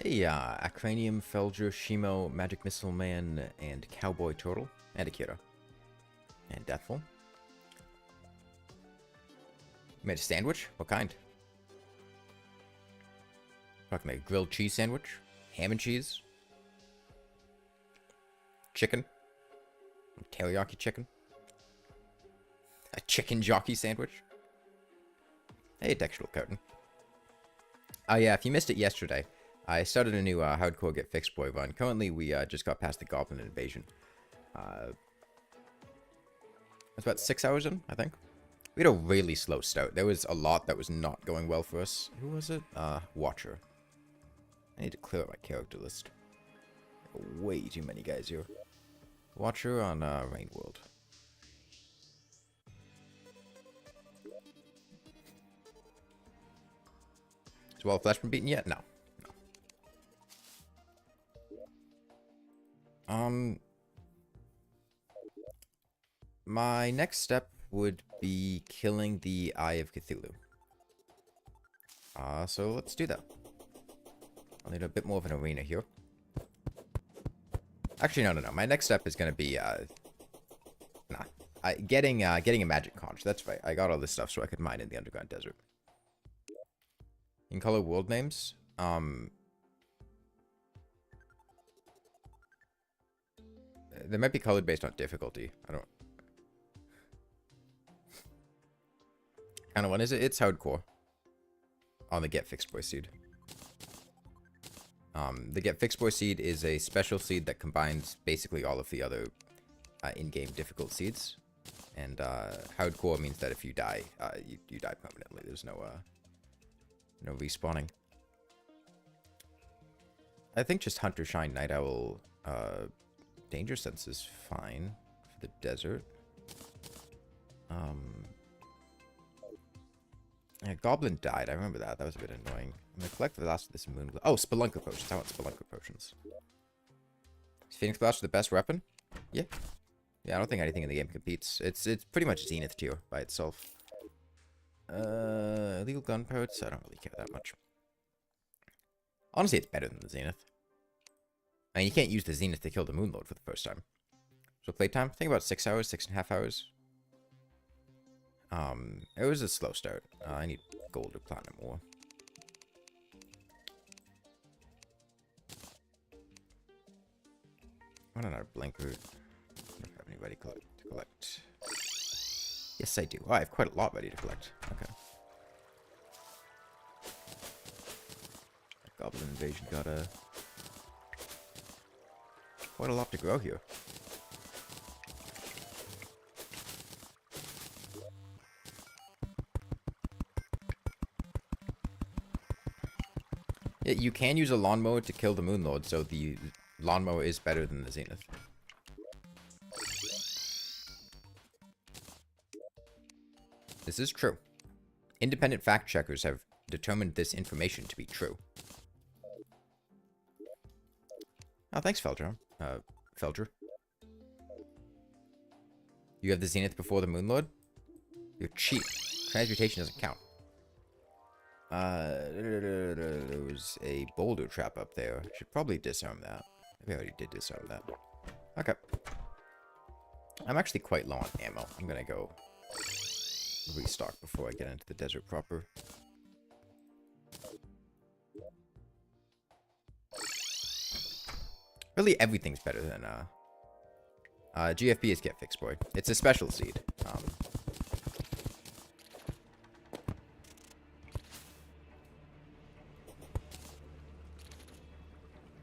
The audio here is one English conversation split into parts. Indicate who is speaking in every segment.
Speaker 1: Hey, Acranium, Felger, Shimo, Magic Missile Man, and Cowboy Turtle, and Akira. And Deathful. Made a sandwich? What kind? Talking about a grilled cheese sandwich? Ham and cheese? Chicken? Teriyaki chicken? A chicken jockey sandwich? Hey, textural coating. Oh yeah, if you missed it yesterday, I started a new hardcore get fixed boy run. Currently, we just got past the Goblin Invasion. It's about 6 hours in, I think. We had a really slow start. There was a lot that was not going well for us. Who was it? Watcher. I need to clear out my character list. Way too many guys here. Watcher on Rain World. Has Wall of Flesh been beaten yet? No. My next step would be killing the Eye of Cthulhu. So let's do that. I'll need a bit more of an arena here. Actually, no. My next step is gonna be getting a magic conch. That's right. I got all this stuff so I could mine in the underground desert. In color world names. They might be colored based on difficulty. I don't. Kind of one is it? It's hardcore. On the Get Fixed Boy seed. The Get Fixed Boy seed is a special seed that combines basically all of the other in-game difficult seeds. And hardcore means that if you die, you die permanently. There's no respawning. I think just Hunter Shine Night Owl Danger Sense is fine for the desert. Yeah, Goblin died. I remember that. That was a bit annoying. I'm gonna collect the last of this moon. Oh, Spelunker potions. I want Spelunker potions. Is Phoenix Blast the best weapon? Yeah. Yeah, I don't think anything in the game competes. It's pretty much Zenith tier by itself. Illegal gunpowders. I don't really care that much. Honestly, it's better than the Zenith. I mean, you can't use the Zenith to kill the Moonlord for the first time. So playtime, I think about 6 hours, 6.5 hours. It was a slow start. I need gold or platinum ore. Why don't I blinker? I don't have any ready to collect. Yes, I do. Oh, I have quite a lot ready to collect. Okay. Goblin Invasion got quite a lot to grow here. Yeah, you can use a lawnmower to kill the Moonlord, so the lawnmower is better than the Zenith. This is true. Independent fact checkers have determined this information to be true. Oh, thanks, Felger. Felger. You have the Zenith before the Moonlord? You're cheap. Transmutation doesn't count. There was a boulder trap up there. Should probably disarm that. We already did disarm that. Okay. I'm actually quite low on ammo. I'm gonna go restock before I get into the desert proper. Really, everything's better than GFB is Get Fixed Boy. It's a special seed.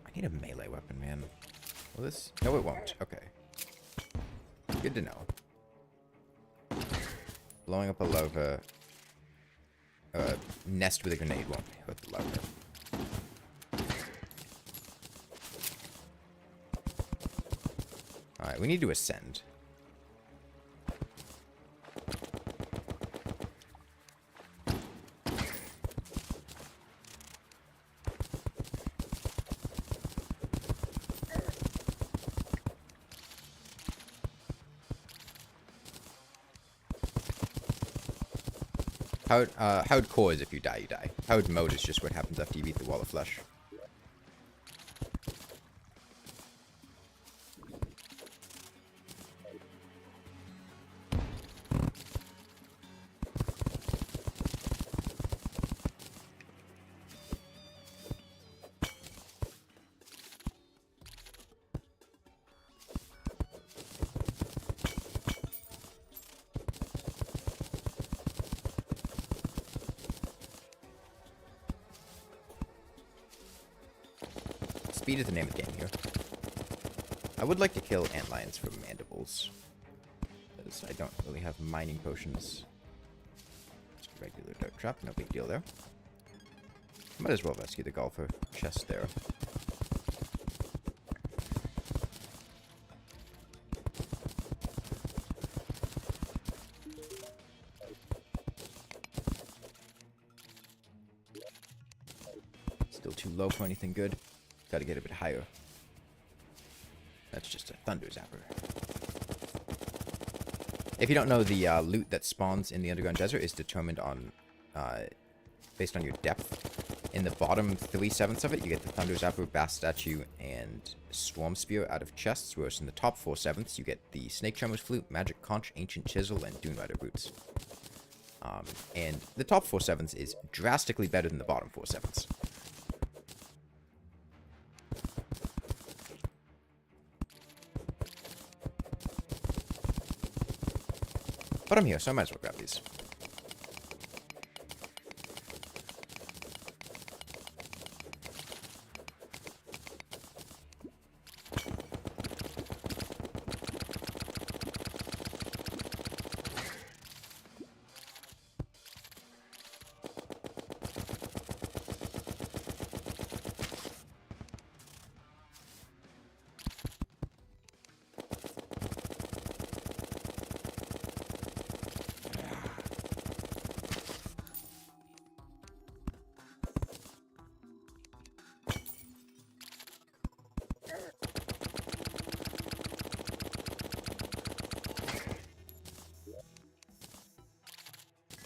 Speaker 1: I need a melee weapon, man. Will this? No, it won't. Okay. Good to know. Blowing up a lava. Nest with a grenade won't hurt the lava. Alright, we need to ascend. How'd core is if you die, you die. How'd mode is just what happens after you beat the Wall of Flesh. speed is the name of the game here. I would like to kill antlions for mandibles, because I don't really have mining potions. Just a regular dirt trap, no big deal there. Might as well rescue the golfer chest there. Still too low for anything good. Gotta get a bit higher. That's just a thunder zapper. If you don't know, the loot that spawns in the underground desert is determined on, based on your depth. In the bottom 3/7 of it, you get the thunder zapper, bass statue, and storm spear out of chests, whereas in the top 4/7 you get the snake charmer's flute, magic conch, ancient chisel, and dune rider boots. And the top 4/7 is drastically better than the bottom 4/7. But I'm here, so I might as well grab these.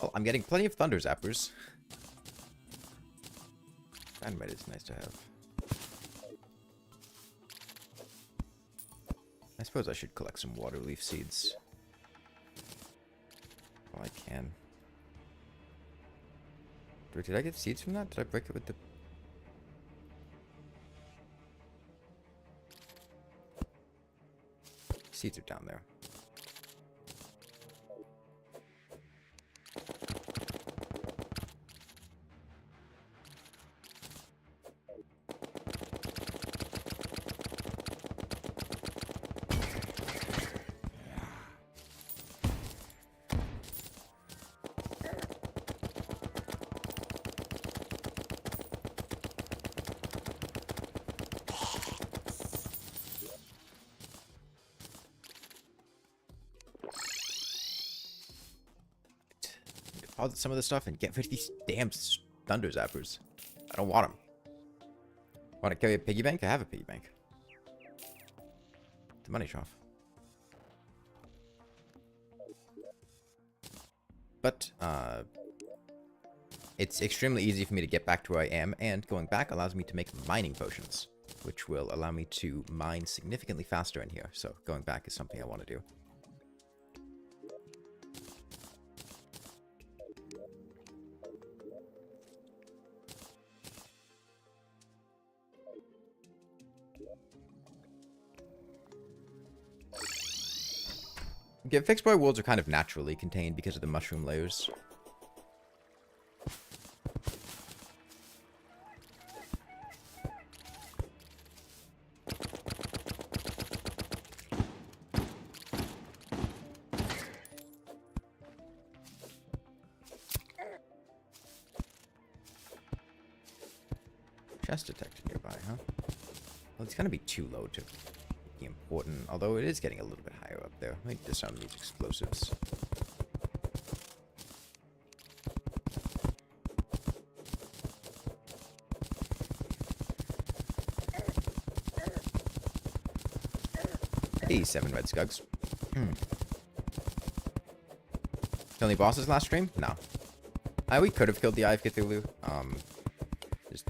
Speaker 1: Well, I'm getting plenty of thunder zappers. Dynamite is nice to have. I suppose I should collect some water leaf seeds. Well, I can. Did I get seeds from that? Did I break it with the... Seeds are down there. Deposit some of the stuff and get rid of these damn thunder zappers. I don't want them. Want to carry a piggy bank? I have a piggy bank. The money trough. But, it's extremely easy for me to get back to where I am, and going back allows me to make mining potions, which will allow me to mine significantly faster in here. So going back is something I want to do. Yeah, fixed boy worlds are kind of naturally contained because of the mushroom layers. Chest detected nearby, huh? Well, it's gonna be too low to be important, although it is getting a little bit higher up there. Let me disarm these explosives. Hey, 7 red skugs. Kill any bosses last stream? No. We could have killed the Eye of Cthulhu. Just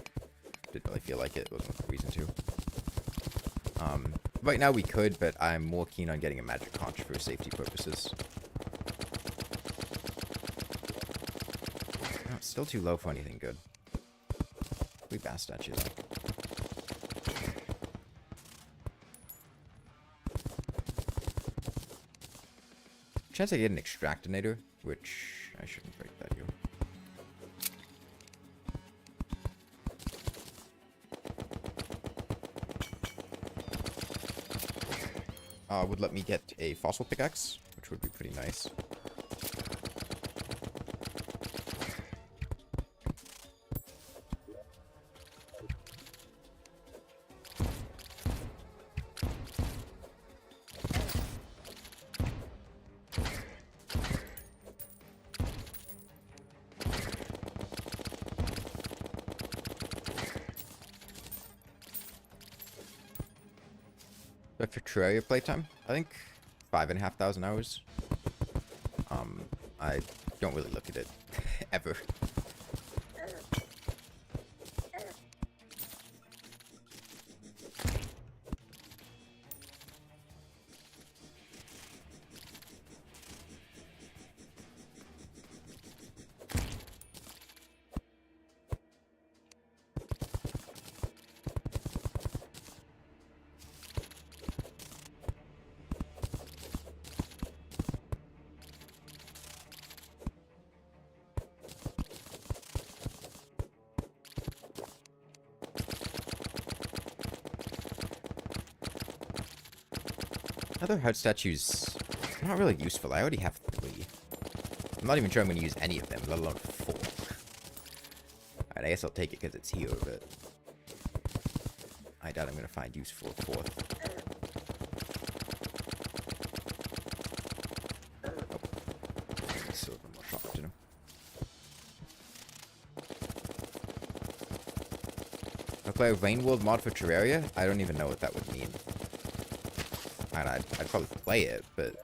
Speaker 1: didn't really feel like it. Wasn't a reason to. Right now we could, but I'm more keen on getting a magic conch for safety purposes. Oh, still too low for anything good. We bass statues. Chance I get an extractionator, which I shouldn't break that here. would let me get a fossil pickaxe, which would be pretty nice. But for Terraria playtime, I think 5,500 hours. I don't really look at it ever. Other heart statues, not really useful. I already have 3. I'm not even sure I'm going to use any of them, let alone 4. Alright, I guess I'll take it because it's here, but I doubt I'm going to find use for a 4th. Oh. Still have more shop to do. I'll play a Rain World mod for Terraria? I don't even know what that would mean. I'd probably play it, but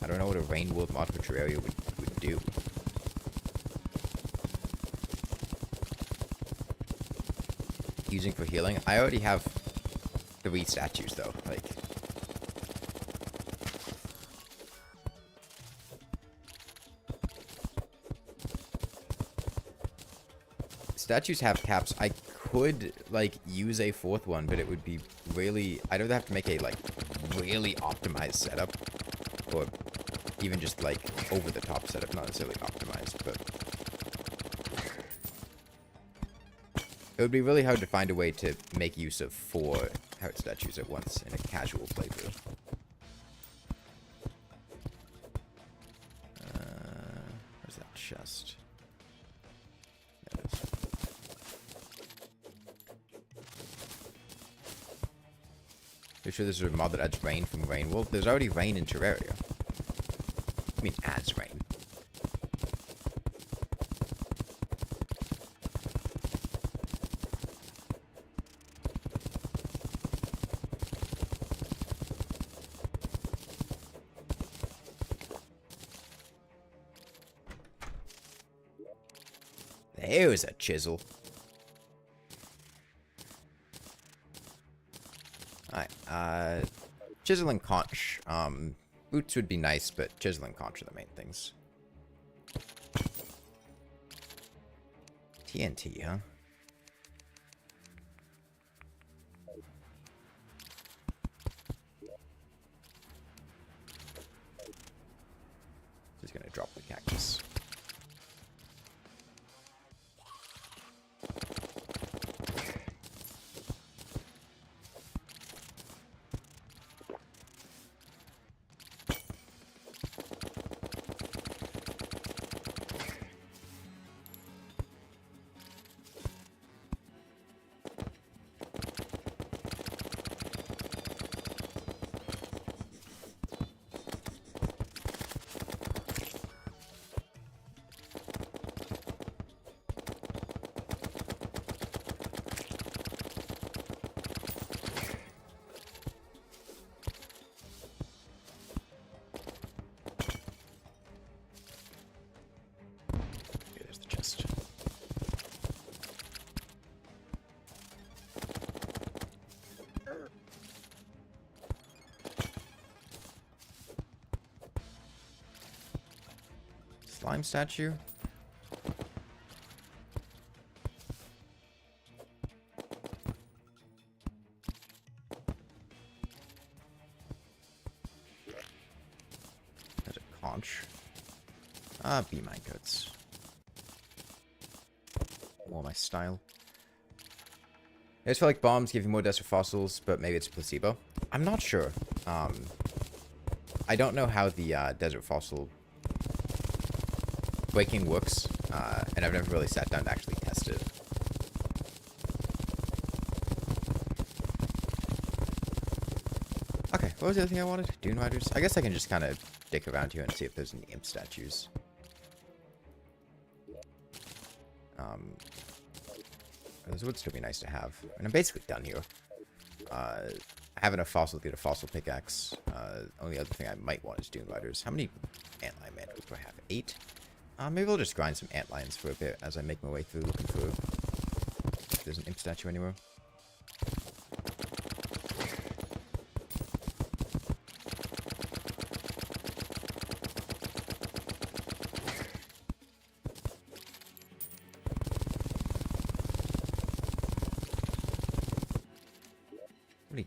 Speaker 1: I don't know what a Rain World mod for Terraria would do. Using for healing? I already have 3 statues, though. Like, statues have caps. I could, like, use a 4th one, but it would be really... I'd either have to make a, like, really optimized setup, or even just, like, over-the-top setup, not necessarily optimized, but... It would be really hard to find a way to make use of 4 heart statues at once in a casual playthrough. Where's that chest? There it is. Pretty sure this is a mod that adds rain from Rain World. There's already rain in Terraria. I mean, adds rain. There's a chisel. Alright, chisel and conch. Boots would be nice, but chisel and conch are the main things. TNT, huh? Just gonna drop the cactus. Slime statue? There's a conch. Be minecarts. More my style. I just feel like bombs give you more desert fossils, but maybe it's a placebo. I'm not sure. I don't know how the desert fossil breaking works, and I've never really sat down to actually test it. Okay, what was the other thing I wanted? Dune Riders? I guess I can just kind of dick around here and see if there's any imp statues. Those would still be nice to have. And I'm basically done here. I have enough fossils to get a fossil pickaxe. Only other thing I might want is Dune Riders. How many antlion mantles do I have? 8? Maybe I'll just grind some antlions for a bit as I make my way through looking for if there's an imp statue anywhere.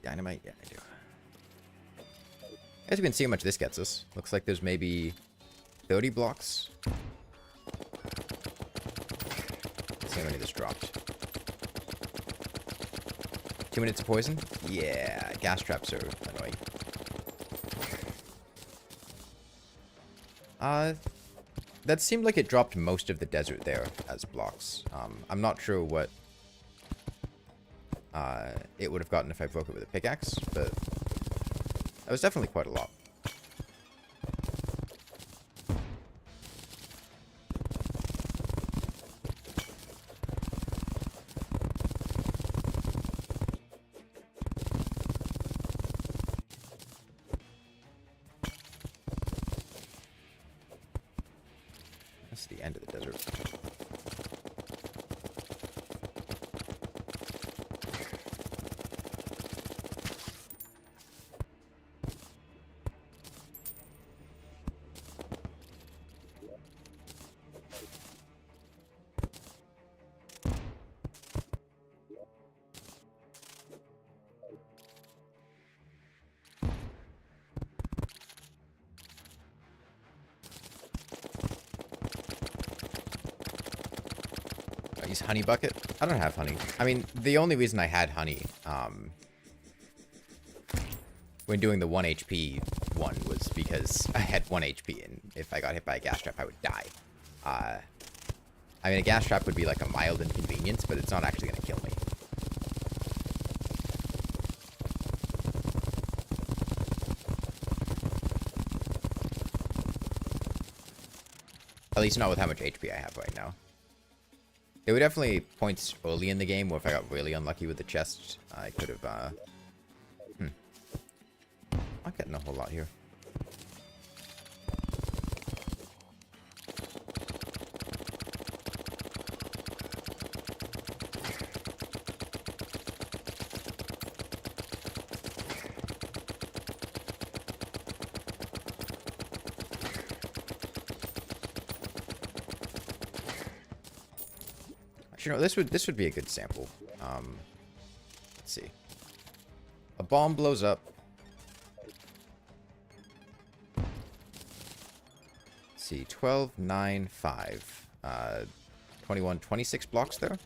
Speaker 1: Dynamite? Yeah, I do. As you can see how much this gets us. Looks like there's maybe 30 blocks. Let's see how many this dropped. 2 minutes of poison? Yeah, gas traps are annoying. That seemed like it dropped most of the desert there as blocks. I'm not sure what it would have gotten if I broke it with a pickaxe, but that was definitely quite a lot. That's the end of the desert. Honey bucket? I don't have honey. I mean, the only reason I had honey, when doing the 1 HP one was because I had 1 HP, and if I got hit by a gas trap, I would die. I mean, a gas trap would be like a mild inconvenience, but it's not actually going to kill me. At least not with how much HP I have right now. There were definitely points early in the game where if I got really unlucky with the chest, I could have, Not getting a whole lot here. You know, this would be a good sample. Let's see. A bomb blows up. Let's see, 12, 9, 5. 21, 26 blocks there.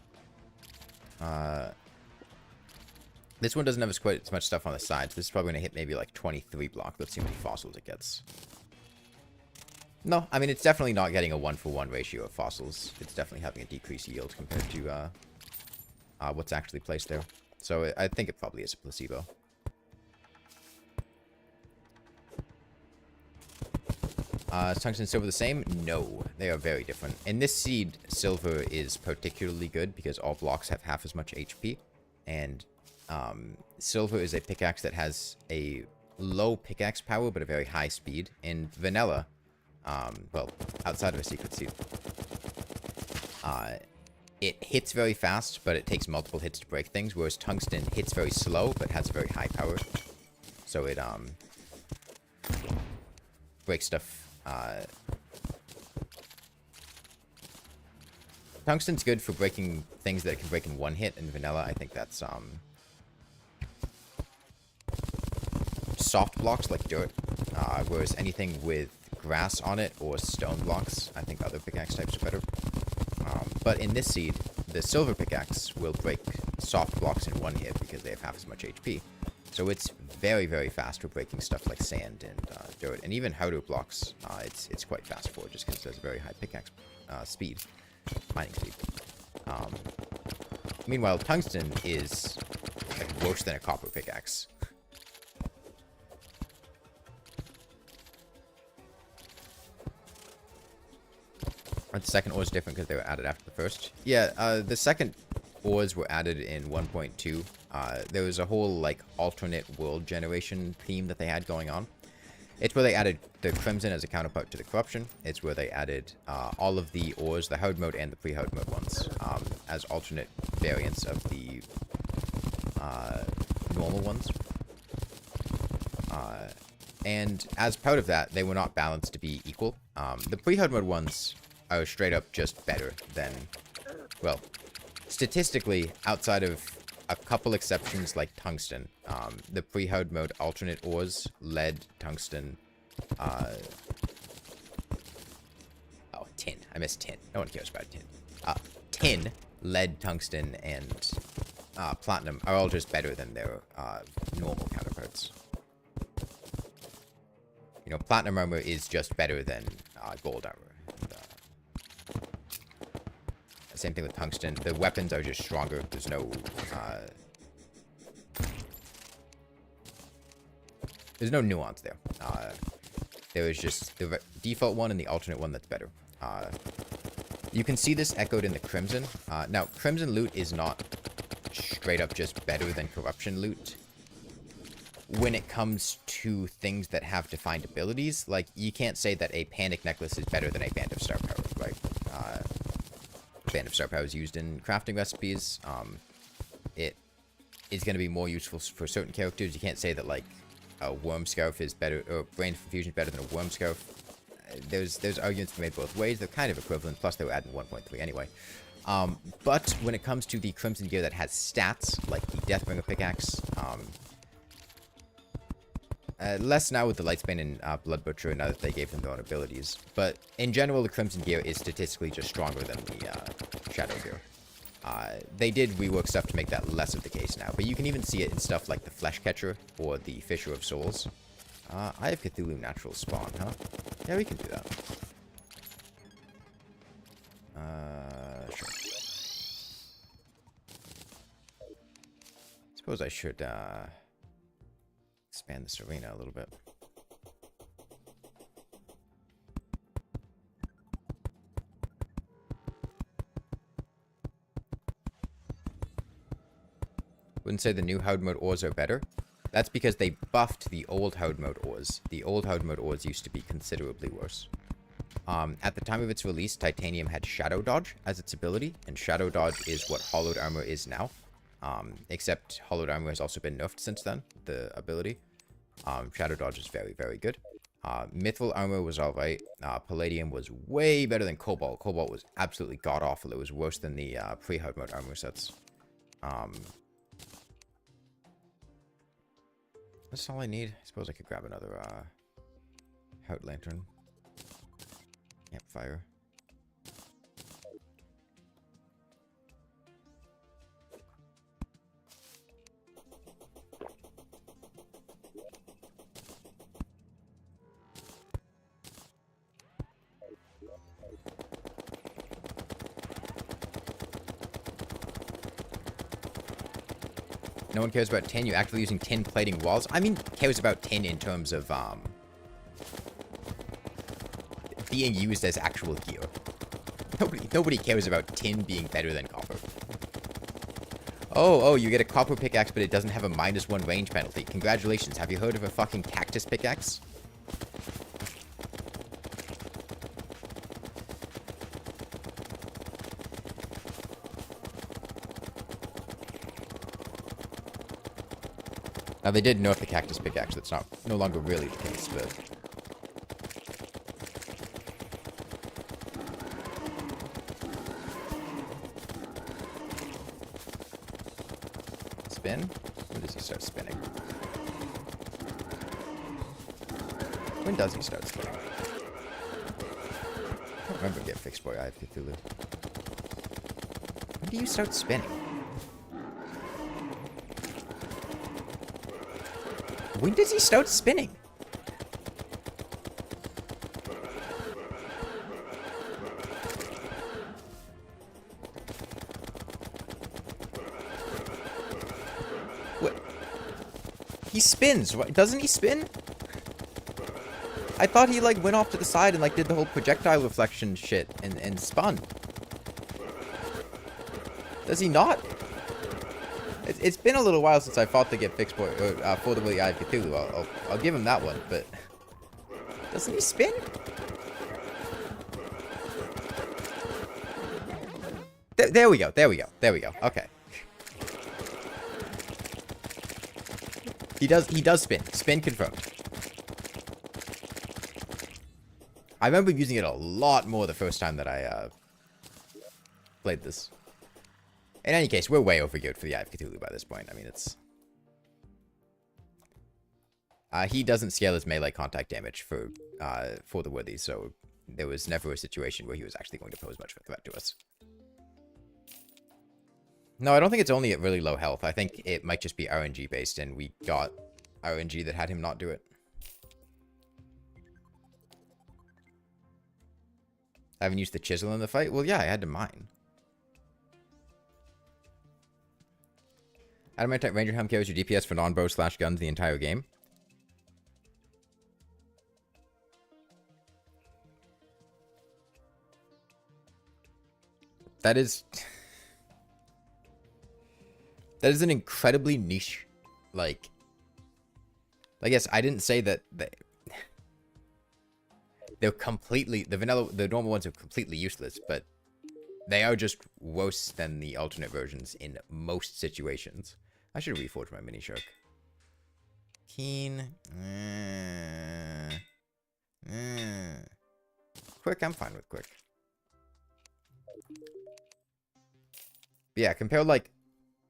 Speaker 1: This one doesn't have quite as much stuff on the sides. This is probably going to hit maybe like 23 block. Let's see how many fossils it gets. No, I mean, it's definitely not getting a 1-for-1 ratio of fossils. It's definitely having a decreased yield compared to what's actually placed there. So I think it probably is a placebo. Is tungsten and silver the same? No, they are very different. In this seed, silver is particularly good because all blocks have half as much HP. And silver is a pickaxe that has a low pickaxe power but a very high speed. In vanilla... well, outside of a secret seed. It hits very fast, but it takes multiple hits to break things, whereas tungsten hits very slow, but has a very high power. So it, breaks stuff, Tungsten's good for breaking things that it can break in one hit, and vanilla, I think that's, soft blocks like dirt, whereas anything with grass on it or stone blocks, I think other pickaxe types are better. But in this seed, the silver pickaxe will break soft blocks in one hit because they have half as much HP. So it's very, very fast for breaking stuff like sand and dirt. And even harder blocks, it's quite fast for, just because it has a very high pickaxe speed, mining speed. Meanwhile, tungsten is like, worse than a copper pickaxe. The second ore is different because they were added after the first. Yeah, the second ores were added in 1.2. There was a whole, like, alternate world generation theme that they had going on. It's where they added the Crimson as a counterpart to the Corruption. It's where they added all of the ores, the hard mode and the pre-hard mode ones, as alternate variants of the normal ones. And as part of that, they were not balanced to be equal. The pre-hard mode ones are straight up just better than, well, statistically, outside of a couple exceptions like tungsten, the pre-hard mode alternate ores, lead, tungsten, oh, tin. I missed tin. No one cares about tin. Tin, lead, tungsten, and platinum are all just better than their normal counterparts. You know, platinum armor is just better than gold armor. Same thing with tungsten. The weapons are just stronger. There's no nuance there. There is just the default one and the alternate one that's better. You can see this echoed in the Crimson. Now, Crimson loot is not straight up just better than Corruption loot. When it comes to things that have defined abilities, like, you can't say that a Panic Necklace is better than a Band of Star Power, right? Band of Star Power is used in crafting recipes. It is going to be more useful for certain characters. You can't say that, like, a Worm Scarf is better, or Brain Fusion is better than a Worm Scarf. There's arguments to be made both ways. They're kind of equivalent, plus they were added in 1.3 anyway. But when it comes to the Crimson gear that has stats, like the Deathbringer pickaxe, less now with the Lightsbane and Blood Butcher, now that they gave them their own abilities. But in general, the Crimson gear is statistically just stronger than the Shadow gear. They did rework stuff to make that less of the case now, but you can even see it in stuff like the Flesh Catcher or the Fisher of Souls. I have Cthulhu Natural Spawn, huh? Yeah, we can do that. Sure. Suppose I should, expand this arena a little bit. Wouldn't say the new hard mode ores are better. That's because they buffed the old hard mode ores. The old hard mode ores used to be considerably worse. At the time of its release, Titanium had Shadow Dodge as its ability, and Shadow Dodge is what Hollowed Armor is now. Except Hollowed Armor has also been nerfed since then, the ability. Shadow Dodge is very, very good. Mithril Armor was alright. Palladium was way better than Cobalt. Cobalt was absolutely god-awful. It was worse than the pre-hard mode armor sets. That's all I need. I suppose I could grab another Heart Lantern. Campfire. No one cares about tin. You're actually using tin plating walls. I mean, cares about tin in terms of being used as actual gear. Nobody cares about tin being better than copper. Oh, you get a copper pickaxe, but it doesn't have a -1 range penalty. Congratulations. Have you heard of a fucking cactus pickaxe? Now, they did nerf the cactus pickaxe. That's no longer really the case, but... Spin? When does he start spinning? When does he start spinning? I don't remember Get Fixed Boy. I have Cthulhu. When do you start spinning? When does he start spinning? What? He spins. Doesn't he spin? I thought he, like, went off to the side and, like, did the whole projectile reflection shit and spun. Does he not? It's been a little while since I fought to get fixed for the Willy Eye of Cthulhu. I'll give him that one, but doesn't he spin? There we go. There we go. There we go. Okay. He does spin. Spin confirmed. I remember using it a lot more the first time that I played this. In any case, we're way overgeared for the Eye of Cthulhu by this point. I mean, it's... he doesn't scale his melee contact damage for the worthy, so there was never a situation where he was actually going to pose much of a threat to us. No, I don't think it's only at really low health. I think it might just be RNG based, and we got RNG that had him not do it. I haven't used the chisel in the fight? Well, yeah, I had to mine. Adamantite Ranger Helm carries your DPS for non-bow/guns the entire game. That is... that is an incredibly niche, like... I guess I didn't say that... they're completely... The normal ones are completely useless, but... they are just worse than the alternate versions in most situations. I should reforge my mini shark. Keen. Quick, I'm fine with quick. But yeah, compare like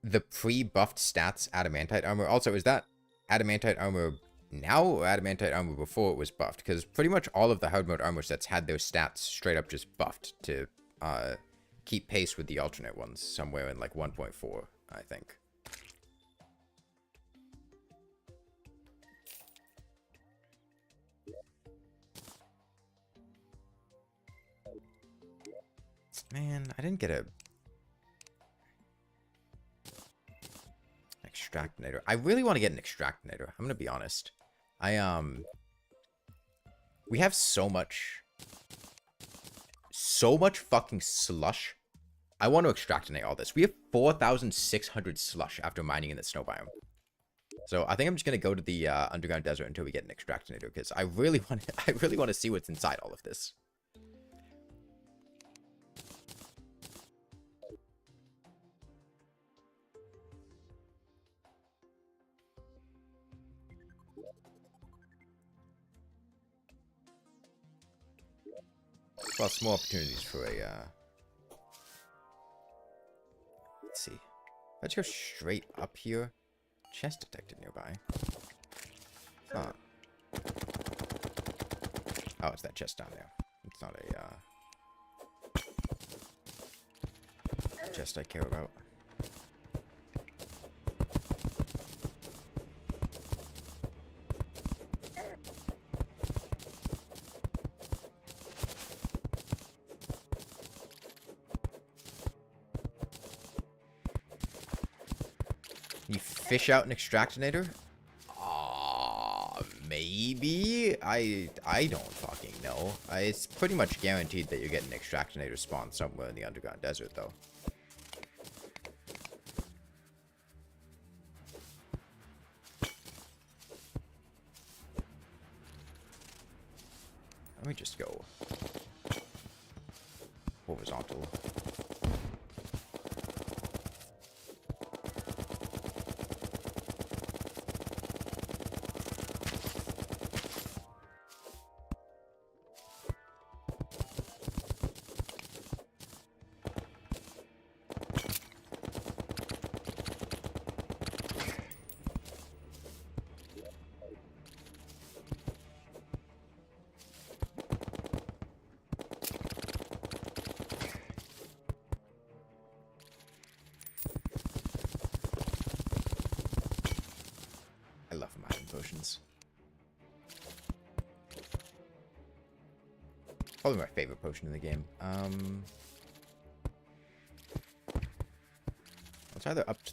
Speaker 1: the pre-buffed stats adamantite armor. Also, is that adamantite armor now or adamantite armor before it was buffed? Because pretty much all of the hard mode armor sets had their stats straight up just buffed to keep pace with the alternate ones, somewhere in like 1.4, I think. Man, I didn't get a extractionator. I really want to get an extractionator. I'm gonna be honest. We have so much fucking slush. I want to extractionate all this. We have 4,600 slush after mining in the snow biome. So I think I'm just gonna go to the underground desert until we get an extractionator, because I really want to see what's inside all of this. Well, some more opportunities for a, let's see. Let's go straight up here. Chest detected nearby. Huh. Oh, it's that chest down there. It's not a, chest I care about. You fish out an extractionator? Maybe? I don't fucking know. It's pretty much guaranteed that you get an extractionator spawn somewhere in the underground desert, though. Let me just go horizontal. potions. Probably my favorite potion in the game. It's either up to...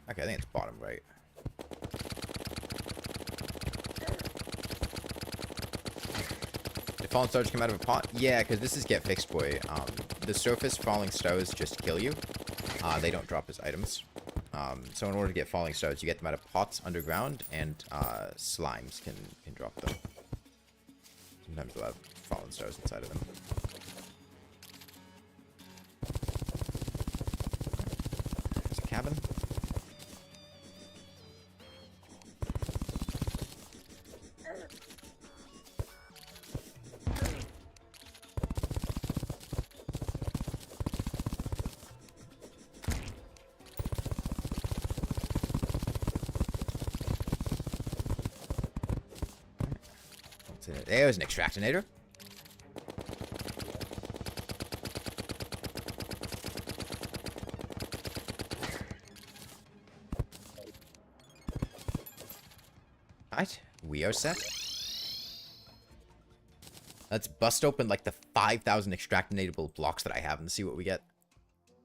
Speaker 1: Okay, I think it's bottom right. Did falling stars come out of a pot? Yeah, because this is Get Fixed Boy. The surface falling stars just kill you. They don't drop as items. So in order to get falling stars, you get them out of pots underground, and slimes can drop them. Sometimes they'll have fallen stars inside of them. There's a cabin. There's an extractionator. Right, we are set. Let's bust open like the 5,000 extractinatable blocks that I have and see what we get.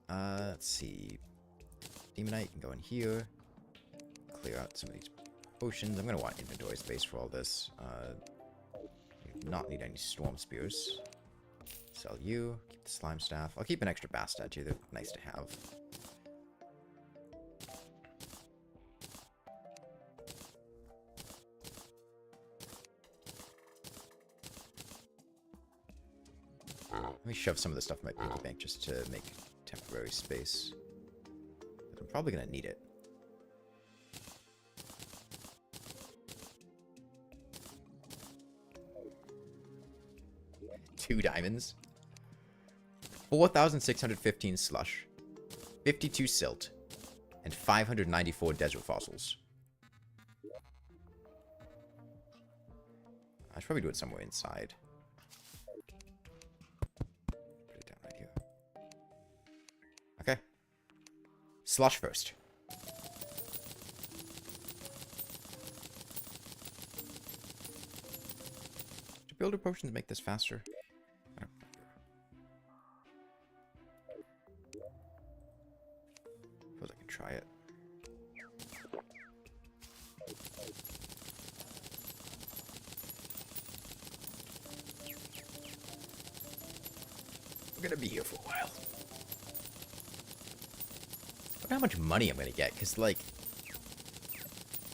Speaker 1: Let's see. Demonite can go in here. Clear out some of these potions. I'm gonna want inventory space for all this. Not need any storm spears. Sell you. Keep the slime staff. I'll keep an extra bass statue. They're nice to have. Let me shove some of the stuff in my piggy bank just to make temporary space. But I'm probably gonna need it. 2 diamonds, 4,615 slush, 52 silt, and 594 desert fossils. I should probably do it somewhere inside. Put it down right here. Okay. Slush first. Do builder potions make this faster? Suppose I can try it. We're gonna be here for a while. Look how much money I'm gonna get, because, like,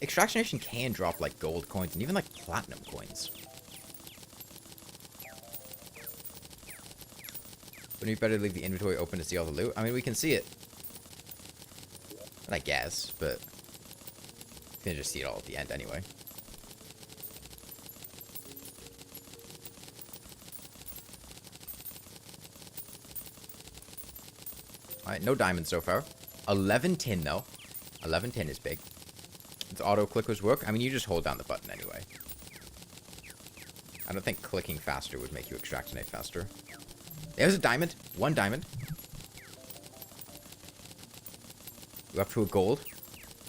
Speaker 1: extractionation can drop, like, gold coins and even, like, platinum coins. Wouldn't it be better to leave the inventory open to see all the loot? I mean, we can see it. I guess, but you can just see it all at the end anyway. Alright, no diamonds so far. 11 tin, though. 11 tin is big. Does auto clickers work? I mean, you just hold down the button anyway. I don't think clicking faster would make you extractionate faster. There's a diamond. 1 diamond. We're up to a gold.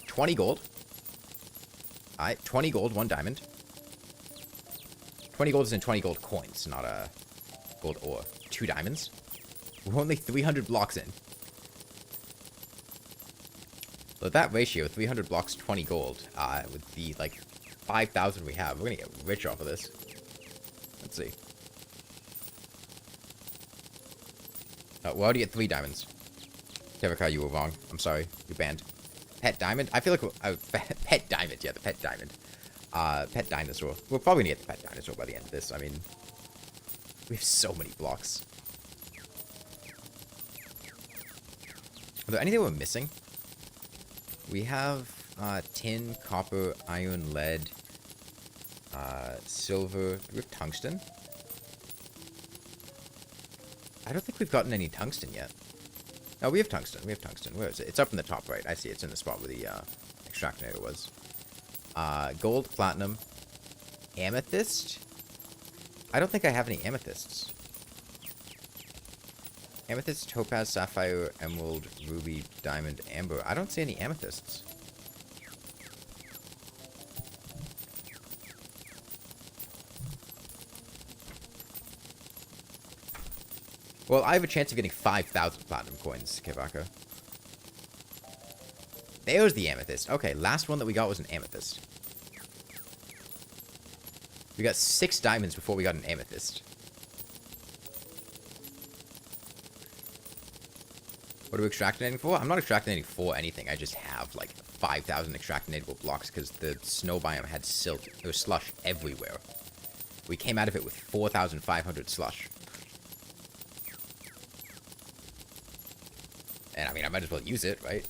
Speaker 1: 20 gold. Alright, 20 gold, 1 diamond. 20 gold is in 20 gold coins, not a gold ore. 2 diamonds. We're only 300 blocks in. So that ratio, 300 blocks, 20 gold, with the, like, 5,000 we have, we're gonna get rich off of this. Let's see. We're already at 3 diamonds. Kevika, you were wrong. I'm sorry. You're banned. Pet diamond? I feel like pet diamond. Yeah, the pet diamond. Pet dinosaur. We're probably gonna get the pet dinosaur by the end of this. I mean, we have so many blocks. Are there any that we're missing? We have tin, copper, iron, lead, silver. Do we have tungsten? I don't think we've gotten any tungsten yet. No, we have tungsten. We have tungsten. Where is it? It's up in the top right. I see. It's in the spot where the extractionator was. Gold, platinum, amethyst. I don't think I have any amethysts. Amethyst, topaz, sapphire, emerald, ruby, diamond, amber. I don't see any amethysts. Well, I have a chance of getting 5,000 platinum coins, Kevaka. There's the amethyst. Okay, last one that we got was an amethyst. We got 6 diamonds before we got an amethyst. What are we extractinating for? I'm not extractinating for anything. I just have, like, 5,000 extractinatable blocks because the snow biome had silt. There was slush everywhere. We came out of it with 4,500 slush. And, I mean, I might as well use it, right?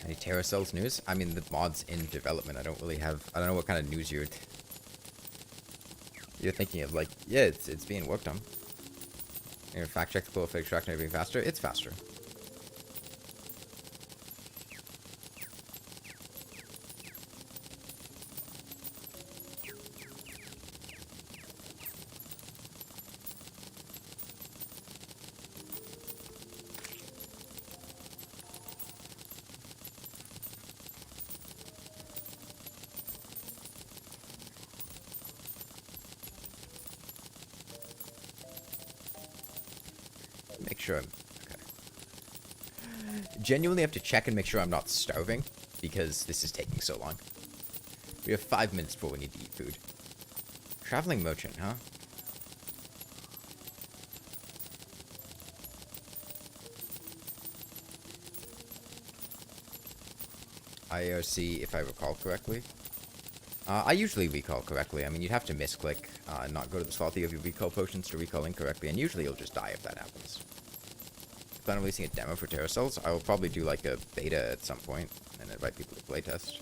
Speaker 1: Any Terra Cells news? I mean, the mod's in development. I don't really have... I don't know what kind of news you're thinking of. Like, yeah, it's being worked on. You're gonna fact check the pull effect extractor being faster? It's faster. Make sure I'm... Okay. Genuinely have to check and make sure I'm not starving, because this is taking so long. We have 5 minutes before we need to eat food. Traveling merchant, huh? IRC, if I recall correctly. I usually recall correctly. I mean, you'd have to misclick, not go to the slot of your recall potions to recall incorrectly, and usually you'll just die if that happens. Plan on releasing a demo for Terra Cells. I will probably do like a beta at some point and invite people to playtest.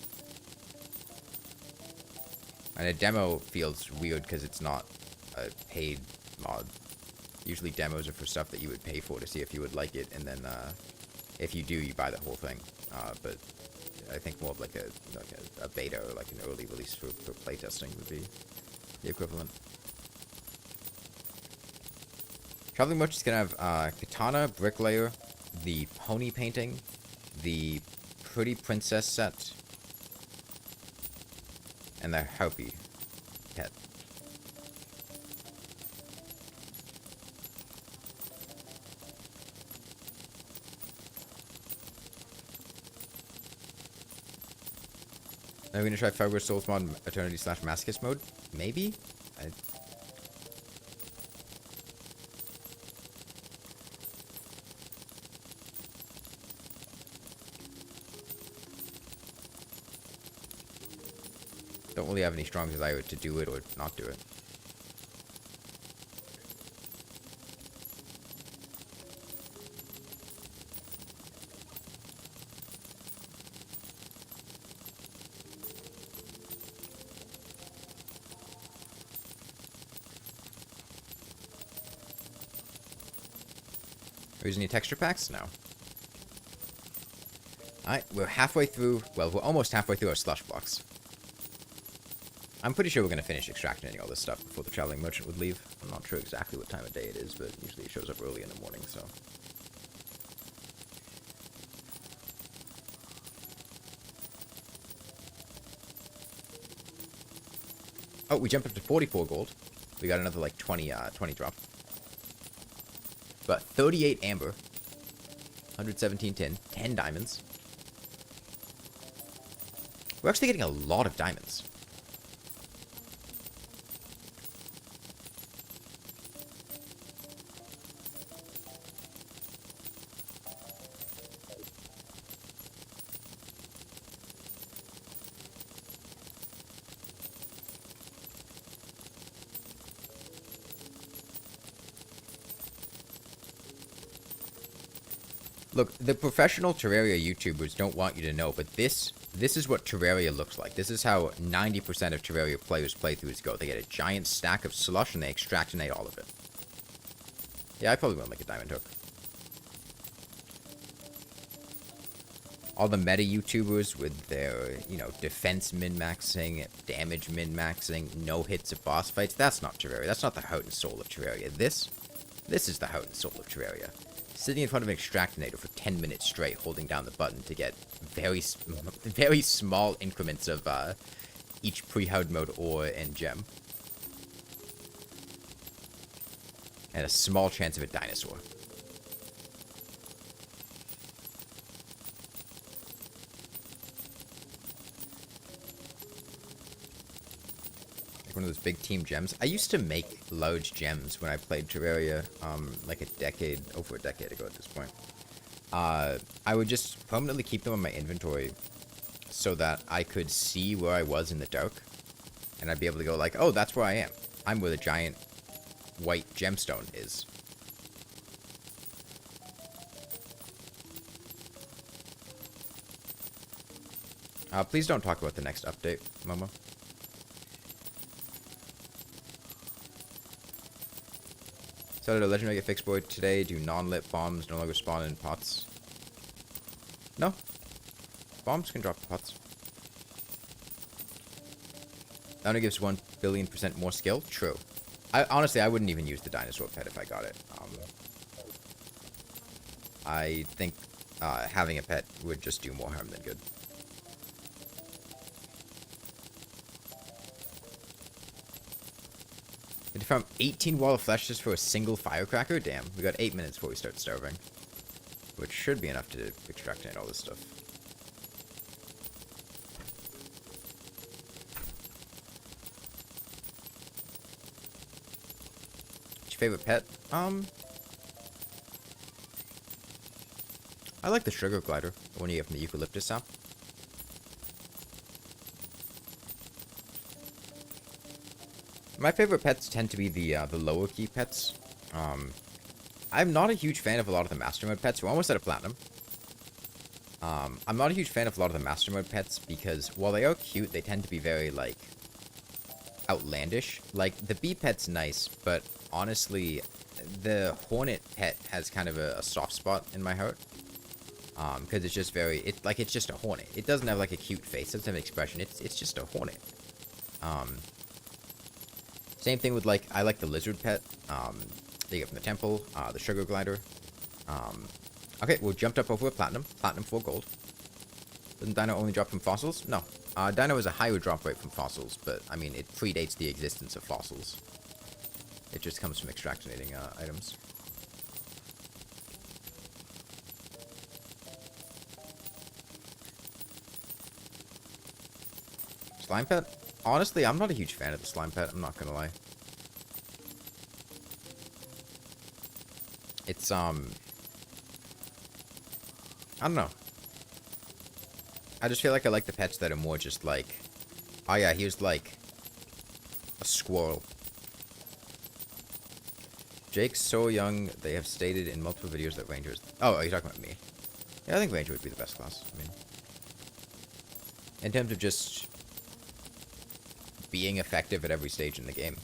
Speaker 1: And a demo feels weird because it's not a paid mod. Usually demos are for stuff that you would pay for to see if you would like it, and then if you do, you buy the whole thing. But I think more of like a beta or like an early release for playtesting would be the equivalent. Traveling Merchant's gonna have Katana, Bricklayer, the Pony Painting, the Pretty Princess set, and the Harpy Cat. Are we gonna try Fiber Souls mod Eternity / Masochist mode? Maybe? Don't really have any strong desire to do it or not do it. Are we using any texture packs? No. Alright, we're halfway through... Well, we're almost halfway through our slush blocks. I'm pretty sure we're going to finish extracting all this stuff before the Traveling Merchant would leave. I'm not sure exactly what time of day it is, but usually it shows up early in the morning, so... Oh, we jumped up to 44 gold. We got another, like, 20 drop. But 38 amber. 117 tin. 10 diamonds. We're actually getting a lot of diamonds. Look, the professional Terraria YouTubers don't want you to know, but this is what Terraria looks like. This is how 90% of Terraria players' playthroughs go. They get a giant stack of slush and they extractinate all of it. Yeah, I probably won't make a diamond hook. All the meta YouTubers with their, you know, defense min-maxing, damage min-maxing, no hits at boss fights, that's not Terraria. That's not the heart and soul of Terraria. This This is the heart and soul of Terraria. Sitting in front of an extractionator for 10 minutes straight, holding down the button to get very small increments of each pre-hard mode ore and gem. And a small chance of a dinosaur. Like one of those big team gems. I used to make large gems when I played Terraria, like over a decade ago at this point. I would just permanently keep them in my inventory so that I could see where I was in the dark. And I'd be able to go like, oh, that's where I am. I'm where the giant white gemstone is. Please don't talk about the next update, Momo. Started a legendary get fixed board today. Do non-lit bombs no longer spawn in pots? No. Bombs can drop in pots. That only gives 1,000,000,000% more skill? True. Honestly, I wouldn't even use the dinosaur pet if I got it. I think having a pet would just do more harm than good. Did you farm 18 wall of flesh just for a single firecracker? Damn, we got 8 minutes before we start starving. Which should be enough to extractinate all this stuff. What's your favorite pet? I like the sugar glider, the one you get from the eucalyptus sap. My favorite pets tend to be the lower key pets. I'm not a huge fan of a lot of the master mode pets. We're almost out of platinum. I'm not a huge fan of a lot of the master mode pets because while they are cute, they tend to be very, like, outlandish. Like, the bee pet's nice, but honestly, the hornet pet has kind of a soft spot in my heart. Because it's just it's just a hornet. It doesn't have, like, a cute face. It doesn't have an expression. It's just a hornet. Same thing with, like, I like the lizard pet, that you get from the temple, the sugar glider. Okay, we jumped up over a platinum 4 gold. Doesn't Dino only drop from fossils? No. Dino has a higher drop rate from fossils, but, I mean, it predates the existence of fossils. It just comes from extractinating, items. Slime pet? Honestly, I'm not a huge fan of the slime pet, I'm not gonna lie. It's, I don't know. I just feel like I like the pets that are more just like, oh yeah, here's like a squirrel. Jake's so young, they have stated in multiple videos that Rangers... Oh, are you talking about me? Yeah, I think Ranger would be the best class. I mean, in terms of just being effective at every stage in the game.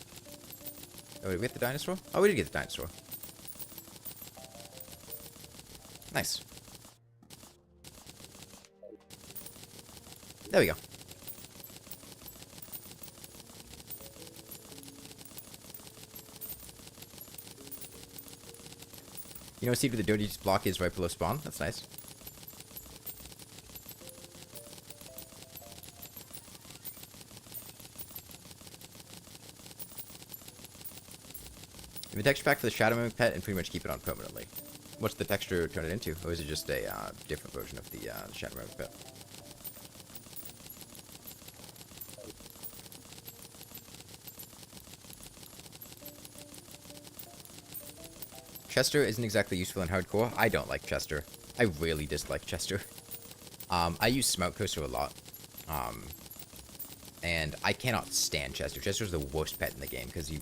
Speaker 1: Oh, did we get the dinosaur? Oh, we did get the dinosaur. Nice. There we go. You know, see where the dirtiest block is right below spawn? That's nice. You have a texture pack for the Shadow Mimic pet and pretty much keep it on permanently. What's the texture turn it into? Or is it just a different version of the Shadow Mimic pet? Chester isn't exactly useful in hardcore. I don't like Chester. I really dislike Chester. I use Smart Cursor a lot. And I cannot stand Chester. Chester's the worst pet in the game because he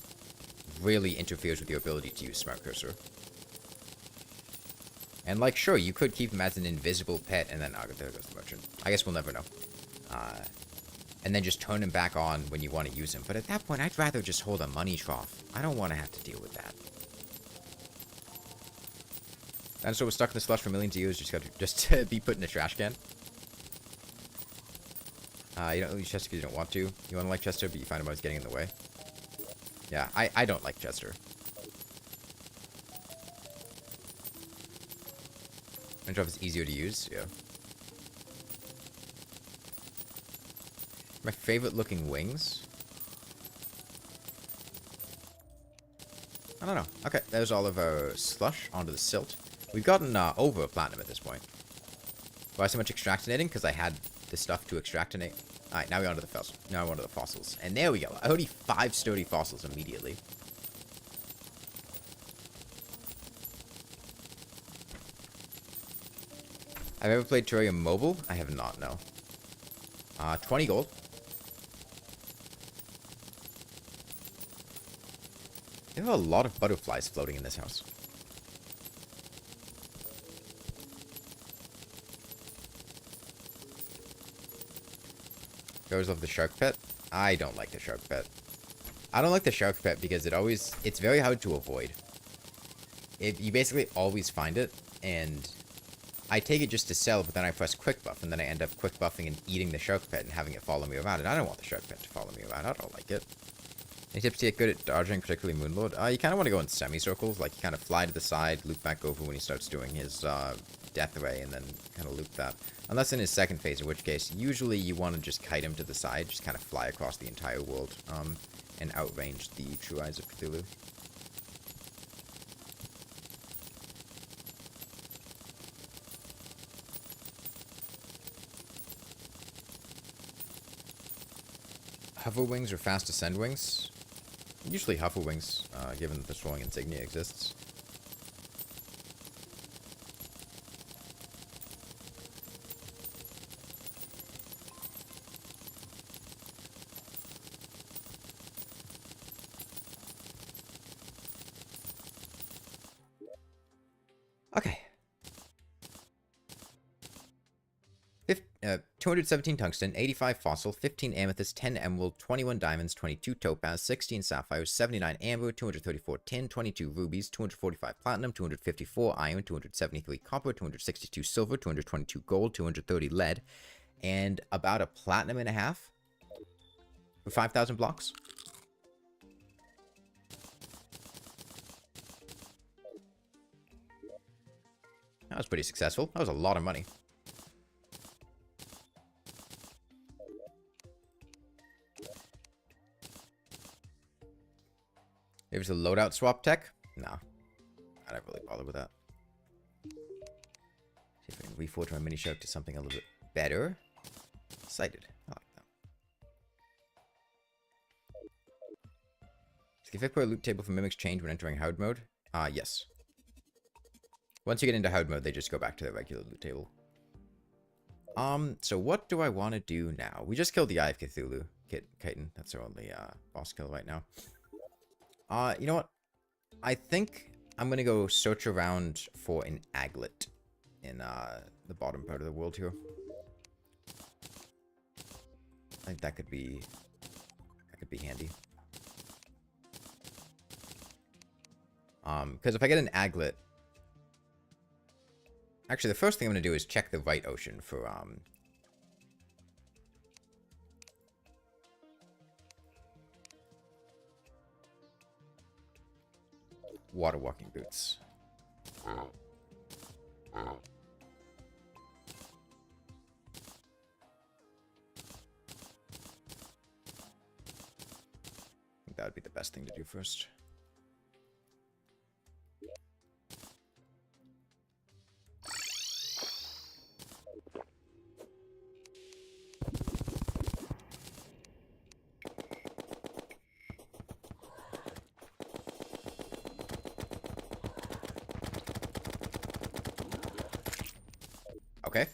Speaker 1: really interferes with your ability to use Smart Cursor. And, like, sure, you could keep him as an invisible pet, and then, oh, there goes the merchant. I guess we'll never know. And then just turn him back on when you want to use him. But at that point, I'd rather just hold a money trough. I don't want to have to deal with that. Dinosaur was stuck in the slush for millions of years, just to be put in a trash can. You don't use Chester because you don't want to. You want to like Chester, but you find him always getting in the way. Yeah, I don't like Chester. I don't know if it's easier to use. Yeah. My favorite looking wings. I don't know. Okay, there's all of our slush onto the silt. We've gotten over platinum at this point. Why so much extractinating? Because I had the stuff to extractinate. Alright, now we're onto the fossils. Now we're onto the fossils. And there we go. Already 5 sturdy fossils immediately. I've ever played Terraria mobile? I have not, no. 20 gold. There are a lot of butterflies floating in this house. Goes of the shark pet. I don't like the shark pet. I don't like the shark pet because it's very hard to avoid. You basically always find it, and I take it just to sell, but then I press quick buff, and then I end up quick buffing and eating the shark pet and having it follow me around, and I don't want the shark pet to follow me around. I don't like it. Any tips to get good at dodging, particularly Moonlord? You kind of want to go in semicircles, like you kind of fly to the side, loop back over when he starts doing his death ray, and then kind of loop that. Unless in his second phase, in which case, usually you want to just kite him to the side, just kind of fly across the entire world, and outrange the True Eyes of Cthulhu. Hover wings or fast ascend wings? Usually hover wings, given that the swirling insignia exists. Okay. 217 tungsten, 85 fossil, 15 amethyst, 10 emerald, 21 diamonds, 22 topaz, 16 sapphires, 79 amber, 234 tin, 22 rubies, 245 platinum, 254 iron, 273 copper, 262 silver, 222 gold, 230 lead, and about a platinum and a half for 5,000 blocks. That was pretty successful. That was a lot of money. There's a loadout swap tech? No. I don't really bother with that. See if I can reforge my mini shark to something a little bit better. Sighted. I like that. Does the Vipper loot table for mimics change when entering hard mode? Yes. Once you get into hard mode, they just go back to the regular loot table. So what do I want to do now? We just killed the Eye of Cthulhu. Chitin. That's our only, boss kill right now. You know what? I think I'm gonna go search around for an aglet in, the bottom part of the world here. I think that could be handy. Because if I get an aglet... Actually, the first thing I'm gonna do is check the right ocean for, water walking boots. I think that would be the best thing to do first. Okay.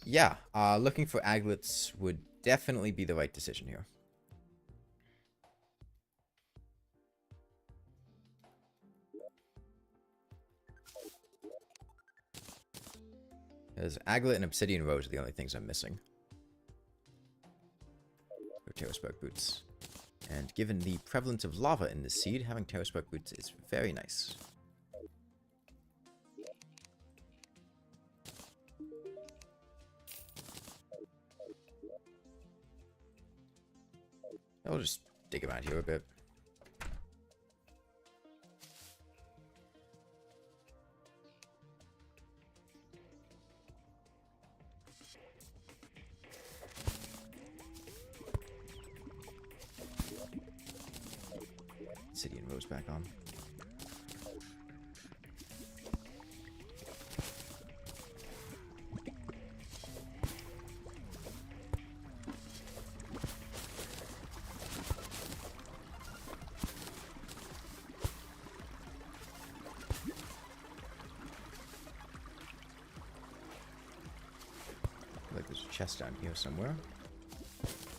Speaker 1: Yeah, looking for aglets would definitely be the right decision here. Because aglet and obsidian rose are the only things I'm missing. Terraspark boots. And given the prevalence of lava in this seed, having Terraspark boots is very nice. I'll just dig around here a bit. obsidian rose back on. Like there's a chest down here somewhere.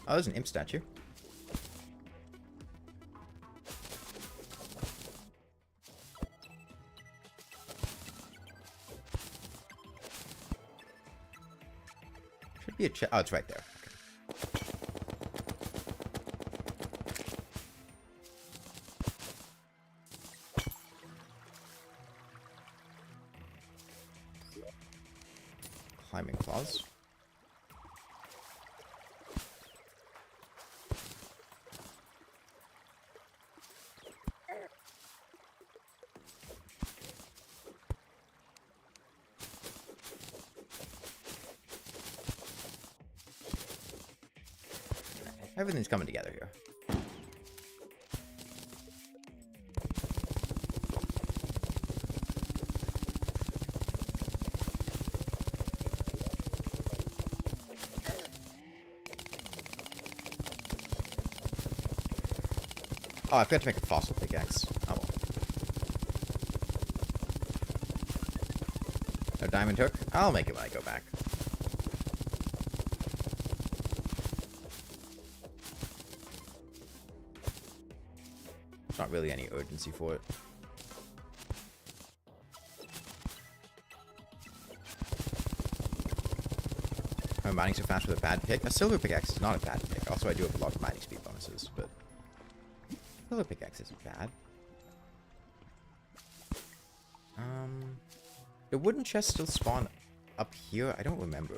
Speaker 1: Oh, there's an imp statue. Should be a chest. Oh, it's right there. Okay. Climbing claws. Everything's coming together here. Oh, I forgot to make a fossil pickaxe. Oh well. No diamond hook? I'll make it when I go back. Not really any urgency for it. I'm mining so fast with a bad pick. A silver pickaxe is not a bad pick. Also, I do have a lot of mining speed bonuses, but silver pickaxe isn't bad. The wooden chest still spawn up here? I don't remember.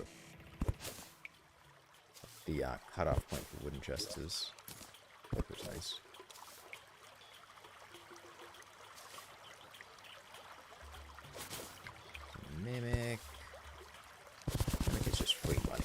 Speaker 1: The cutoff point for wooden chests is. That was nice. Mimic. Mimic is just free money.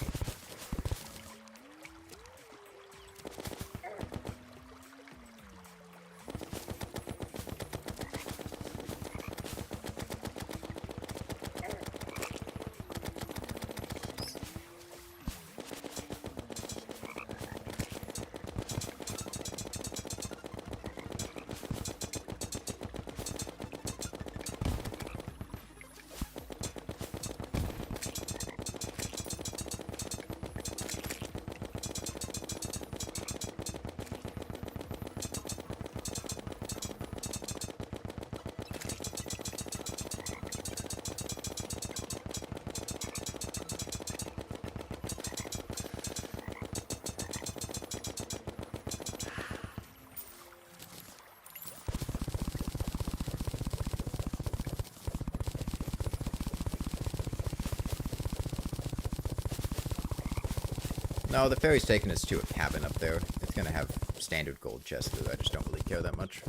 Speaker 1: No, the ferry's taking us to a cabin up there. It's gonna have standard gold chests that I just don't really care that much.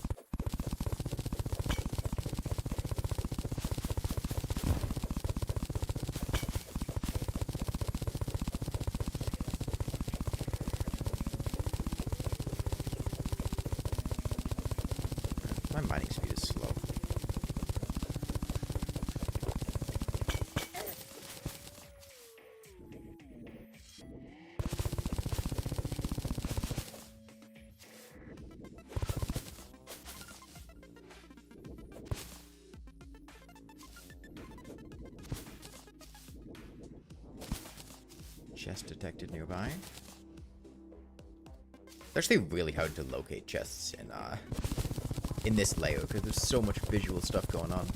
Speaker 1: My mining speed is slow. Chest detected nearby. It's actually really hard to locate chests in this layer because there's so much visual stuff going on.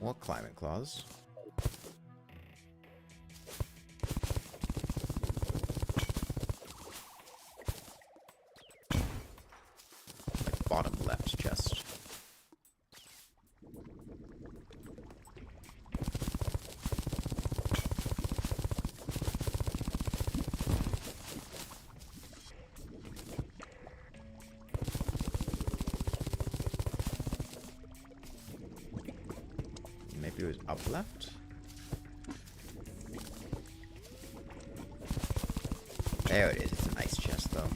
Speaker 1: More climate claws. Bottom left chest. do is up left. There it is. It's an ice chest, though.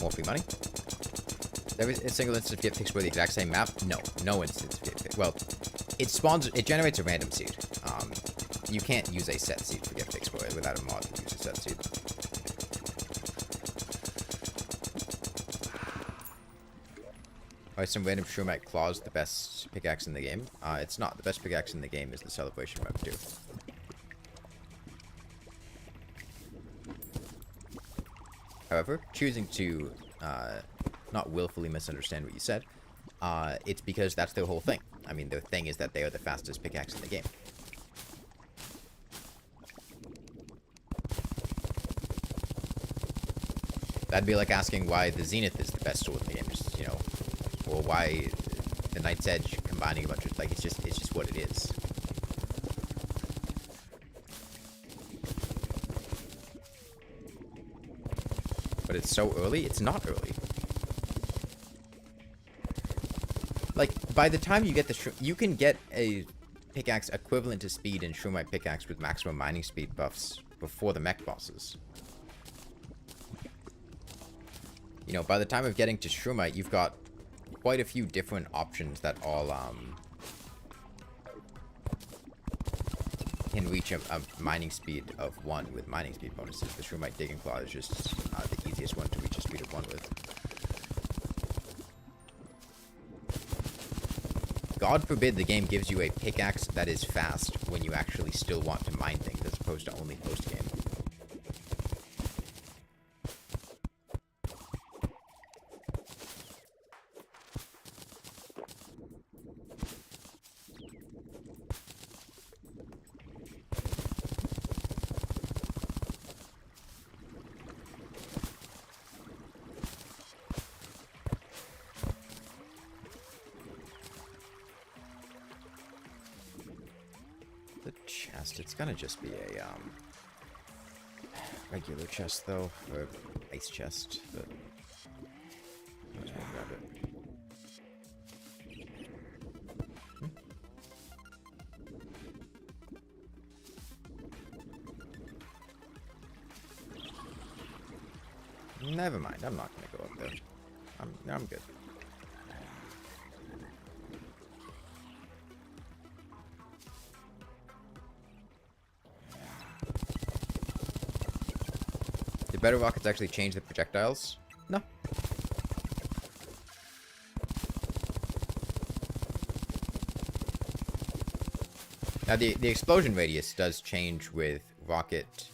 Speaker 1: More free money. There is a single instance of get fixed for the exact same map? No. No instance of get fixed. Well, it generates a random seed. You can't use a set seed for get fixed for it without a mod to use a set seed. Why some random Shrumite claws the best pickaxe in the game? It's not. The best pickaxe in the game is the Celebration Mode 2. However, choosing to not willfully misunderstand what you said, it's because that's their whole thing. I mean, their thing is that they are the fastest pickaxe in the game. That'd be like asking why the Zenith is the best sword in the game, just, you know, or why the Knight's Edge combining a bunch of, like, it's just what it is. But it's so early? It's not early. Like, by the time you get the you can get a pickaxe equivalent to speed in Shrumite pickaxe with maximum mining speed buffs before the mech bosses. You know, by the time of getting to Shrumite, you've got quite a few different options that all can reach a mining speed of 1 with mining speed bonuses. The Shrumite Digging Claw is just the easiest one to reach a speed of 1 with. God forbid the game gives you a pickaxe that is fast when you actually still want to mine things as opposed to only post-game. It's gonna just be a regular chest though, or ice chest, but I'm just gonna grab it. Never mind, I'm not gonna go up there. I'm good. Did better rockets actually change the projectiles? No. Now the explosion radius does change with rocket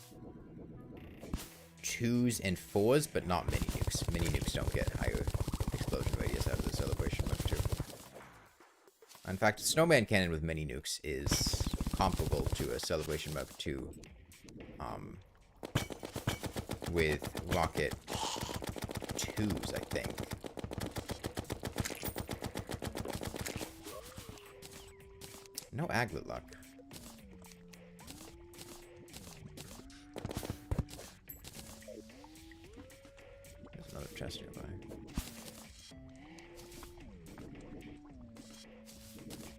Speaker 1: 2s and 4s, but not mini nukes. Mini nukes don't get higher explosion radius out of the Celebration Mode 2. In fact, Snowman Cannon with mini nukes is comparable to a Celebration Mode 2 with rocket 2s, I think. No aglet luck. There's another chest nearby.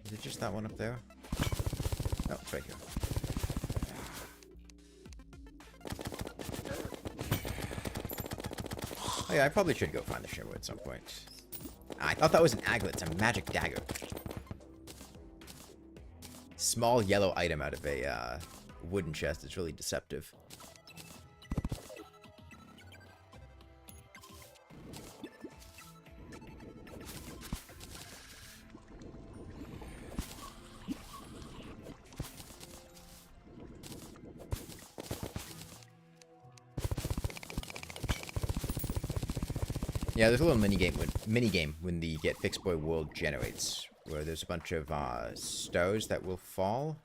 Speaker 1: Is it just that one up there? No, it's right here. Oh yeah, I probably should go find the Shimmer at some point. I thought that was an aglet. It's a magic dagger. Small yellow item out of a wooden chest. It's really deceptive. Yeah, there's a little mini game when the Get Fixed Boy world generates, where there's a bunch of stars that will fall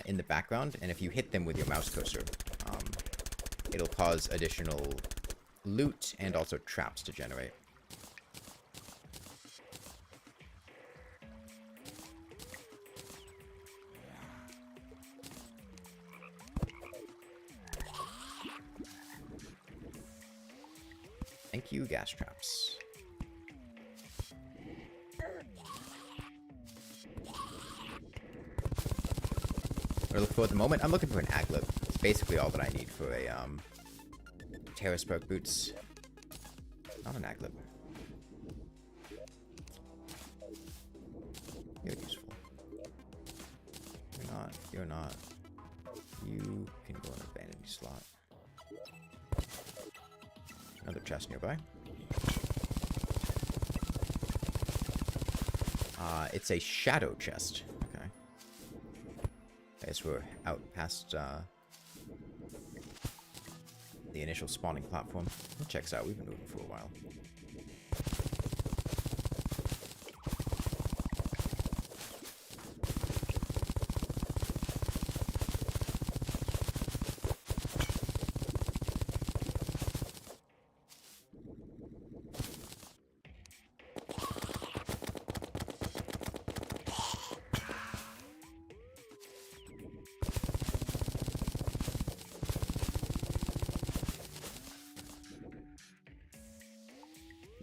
Speaker 1: in the background, and if you hit them with your mouse cursor, it'll cause additional loot and also traps to generate. Thank you, gas traps. What I look for at the moment? I'm looking for an aglet. It's basically all that I need for a Terraspark boots. Not an aglet. You're useful. You're not. You're not. You can go in a vanity slot. Another chest nearby. It's a shadow chest. Okay. I guess we're out past the initial spawning platform. It checks out. We've been moving for a while.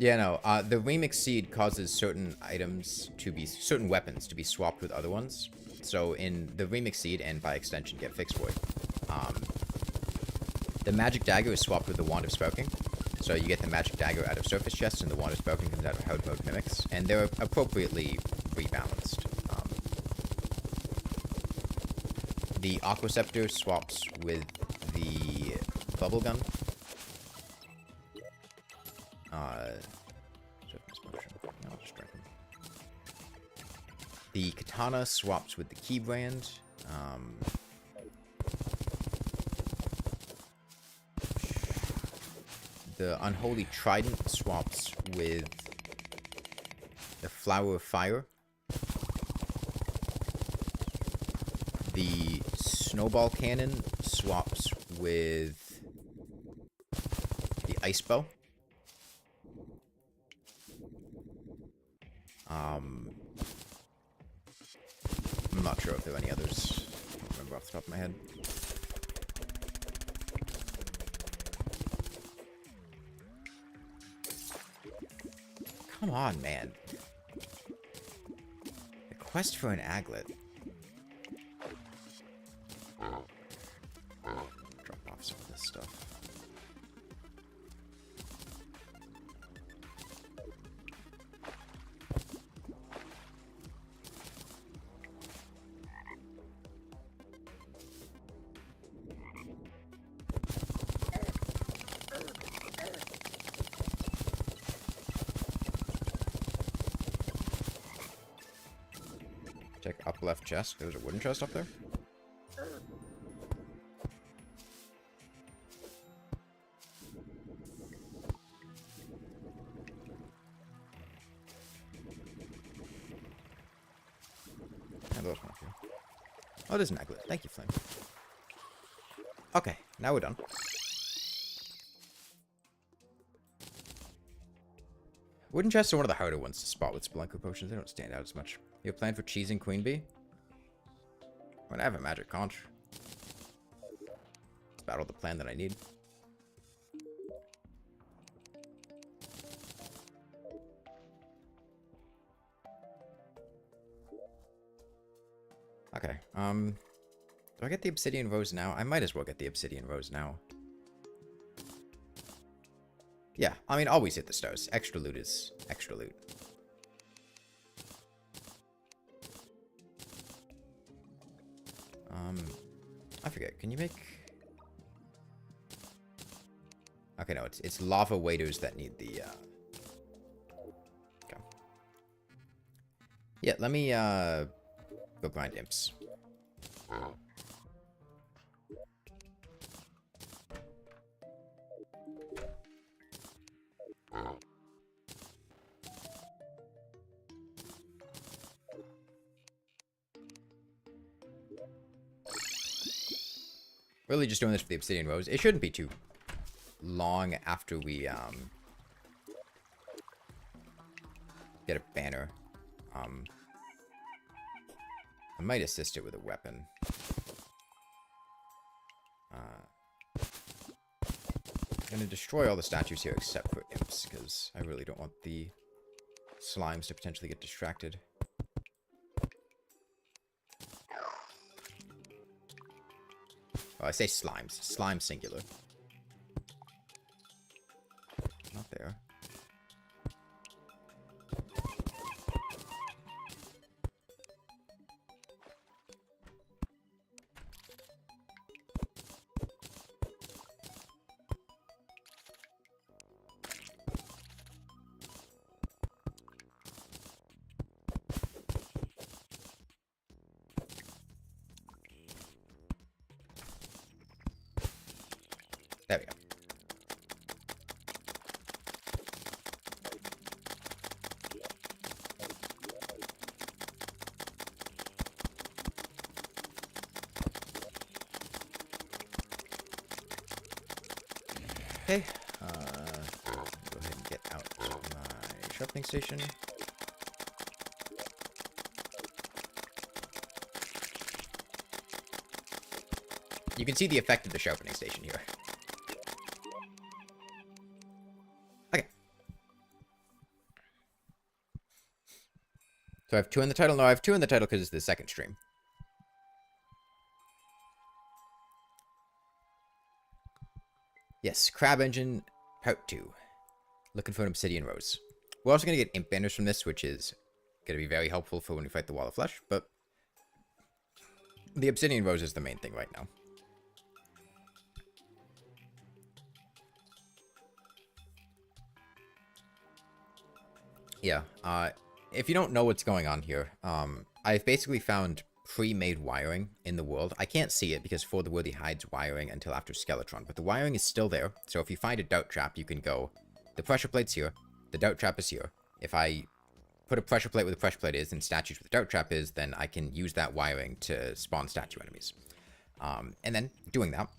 Speaker 1: Yeah, no, the remix seed causes certain weapons to be swapped with other ones. So in the remix seed, and by extension get fixed boy, the magic dagger is swapped with the wand of smoking. So you get the magic dagger out of surface chests, and the wand of smoking comes out of held mode mimics, and they're appropriately rebalanced. The aquaceptor swaps with the bubble gun. No, I'll just drink them. The katana swaps with the key brand. The unholy trident swaps with the flower of fire. The snowball cannon swaps with the ice bow. I'm not sure if there are any others. I don't remember off the top of my head. Come on, man. The quest for an aglet. Drop off some of this stuff. Check up left chest. There's a wooden chest up there. And those one up here. Oh, there's an aglet. Thank you, Flame. Okay, now we're done. Wooden chests are one of the harder ones to spot with Spelunker potions. They don't stand out as much. You have a plan for cheesing Queen Bee? When I have a magic conch. It's about all the plan that I need. Okay, do I get the obsidian rose now? I might as well get the obsidian rose now. Yeah, I mean, always hit the stars. Extra loot is extra loot. I forget. Can you make... Okay, no, it's lava waders that need the, Okay. Yeah, let me, go grind imps. Really just doing this for the obsidian rose. It shouldn't be too long after we get a banner. I might assist it with a weapon. I'm going to destroy all the statues here except for imps, because I really don't want the slimes to potentially get distracted. Oh, I say slimes. Slime singular. Not there. There we go. Okay. Go ahead and get out my sharpening station. You can see the effect of the sharpening station here. Okay. So I have 2 in the title? No, I have 2 in the title because it's the second stream. Yes, Crab Engine Part 2. Looking for an Obsidian Rose. We're also going to get Imp Banners from this, which is going to be very helpful for when we fight the Wall of Flesh, but the Obsidian Rose is the main thing right now. Yeah, if you don't know what's going on here, I've basically found pre-made wiring in the world. I can't see it because For the Worthy hides wiring until after Skeletron, but the wiring is still there. So if you find a doubt trap, you can go, the pressure plate's here, the doubt trap is here. If I put a pressure plate where the pressure plate is and statues where the doubt trap is, then I can use that wiring to spawn statue enemies. And then, doing that,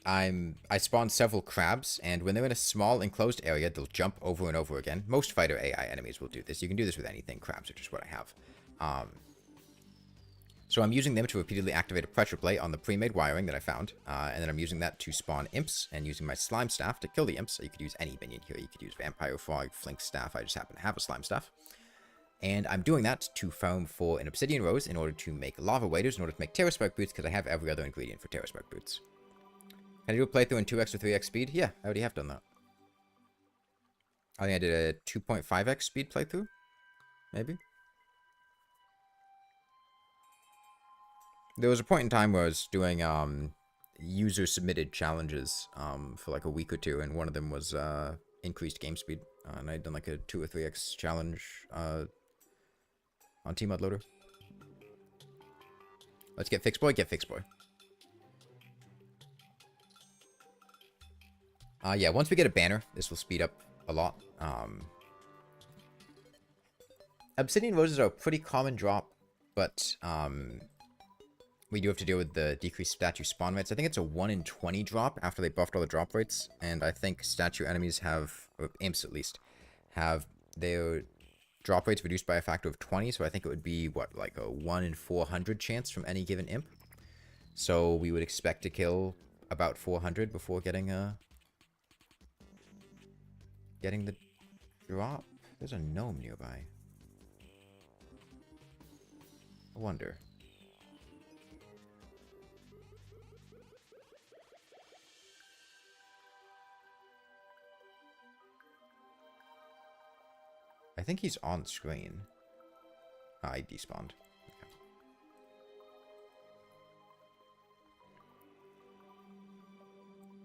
Speaker 1: I spawned several crabs, and when they're in a small enclosed area, they'll jump over and over again. Most fighter AI enemies will do this. You can do this with anything, crabs are just what I have. So I'm using them to repeatedly activate a pressure plate on the pre-made wiring that I found, and then I'm using that to spawn imps, and using my slime staff to kill the imps. So you could use any minion here. You could use vampire frog, flink staff. I just happen to have a slime staff. And I'm doing that to farm for an obsidian rose in order to make lava waders, in order to make terra spark boots, because I have every other ingredient for terra spark boots. Can I do a playthrough in 2x or 3x speed? Yeah, I already have done that. I think I did a 2.5x speed playthrough, maybe. There was a point in time where I was doing user-submitted challenges for like a week or two, and one of them was increased game speed. And I'd done like a 2 or 3x challenge on Tmod Loader. Let's get Fix Boy, get Fix Boy. Yeah, once we get a banner, this will speed up a lot. Obsidian roses are a pretty common drop, but we do have to deal with the decreased statue spawn rates. I think it's a 1 in 20 drop after they buffed all the drop rates, and I think statue enemies have, or imps at least, have their drop rates reduced by a factor of 20, so I think it would be, what, like a 1 in 400 chance from any given imp. So we would expect to kill about 400 before getting the drop. There's a gnome nearby. I wonder. I think he's on screen. Ah, he despawned. Okay.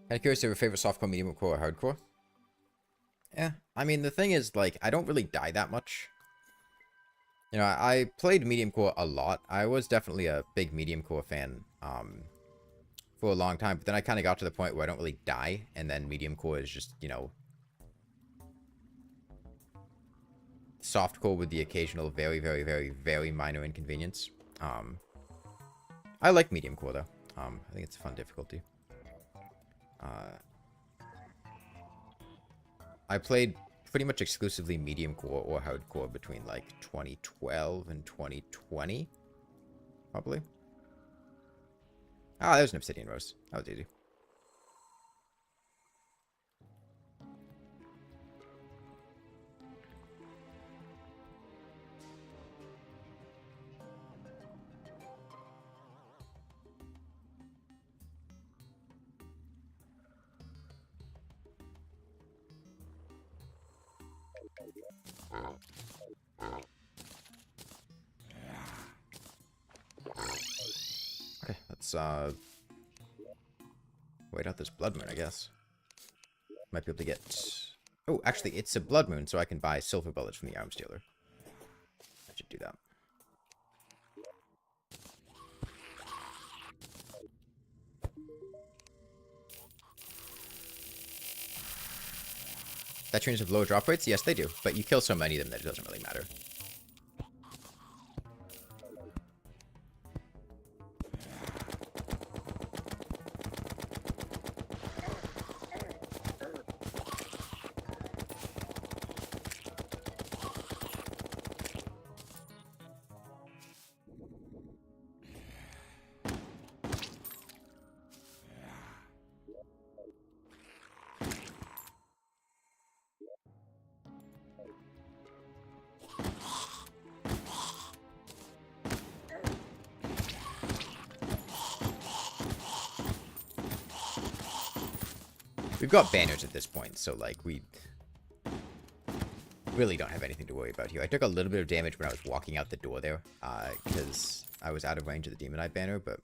Speaker 1: Kind of curious if your favorite softcore, medium core, or hardcore? Yeah, I mean, the thing is, like, I don't really die that much. You know, I played medium core a lot. I was definitely a big medium core fan for a long time, but then I kind of got to the point where I don't really die, and then medium core is just, you know, softcore with the occasional very, very, very, very minor inconvenience. I like medium core, though. I think it's a fun difficulty. I played pretty much exclusively medium core or hardcore between, like, 2012 and 2020. Probably. Ah, there's an obsidian rose. That was easy. Okay, let's wait out this blood moon, I guess. Might be able to get... Oh, actually, it's a blood moon, so I can buy silver bullets from the arms dealer. I should do that. That trains have lower drop rates? Yes, they do. But you kill so many of them that it doesn't really matter. We've got banners at this point, so, like, we really don't have anything to worry about here. I took a little bit of damage when I was walking out the door there, because I was out of range of the Demonite banner, but...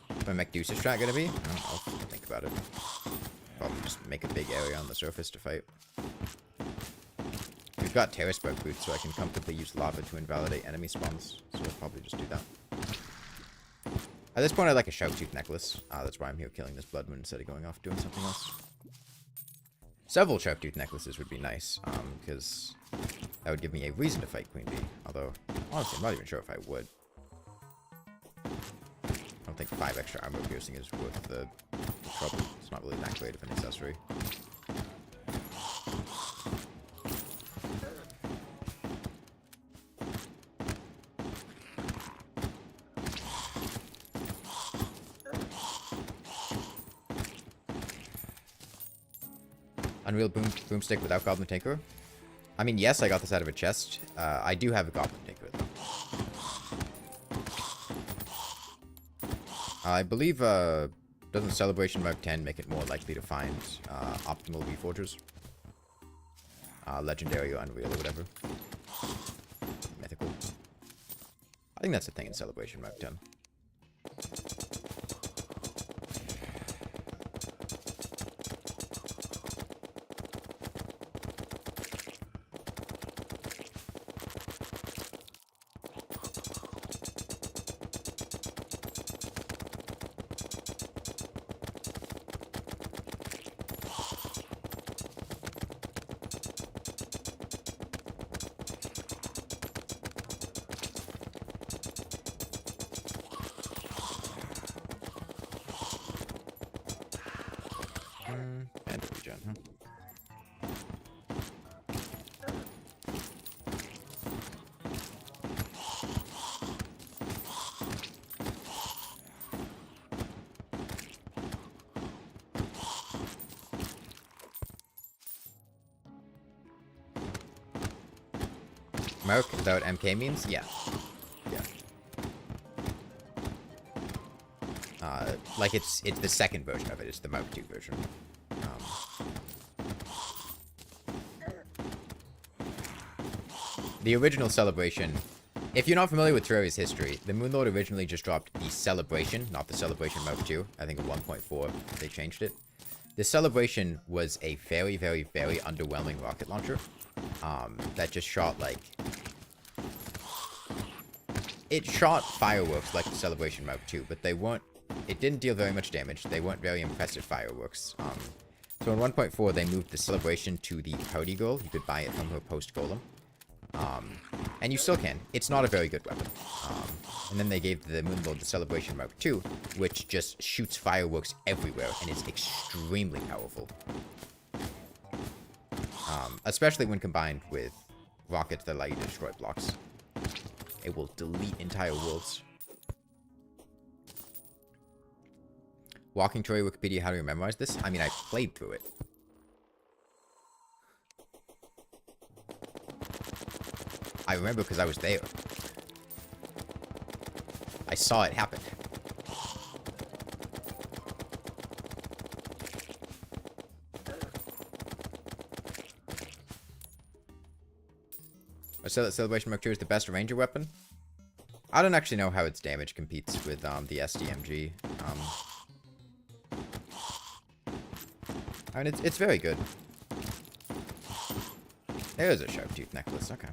Speaker 1: What's my Medusa strat gonna be? I don't know. I'll think about it. Probably just make a big area on the surface to fight. We've got Terraspark boots, so I can comfortably use lava to invalidate enemy spawns, so I'll probably just do that. At this point, I'd like a Shout-Tooth necklace. That's why I'm here killing this blood moon instead of going off doing something else. Several Shout-Tooth necklaces would be nice, because that would give me a reason to fight Queen Bee. Although, honestly, I'm not even sure if I would. I don't think 5 extra armor piercing is worth the trouble. It's not really that great of an accessory. Unreal Boomstick without Goblin Tinkerer? I mean, yes, I got this out of a chest. I do have a Goblin Tinkerer, though. I believe, doesn't Celebration Mark 10 make it more likely to find optimal Reforgers? Legendary or Unreal or whatever. Mythical. I think that's the thing in Celebration Mark 10. And a regen, huh? Merc without MK means? Yeah. Yeah. Like it's the second version of it. It's the Mark II version. The original Celebration... If you're not familiar with Terraria's history, the Moonlord originally just dropped the Celebration, not the Celebration Mark II. I think at 1.4 they changed it. The Celebration was a very, very, very underwhelming rocket launcher. That just shot, like... It shot fireworks like the Celebration Mark II, but they weren't... It didn't deal very much damage. They weren't very impressive fireworks. So in 1.4, they moved the Celebration to the Party Girl. You could buy it from her post-Golem. And you still can. It's not a very good weapon. And then they gave the Moonlord the Celebration Mark II, which just shoots fireworks everywhere and is extremely powerful. Especially when combined with rockets that allow you to destroy blocks. It will delete entire worlds. Walking Terraria Wikipedia, how do you memorize this? I mean, I played through it. I remember because I was there. I saw it happen. Celebration Mark II is the best ranger weapon. I don't actually know how its damage competes with the SDMG. I mean, it's very good. There's a sharp tooth necklace. Okay.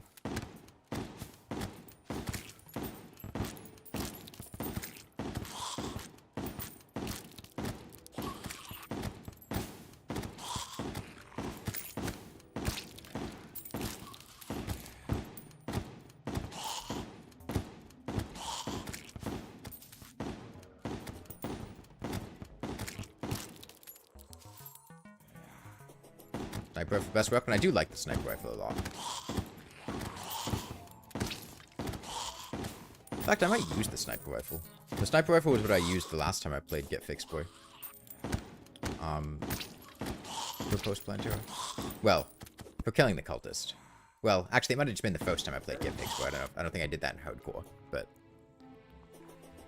Speaker 1: Sniper rifle, best weapon. I do like the sniper rifle a lot. In fact, I might use the sniper rifle. The sniper rifle was what I used the last time I played Get Fixed Boy. For post-planter. Well, for killing the cultist. Well, actually, it might have just been the first time I played Get Fixed Boy. I don't think I did that in hardcore, but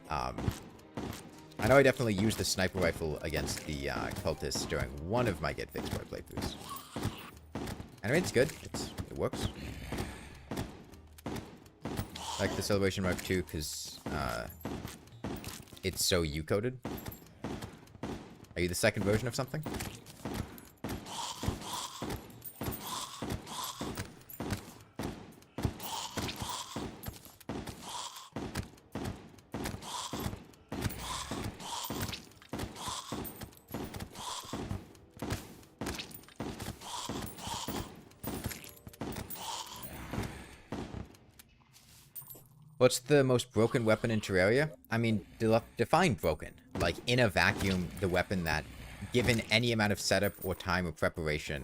Speaker 1: I know I definitely used the sniper rifle against the cultists during one of my Get Fixed Boy playthroughs. And I mean, it's good. It works. I like the Celebration Mark II because it's so U-coded. Are you the second version of something? What's the most broken weapon in Terraria? I mean, define broken. Like, in a vacuum, the weapon that, given any amount of setup or time or preparation,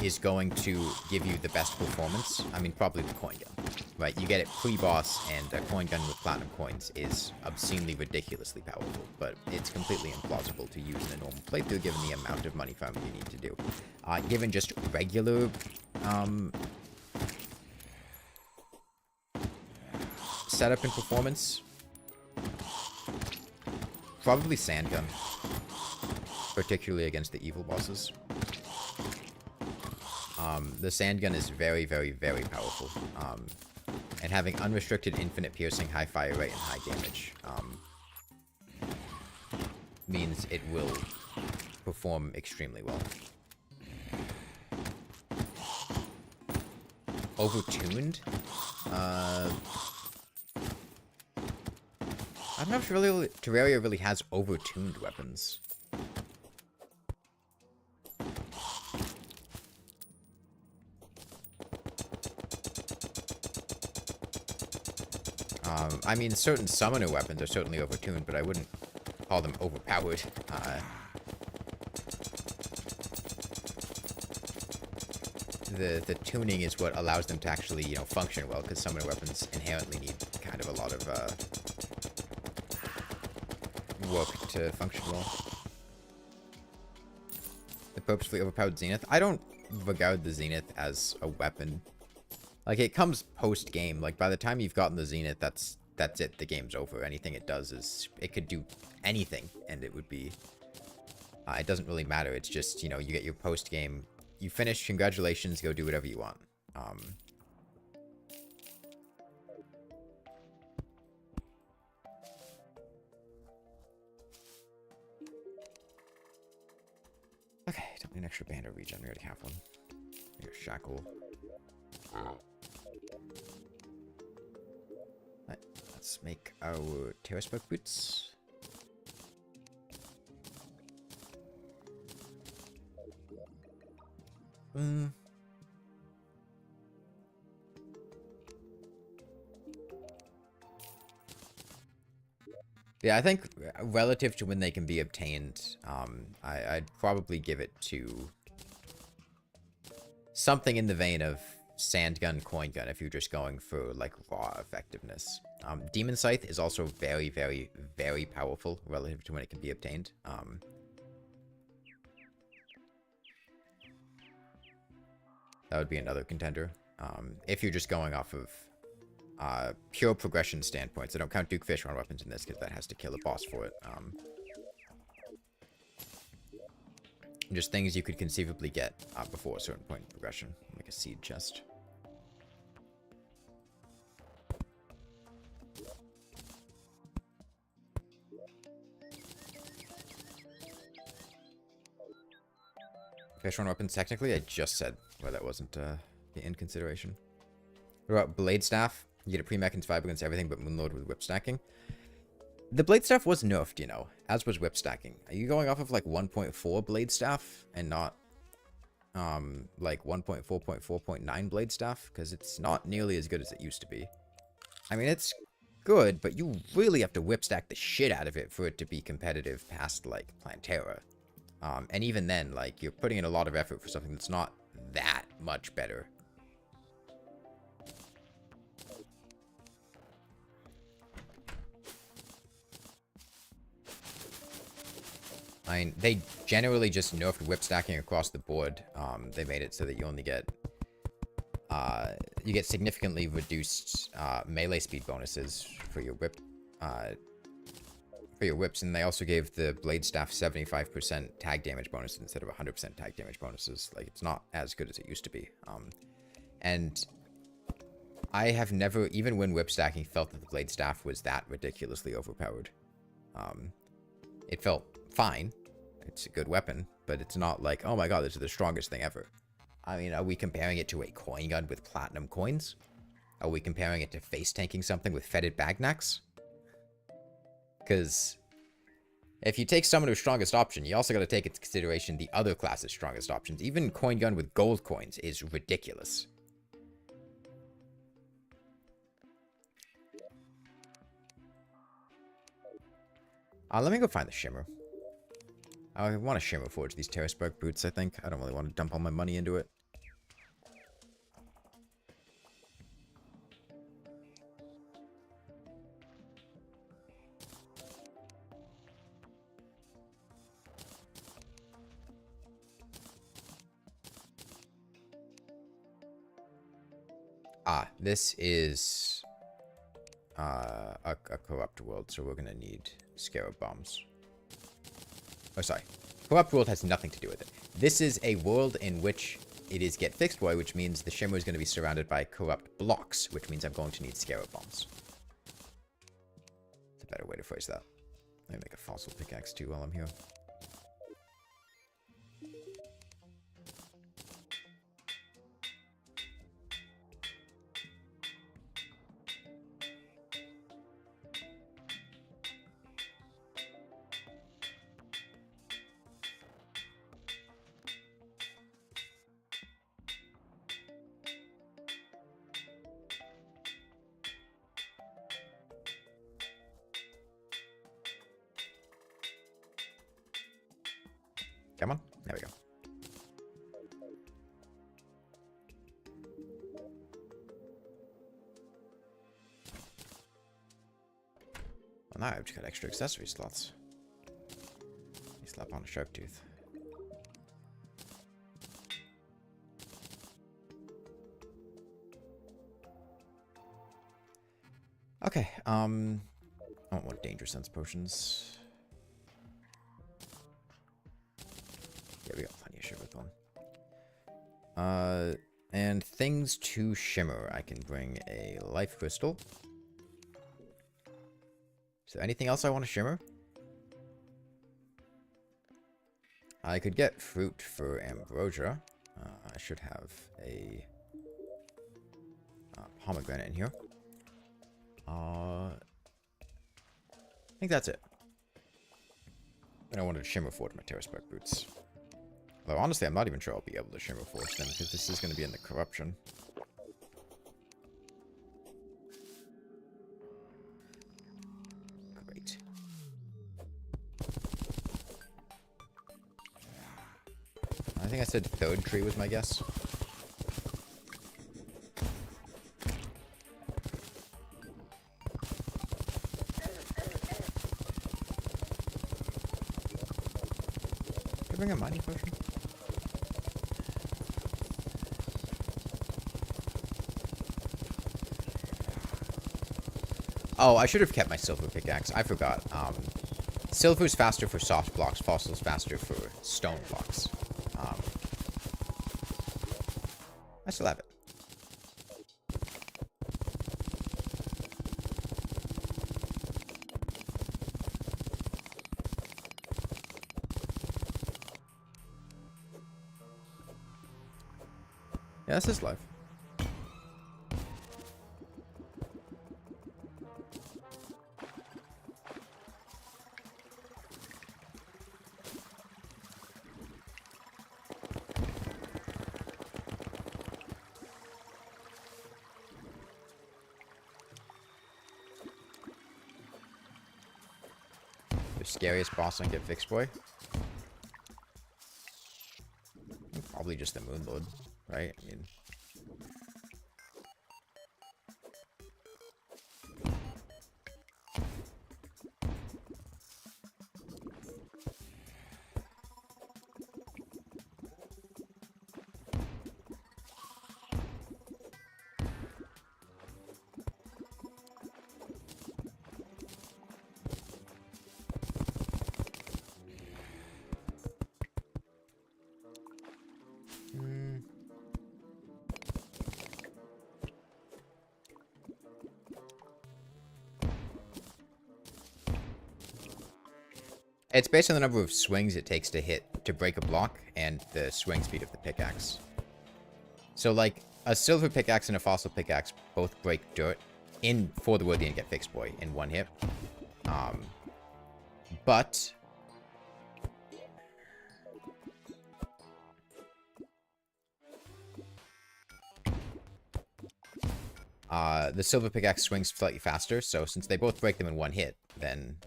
Speaker 1: is going to give you the best performance. I mean, probably the coin gun. Right? You get it pre-boss, and a coin gun with platinum coins is obscenely, ridiculously powerful. But it's completely implausible to use in a normal playthrough, given the amount of money farming you need to do. Given just regular, setup and performance, probably Sandgun, particularly against the evil bosses. The Sandgun is very, very, very powerful, and having unrestricted infinite piercing, high fire rate, and high damage means it will perform extremely well. Overtuned? I don't know if Terraria really has overtuned weapons. I mean, certain summoner weapons are certainly overtuned, but I wouldn't call them overpowered. The tuning is what allows them to actually, you know, function well, because summoner weapons inherently need kind of a lot of work to function well. The purposefully overpowered Zenith. I don't regard the Zenith as a weapon. Like, it comes post-game. Like, by the time you've gotten the Zenith, that's it. The game's over. Anything it does is... It could do anything, and it would be... it doesn't really matter. It's just, you know, you get your post-game... You finish, congratulations, go do whatever you want. Okay, don't need an extra band or regen. We already have one. Here's Shackle. Right, let's make our Terraspark boots. Yeah, I think relative to when they can be obtained, I'd probably give it to something in the vein of Sandgun, Coin Gun, if you're just going for, like, raw effectiveness. Demon Scythe is also very, very, very powerful relative to when it can be obtained. That would be another contender. If you're just going off of pure progression standpoints. I don't count Duke Fish on weapons in this because that has to kill a boss for it. Just things you could conceivably get before a certain point in progression, like a seed chest. Fish run weapons, technically, I just said why that wasn't in consideration. What about Blade Staff? You get a pre-mech and survive against everything but Moonlord with whip stacking. The Blade Staff was nerfed, you know, as was whip stacking. Are you going off of like 1.4 Blade Staff and not like 1.4.4.9 Blade Staff? Because it's not nearly as good as it used to be. I mean, it's good, but you really have to whip stack the shit out of it for it to be competitive past like Plantera. And even then, like, you're putting in a lot of effort for something that's not that much better. I mean, they generally just nerfed whip stacking across the board. They made it so that you only get, you get significantly reduced melee speed bonuses for your whip, for your whips, and they also gave the blade staff 75% tag damage bonuses instead of 100% tag damage bonuses. Like, it's not as good as it used to be. And I have never, even when whip stacking, felt that the blade staff was that ridiculously overpowered. It felt fine. It's a good weapon, but it's not like, oh my god, this is the strongest thing ever. I mean, are we comparing it to a coin gun with platinum coins? Are we comparing it to face tanking something with fetid bagnacks? Because if you take someone who's strongest option, you also got to take into consideration the other class's strongest options. Even coin gun with gold coins is ridiculous. Let me go find the shimmer. I want to shimmer forge these Terraspark boots, I think. I don't really want to dump all my money into it. This is a corrupt world, so we're going to need scarab bombs. Oh, sorry. Corrupt world has nothing to do with it. This is a world in which it is get fixed boy, which means the shimmer is going to be surrounded by corrupt blocks, which means I'm going to need scarab bombs. It's a better way to phrase that. Let me make a fossil pickaxe too while I'm here. Come on. There we go. Well, now I've just got extra accessory slots. Let me slap on a shark tooth. Okay, I don't want danger sense potions. Yeah, we got plenty of sugar with one. And things to shimmer. I can bring a life crystal. Is there anything else I want to shimmer? I could get fruit for ambrosia. I should have a pomegranate in here. I think that's it. And I wanted to shimmer forge my Terraspark boots. Although, honestly, I'm not even sure I'll be able to shimmer forge them, because this is going to be in the corruption. Great. I think I said third tree was my guess. Can I bring a mining potion? Oh, I should have kept my silver pickaxe. I forgot. Silver's faster for soft blocks. Fossil's faster for stone blocks. I still have it. Yeah, this is live. The scariest boss on Get Fixed Boy? Probably just the Moon Lord, right? I mean... It's based on the number of swings it takes to break a block and the swing speed of the pickaxe. So, like, a silver pickaxe and a fossil pickaxe both break dirt for the Worthy and Get Fixed Boy in one hit. But... the silver pickaxe swings slightly faster, so since they both break them in one hit, then,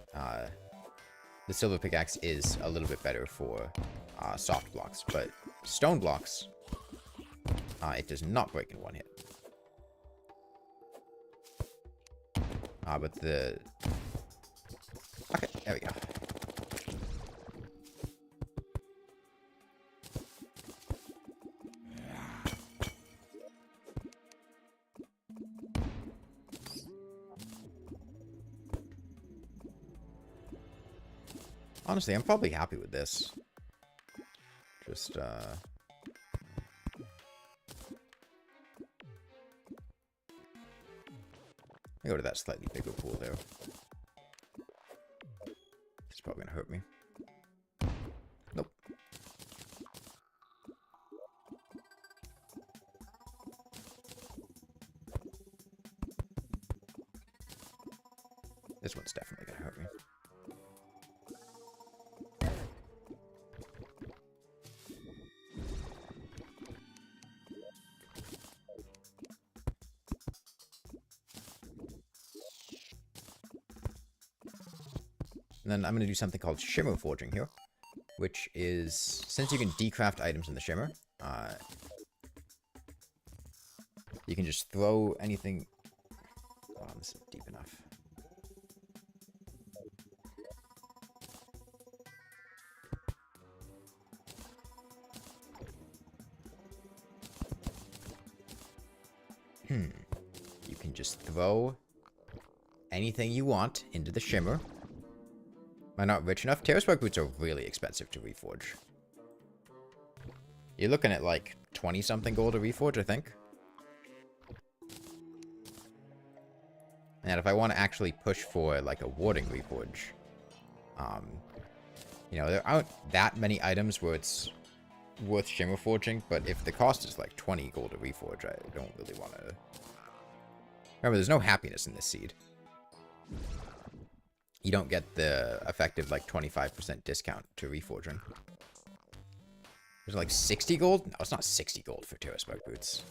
Speaker 1: the silver pickaxe is a little bit better for soft blocks, but stone blocks, it does not break in one hit. But the... Okay, there we go. Honestly, I'm probably happy with this. Just, I go to that slightly bigger pool there. It's probably gonna hurt me. Nope. This one's definitely gonna hurt me. And then I'm going to do something called Shimmer Forging here, which is, since you can decraft items in the Shimmer, you can just throw anything... Oh, this isn't deep enough. You can just throw anything you want into the Shimmer. Am I not rich enough? Terraspark boots are really expensive to reforge. You're looking at like 20-something gold to reforge, I think. And if I want to actually push for like a warding reforge, you know, there aren't that many items where it's worth shimmer forging, but if the cost is like 20 gold to reforge, I don't really want to... Remember, there's no happiness in this seed. You don't get the effective, like, 25% discount to reforging. There's like 60 gold? No, it's not 60 gold for Terraspark boots.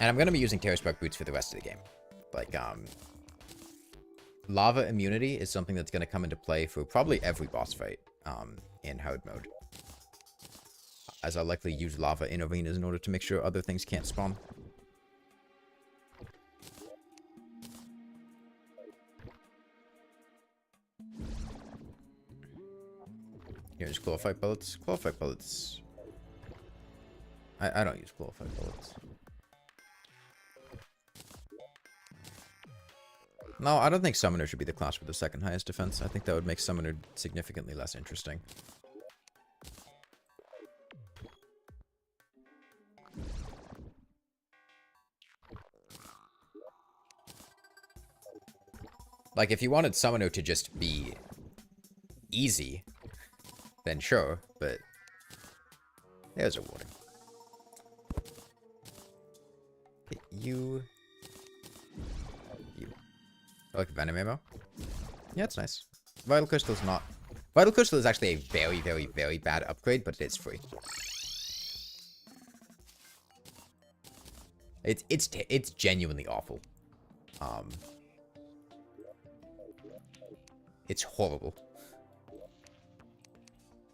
Speaker 1: And I'm going to be using Terraspark boots for the rest of the game. Like, lava immunity is something that's going to come into play for probably every boss fight in hard mode. As I'll likely use lava in arenas in order to make sure other things can't spawn. Here's glorified bullets. Glorified bullets. I don't use glorified bullets. No, I don't think Summoner should be the class with the second highest defense. I think that would make Summoner significantly less interesting. Like, if you wanted Summoner to just be easy, then sure, but There's a warning. Okay, you. I like venom ammo. Yeah, it's nice. Vital Crystal's not. Vital Crystal is actually a very, very, very bad upgrade, but it's free. It's genuinely awful. It's horrible.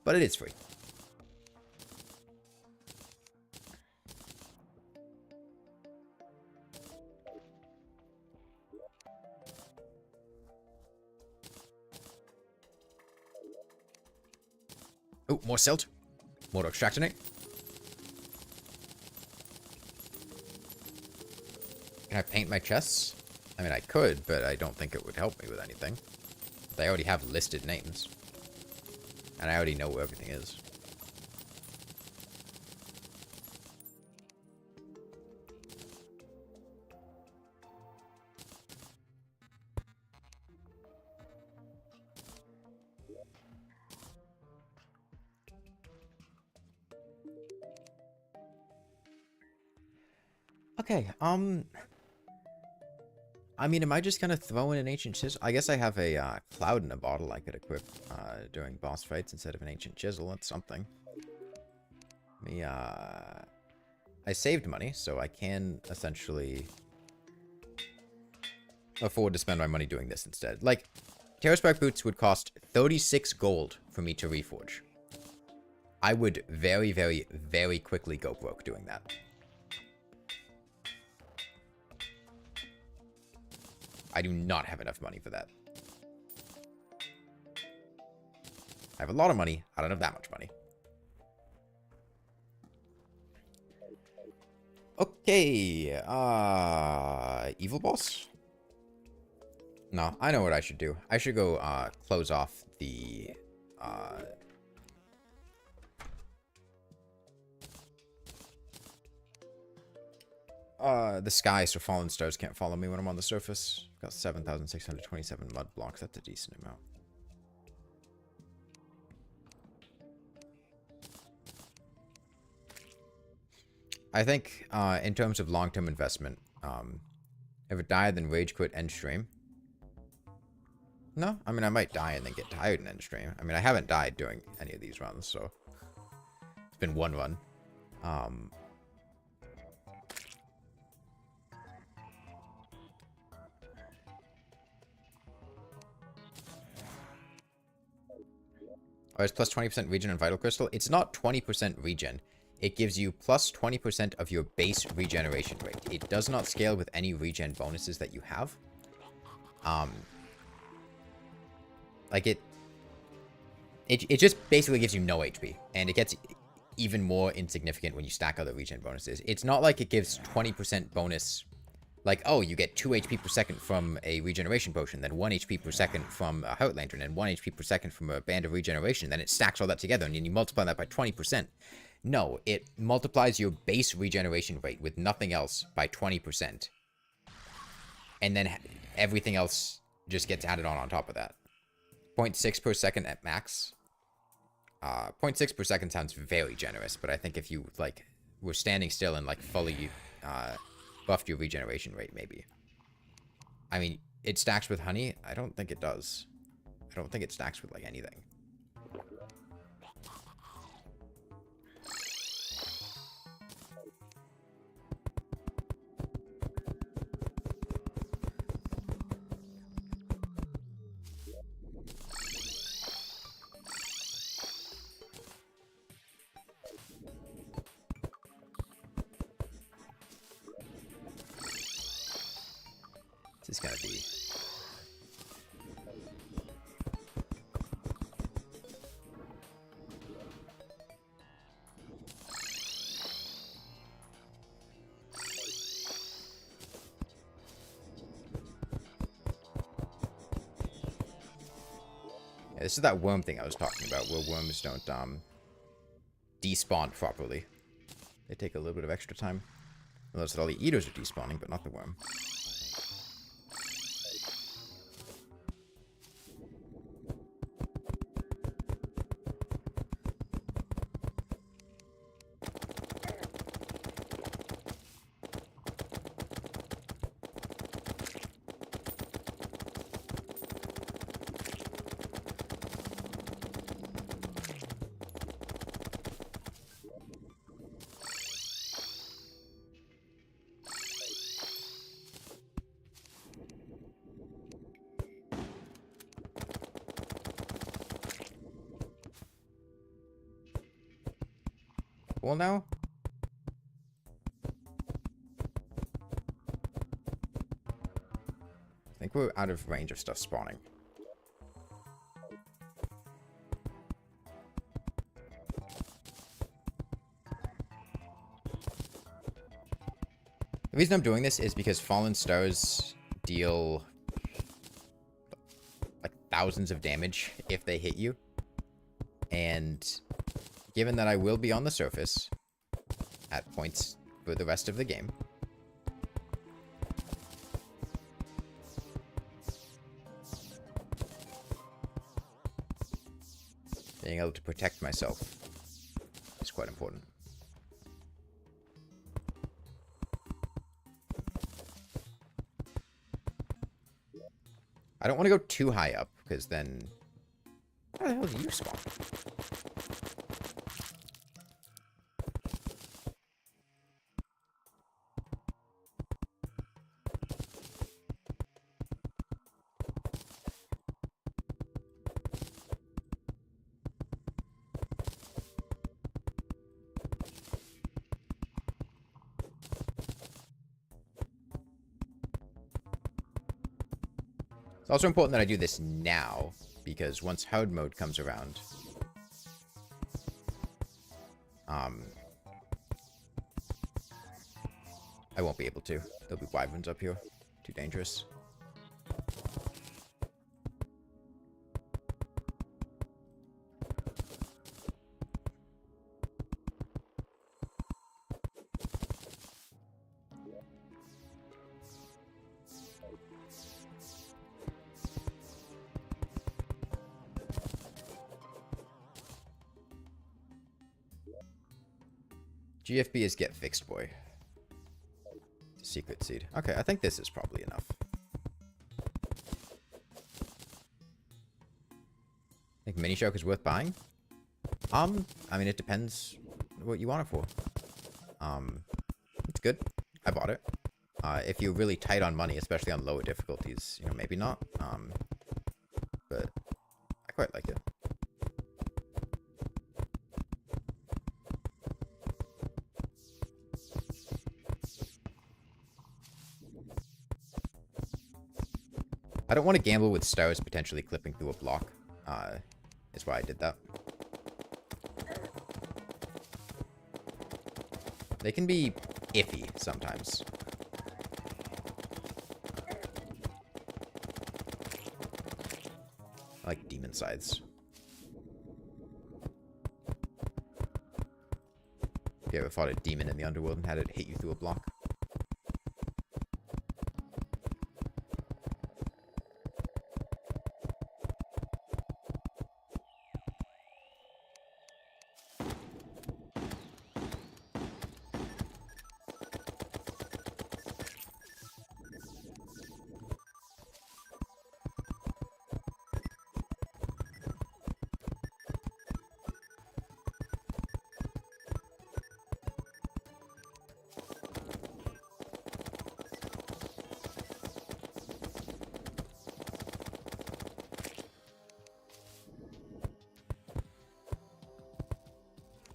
Speaker 1: But it is free. Oh, more silt. More extractionate. Can I paint my chests? I mean, I could, but I don't think it would help me with anything. They already have listed names. And I already know where everything is. Okay, I mean, am I just gonna throw in an ancient chisel? I guess I have a cloud in a bottle I could equip during boss fights instead of an ancient chisel. That's something. I saved money, so I can essentially afford to spend my money doing this instead. Like, Terraspark boots would cost 36 gold for me to reforge. I would very, very, very quickly go broke doing that. I do not have enough money for that. I have a lot of money. I don't have that much money. Okay. Evil boss? No, I know what I should do. I should go close off the sky so fallen stars can't follow me when I'm on the surface. Got 7,627 mud blocks. That's a decent amount. I think in terms of long-term investment, if it died, then rage quit end stream. No, I mean, I might die and then get tired and end stream. I mean, I haven't died during any of these runs, so it's been one run. Oh, it's plus 20% regen and Vital Crystal. It's not 20% regen. It gives you plus 20% of your base regeneration rate. It does not scale with any regen bonuses that you have. Like it just basically gives you no HP. And it gets even more insignificant when you stack other regen bonuses. It's not like it gives 20% bonus. Like, oh, you get 2 HP per second from a regeneration potion, then 1 HP per second from a Heart Lantern, and 1 HP per second from a Band of Regeneration. Then it stacks all that together, and you multiply that by 20%. No, it multiplies your base regeneration rate with nothing else by 20%. And then everything else just gets added on top of that. 0.6 per second at max. 0.6 per second sounds very generous, but I think if you, like, were standing still and, like, fully buffed your regeneration rate, maybe. I mean, it stacks with honey? I don't think it does. I don't think it stacks with, like, anything. This is gonna be... Yeah, this is that worm thing I was talking about, where worms don't despawn properly. They take a little bit of extra time. Notice that all the eaters are despawning, but not the worm. wall now? I think we're out of range of stuff spawning. The reason I'm doing this is because fallen stars deal like thousands of damage if they hit you. And given that I will be on the surface at points for the rest of the game, being able to protect myself is quite important. I don't want to go too high up, because then... How the hell do you spawn? It's also important that I do this now, because once hard mode comes around, I won't be able to. There'll be wyverns up here. Too dangerous. GFB is get fixed, boy. Secret seed. Okay, I think this is probably enough. Think mini shark is worth buying? I mean, it depends what you want it for. It's good. I bought it. If you're really tight on money, especially on lower difficulties, you know, maybe not. But I quite like it. I don't want to gamble with stars potentially clipping through a block. Is why I did that. They can be iffy sometimes. I like demon scythes. Have you ever fought a demon in the underworld and had it hit you through a block?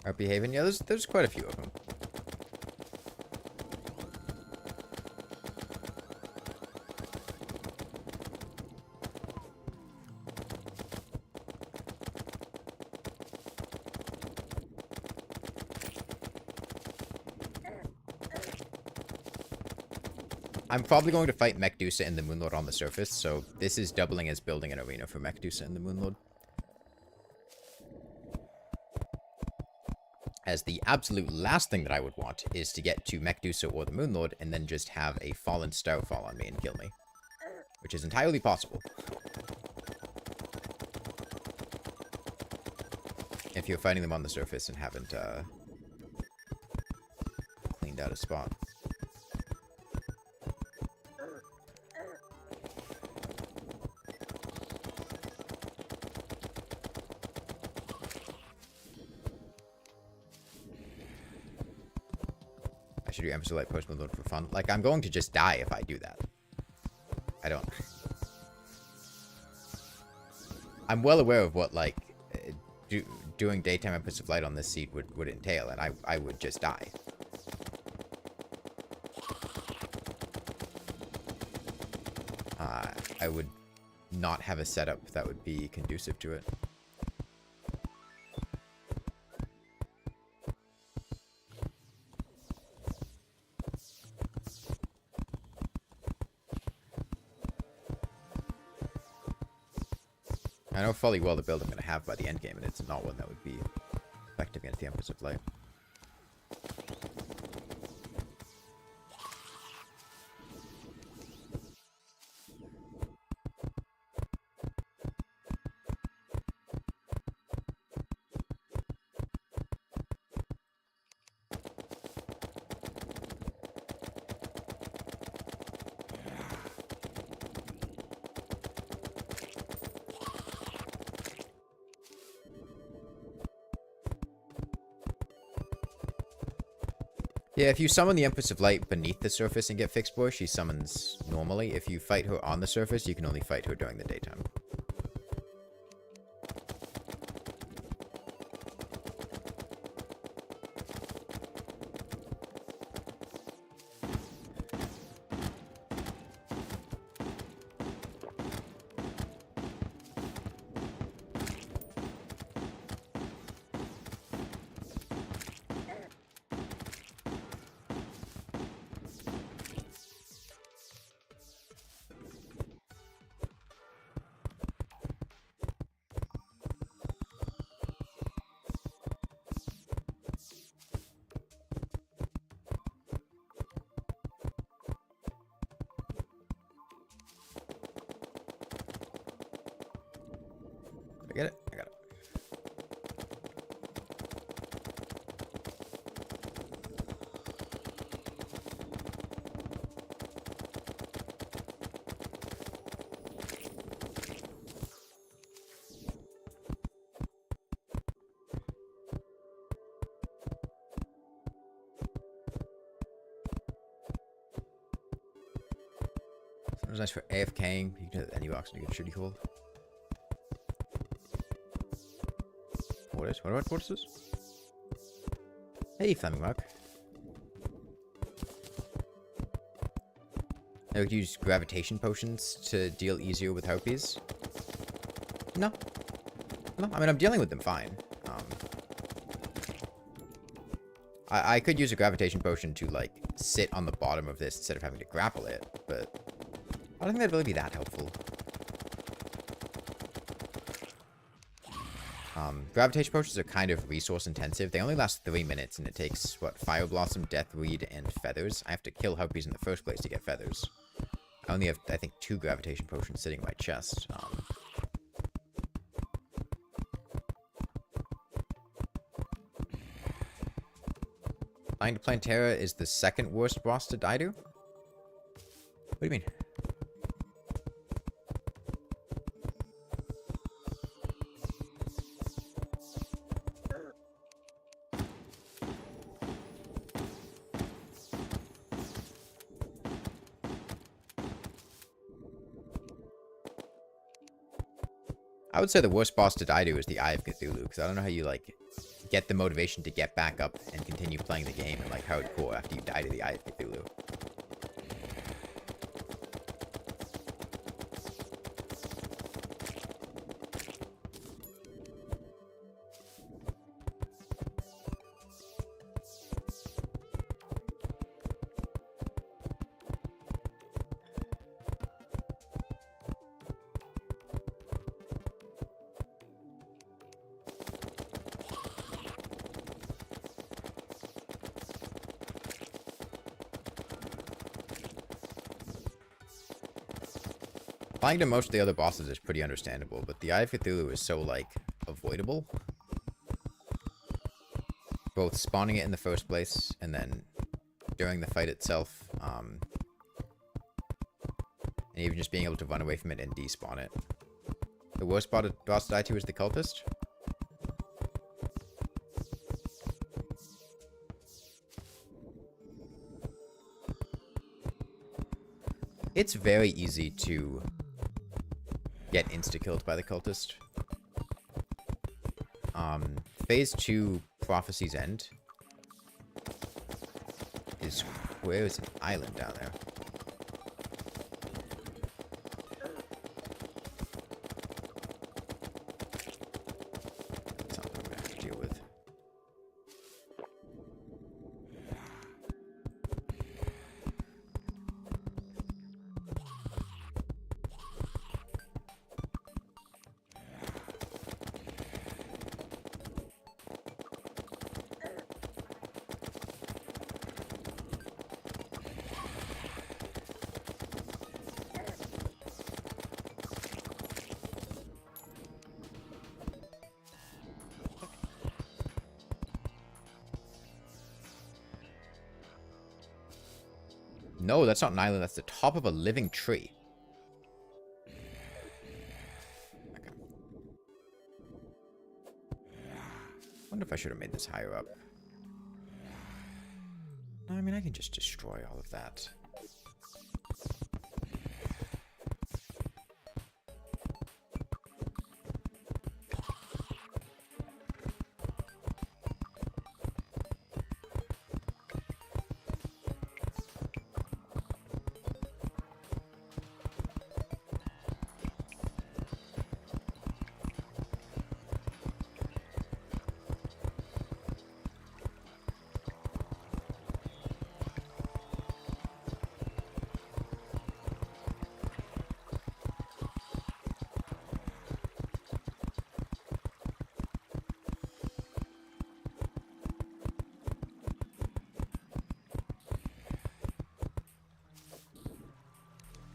Speaker 1: Are behaving? Yeah, there's quite a few of them. I'm probably going to fight Medusa and the Moonlord on the surface, so this is doubling as building an arena for Medusa and the Moonlord. As the absolute last thing that I would want is to get to Medusa or the Moonlord and then just have a fallen star fall on me and kill me. Which is entirely possible. If you're fighting them on the surface and haven't cleaned out a spot. I should do Empress Light Post Moonlord for fun. Like, I'm going to just die if I do that. I don't... I'm well aware of what, like, doing daytime outputs of light on this seed would entail, and I would just die. I would not have a setup that would be conducive to it. I know fully well the build I'm going to have by the end game, and it's not one that would be effective against the Empress of Light. Yeah, if you summon the Empress of Light beneath the surface and get Fixed Boy, she summons normally. If you fight her on the surface, you can only fight her during the daytime. I get it? I got it. Sometimes nice for AFKing. You can do any box and you get a shooty hole. What is this? Hey, Flaming Rock. I would use gravitation potions to deal easier with harpies. No. No, I mean, I'm dealing with them fine. I could use a gravitation potion to, like, sit on the bottom of this instead of having to grapple it, but I don't think that'd really be that helpful. Gravitation potions are kind of resource intensive. They only last 3 minutes, and it takes, what, Fire Blossom, Deathweed, and Feathers. I have to kill harpies in the first place to get feathers. I only have, I think, 2 gravitation potions sitting in my chest. Dying to Plantera is the second worst boss to die to? What do you mean? I would say the worst boss to die to is the Eye of Cthulhu, because I don't know how you, like, get the motivation to get back up and continue playing the game and, like, hardcore after you die to the Eye of Cthulhu. Dying to most of the other bosses is pretty understandable, but the Eye of Cthulhu is so, like, avoidable. Both spawning it in the first place, and then during the fight itself, and even just being able to run away from it and despawn it. The worst boss to die to is the Cultist. It's very easy to get insta-killed by the Cultist. Phase 2 Prophecy's End is where is an island down there? Something I'm gonna have to deal with. No, that's not an island. That's the top of a living tree. Okay. Wonder if I should have made this higher up. No, I mean, I can just destroy all of that.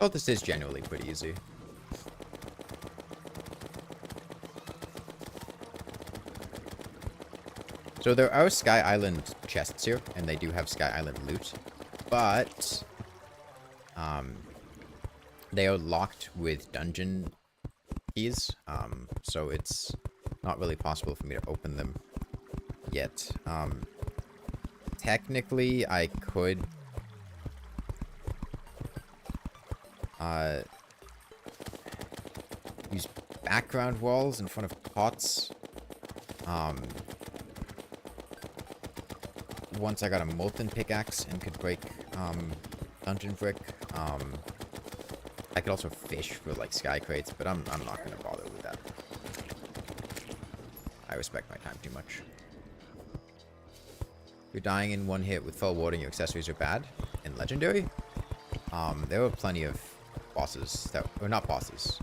Speaker 1: Oh, this is genuinely pretty easy. So there are Sky Island chests here, and they do have Sky Island loot, but they are locked with dungeon keys, so it's not really possible for me to open them yet. Technically, I could use background walls in front of pots. Once I got a molten pickaxe and could break dungeon brick. I could also fish for like sky crates, but I'm not gonna bother with that. I respect my time too much. If you're dying in one hit with full water and your accessories are bad in Legendary, there were plenty of bosses that, or not bosses,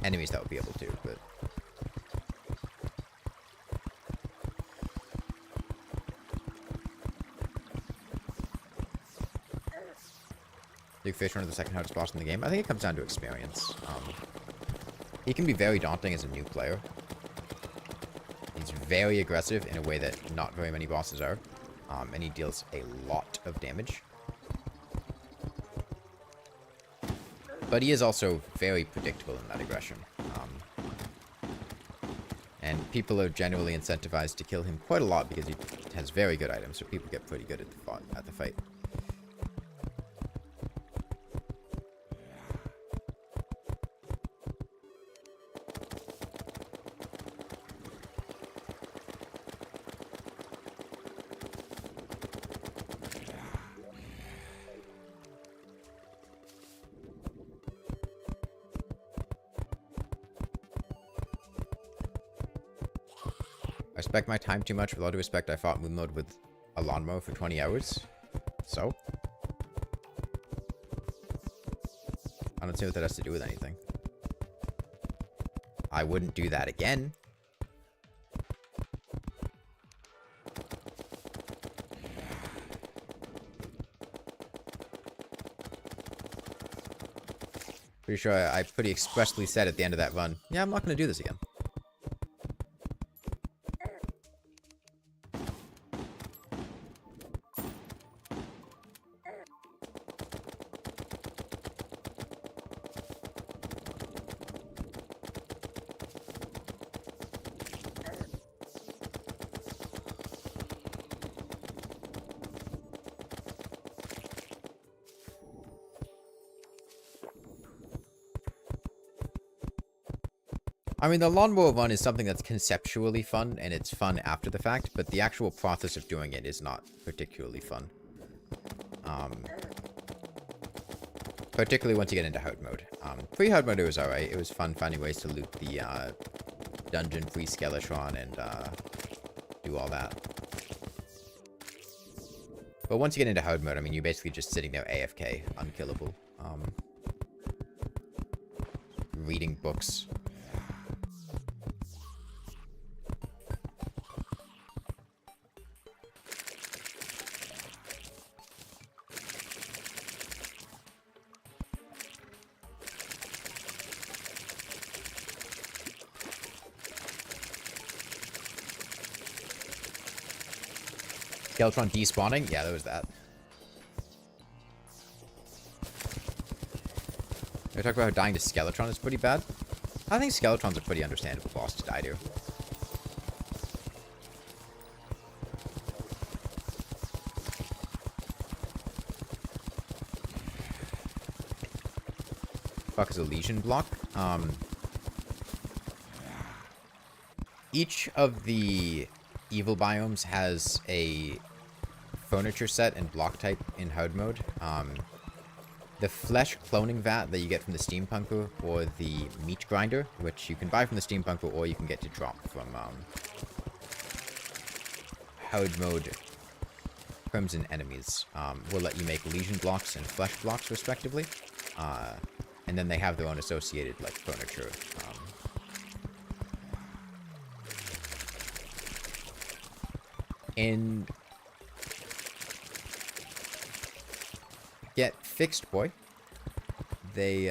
Speaker 1: enemies that would be able to, but Big Fish, one of the second hardest boss in the game. I think it comes down to experience. He can be very daunting as a new player. He's very aggressive in a way that not very many bosses are, and he deals a lot of damage. But he is also very predictable in that aggression. And people are generally incentivized to kill him quite a lot because he has very good items, so people get pretty good at the fight. I respect my time too much. With all due respect, I fought Moon Mode with a lawnmower for 20 hours. So? I don't see what that has to do with anything. I wouldn't do that again. Pretty sure I pretty expressly said at the end of that run, yeah, I'm not going to do this again. I mean, the lawnmower run is something that's conceptually fun, and it's fun after the fact, but the actual process of doing it is not particularly fun. Particularly once you get into hard mode. Pre-hard mode, it was alright. It was fun finding ways to loot the dungeon-free Skeletron and do all that. But once you get into hard mode, I mean, you're basically just sitting there AFK, unkillable. Reading books. Skeletron despawning? Yeah, there was that. We talk about how dying to Skeletron is pretty bad. I think Skeletron's a pretty understandable boss to die to. Fuck is a Legion block? Each of the evil biomes has a furniture set and block type in hard mode. The flesh cloning vat that you get from the steampunker, or the meat grinder, which you can buy from the steampunker or you can get to drop from hard mode crimson enemies, will let you make legion blocks and flesh blocks respectively. And then they have their own associated like furniture. In Get Fixed Boy, they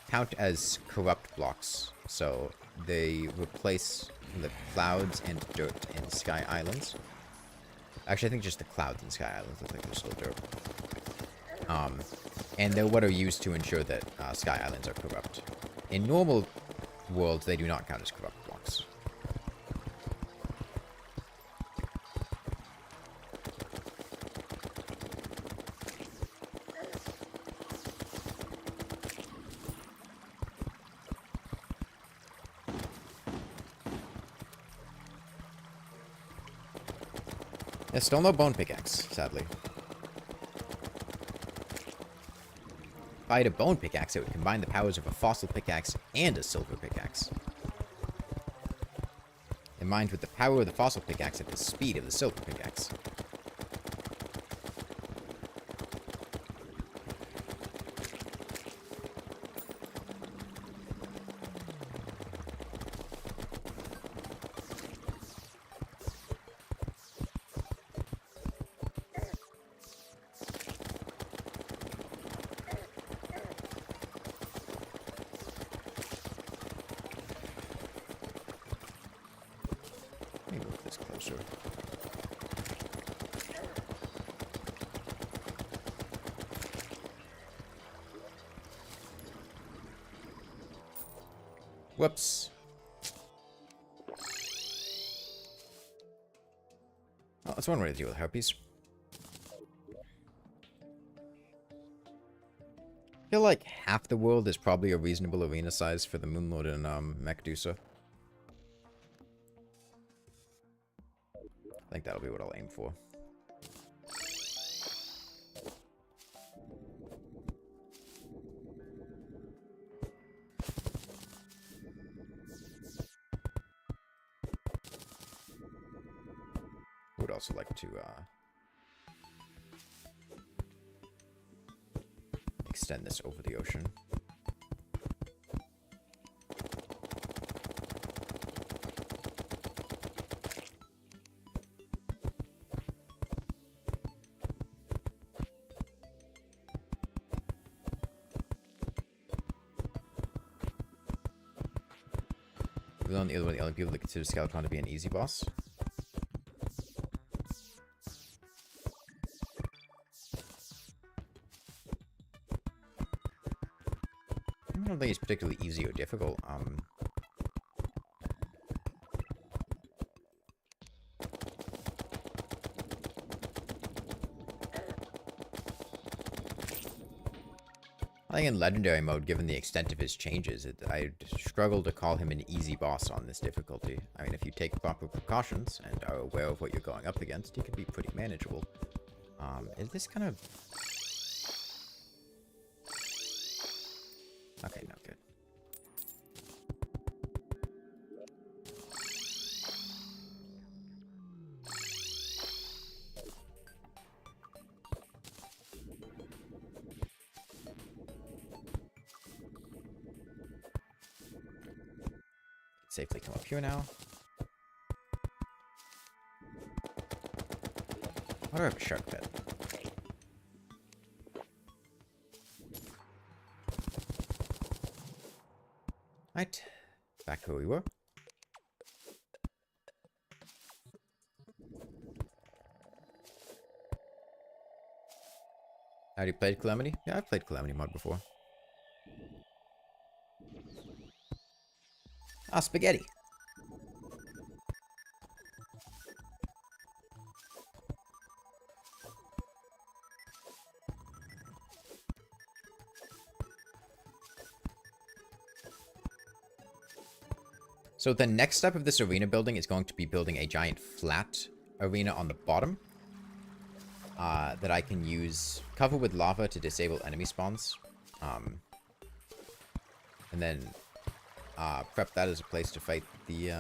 Speaker 1: count as corrupt blocks, so they replace the clouds and dirt in Sky Islands. Actually, I think just the clouds in Sky Islands look like they're still dirt. And they're what are used to ensure that Sky Islands are corrupt. In normal worlds, they do not count as corrupt blocks. There's still no bone pickaxe, sadly. If I had a bone pickaxe, it would combine the powers of a fossil pickaxe and a silver pickaxe. Combined with the power of the fossil pickaxe at the speed of the silver pickaxe. Whoops. Oh, that's one way to deal with herpes. I feel like half the world is probably a reasonable arena size for the Moonlord and Medusa. I think that'll be what I'll aim for. Would also like to extend this over the ocean. On the other people that consider Skeletron to be an easy boss. I don't think it's particularly easy or difficult. I Playing in Legendary mode, given the extent of his changes, I struggle to call him an easy boss on this difficulty. I mean, if you take proper precautions and are aware of what you're going up against, he can be pretty manageable. Is this kind of... Okay, no, good. Safely come up here now. Why do I have a shark pet? Right. Back to where we were. Have you played Calamity? Yeah, I've played Calamity mod before. Ah, spaghetti. So the next step of this arena building is going to be building a giant flat arena on the bottom that I can use, cover with lava to disable enemy spawns. And then prep that as a place to fight the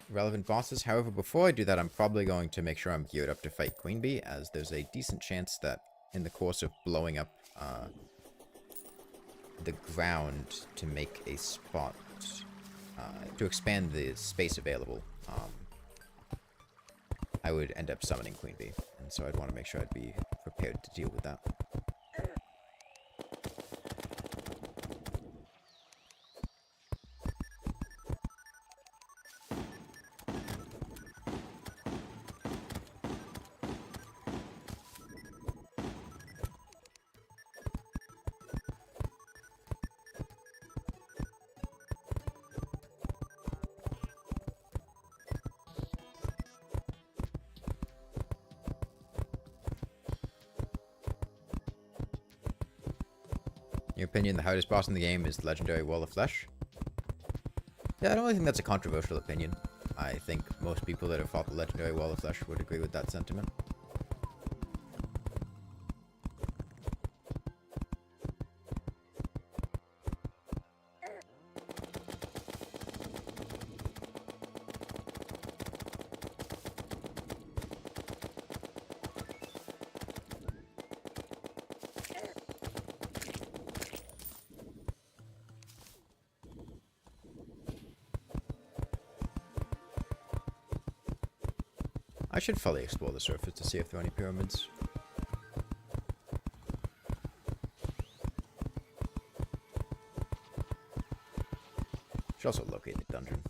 Speaker 1: relevant bosses. However, before I do that, I'm probably going to make sure I'm geared up to fight Queen Bee, as there's a decent chance that in the course of blowing up the ground to make a spot, to expand the space available, I would end up summoning Queen Bee. And so I'd want to make sure I'd be prepared to deal with that. In your opinion, the hardest boss in the game is the legendary Wall of Flesh? Yeah, I don't really think that's a controversial opinion. I think most people that have fought the legendary Wall of Flesh would agree with that sentiment. I should fully explore the surface to see if there are any pyramids. Should also locate the dungeon.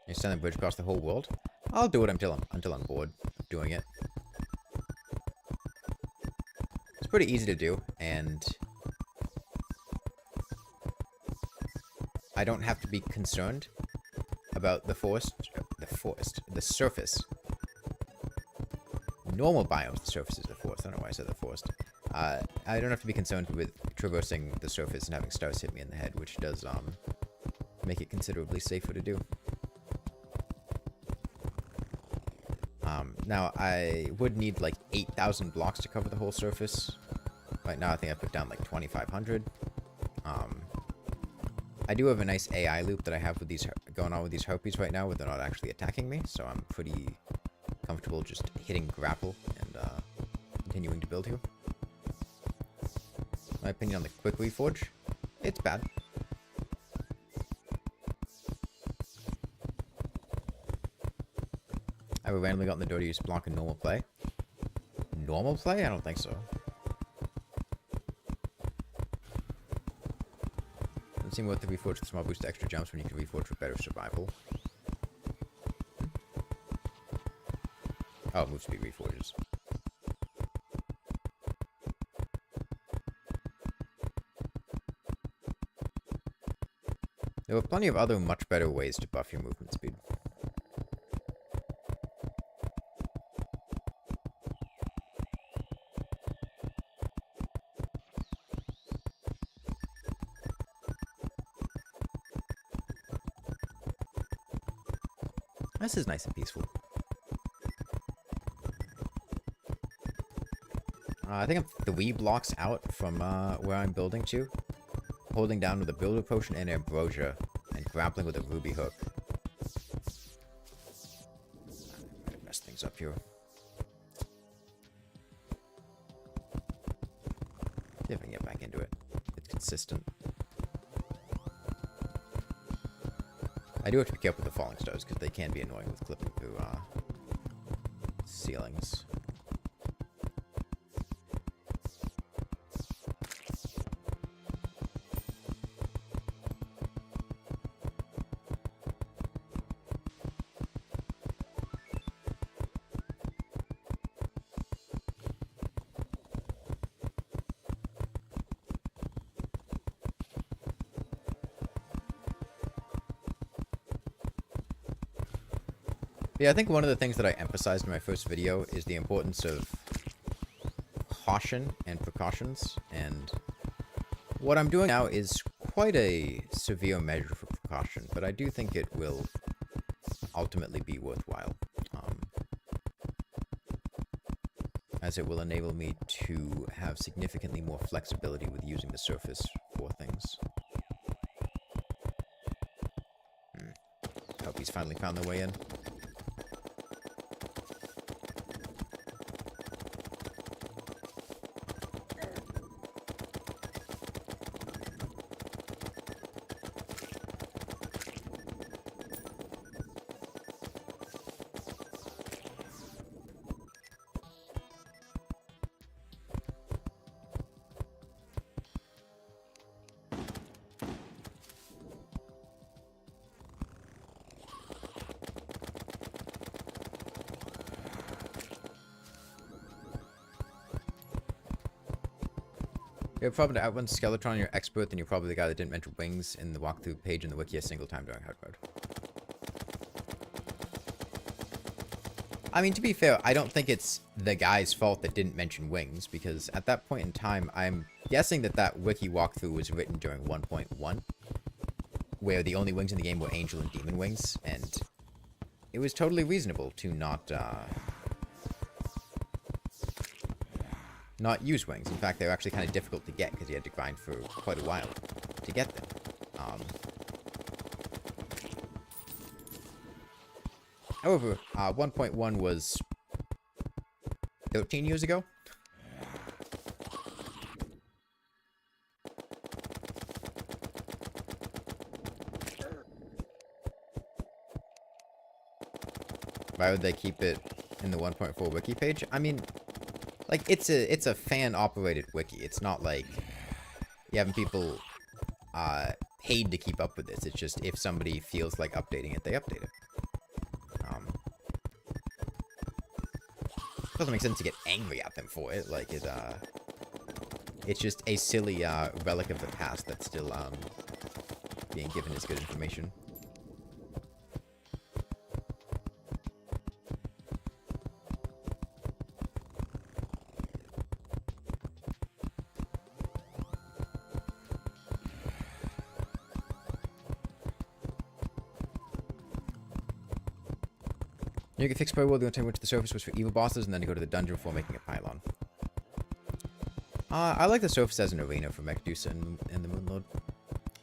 Speaker 1: You send a bridge across the whole world? I'll do it until I'm bored of doing it. It's pretty easy to do, and I don't have to be concerned about the surface. Normal biomes, the surface is the forest. I don't know why I said the forest. I don't have to be concerned with traversing the surface and having stars hit me in the head, which does make it considerably safer to do. Now, I would need like 8,000 blocks to cover the whole surface. Right now, I think I put down like 2,500. I do have a nice AI loop that I have with these going on with these harpies right now, where they're not actually attacking me, so I'm pretty comfortable just hitting grapple and continuing to build here. My opinion on the quick reforge, it's bad. I ever randomly got in the door to use block in normal play? Normal play? I don't think so. Doesn't seem worth the reforge with small boost to extra jumps when you can reforge for better survival. Oh, move speed reforges. There were plenty of other much better ways to buff your movement speed. This is nice and peaceful. I think I'm 3 blocks out from where I'm building to. Holding down with a builder potion and ambrosia, and grappling with a ruby hook. I'm gonna mess things up here. See if I can get back into it. It's consistent. I do have to be careful with the falling stars, because they can be annoying with clipping through ceilings. Yeah, I think one of the things that I emphasized in my first video is the importance of caution and precautions, and what I'm doing now is quite a severe measure for precaution, but I do think it will ultimately be worthwhile, as it will enable me to have significantly more flexibility with using the surface for things. Puppies finally found their way in. You're probably to outrun Skeletron, you're expert, then you're probably the guy that didn't mention wings in the walkthrough page in the wiki a single time during hard mode. I mean, to be fair, I don't think it's the guy's fault that didn't mention wings, because at that point in time, I'm guessing that that wiki walkthrough was written during 1.1, where the only wings in the game were angel and demon wings, and it was totally reasonable to not use wings. In fact, they were actually kind of difficult to get because you had to grind for quite a while to get them. However, 1.1 was 13 years ago. Why would they keep it in the 1.4 wiki page? I mean, like, it's a fan-operated wiki. It's not like you having people paid to keep up with this. It's just if somebody feels like updating it, they update it. Doesn't make sense to get angry at them for it. Like, it's just a silly relic of the past that's still being given as good information. You get fixed by world, the only time went to the surface was for evil bosses, and then to go to the dungeon before making a pylon. I like the surface as an arena for Mechadusa and the Moonlord.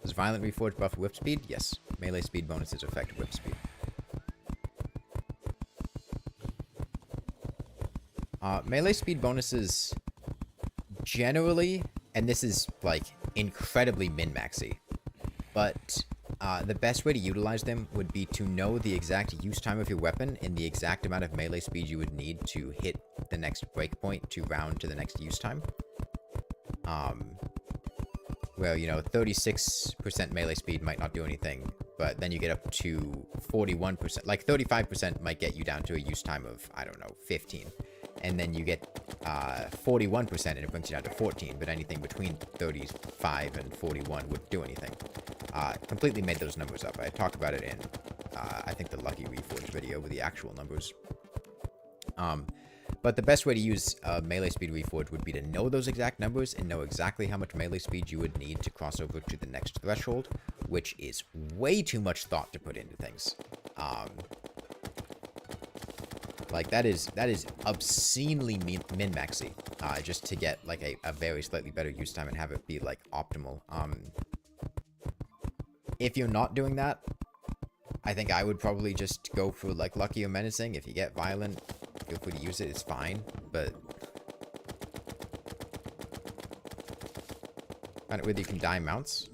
Speaker 1: Does Violent Reforge buff whip speed? Yes. Melee speed bonuses affect whip speed. Melee speed bonuses generally, and this is like incredibly min-maxy, but the best way to utilize them would be to know the exact use time of your weapon and the exact amount of melee speed you would need to hit the next breakpoint to round to the next use time. where, you know, 36% melee speed might not do anything, but then you get up to 41%. Like, 35% might get you down to a use time of, I don't know, 15. And then you get 41% and it brings you down to 14, but anything between 35 and 41 wouldn't do anything. Completely made those numbers up. I talked about it in, I think, the Lucky Reforged video with the actual numbers. But the best way to use melee speed reforge would be to know those exact numbers and know exactly how much melee speed you would need to cross over to the next threshold, which is way too much thought to put into things. Like, that is obscenely min-maxy, just to get, like, a very slightly better use time and have it be, like, optimal. If you're not doing that, I think I would probably just go for, like, Lucky or Menacing. If you get Violent, feel free to use it, it's fine, but find it whether you can die mounts.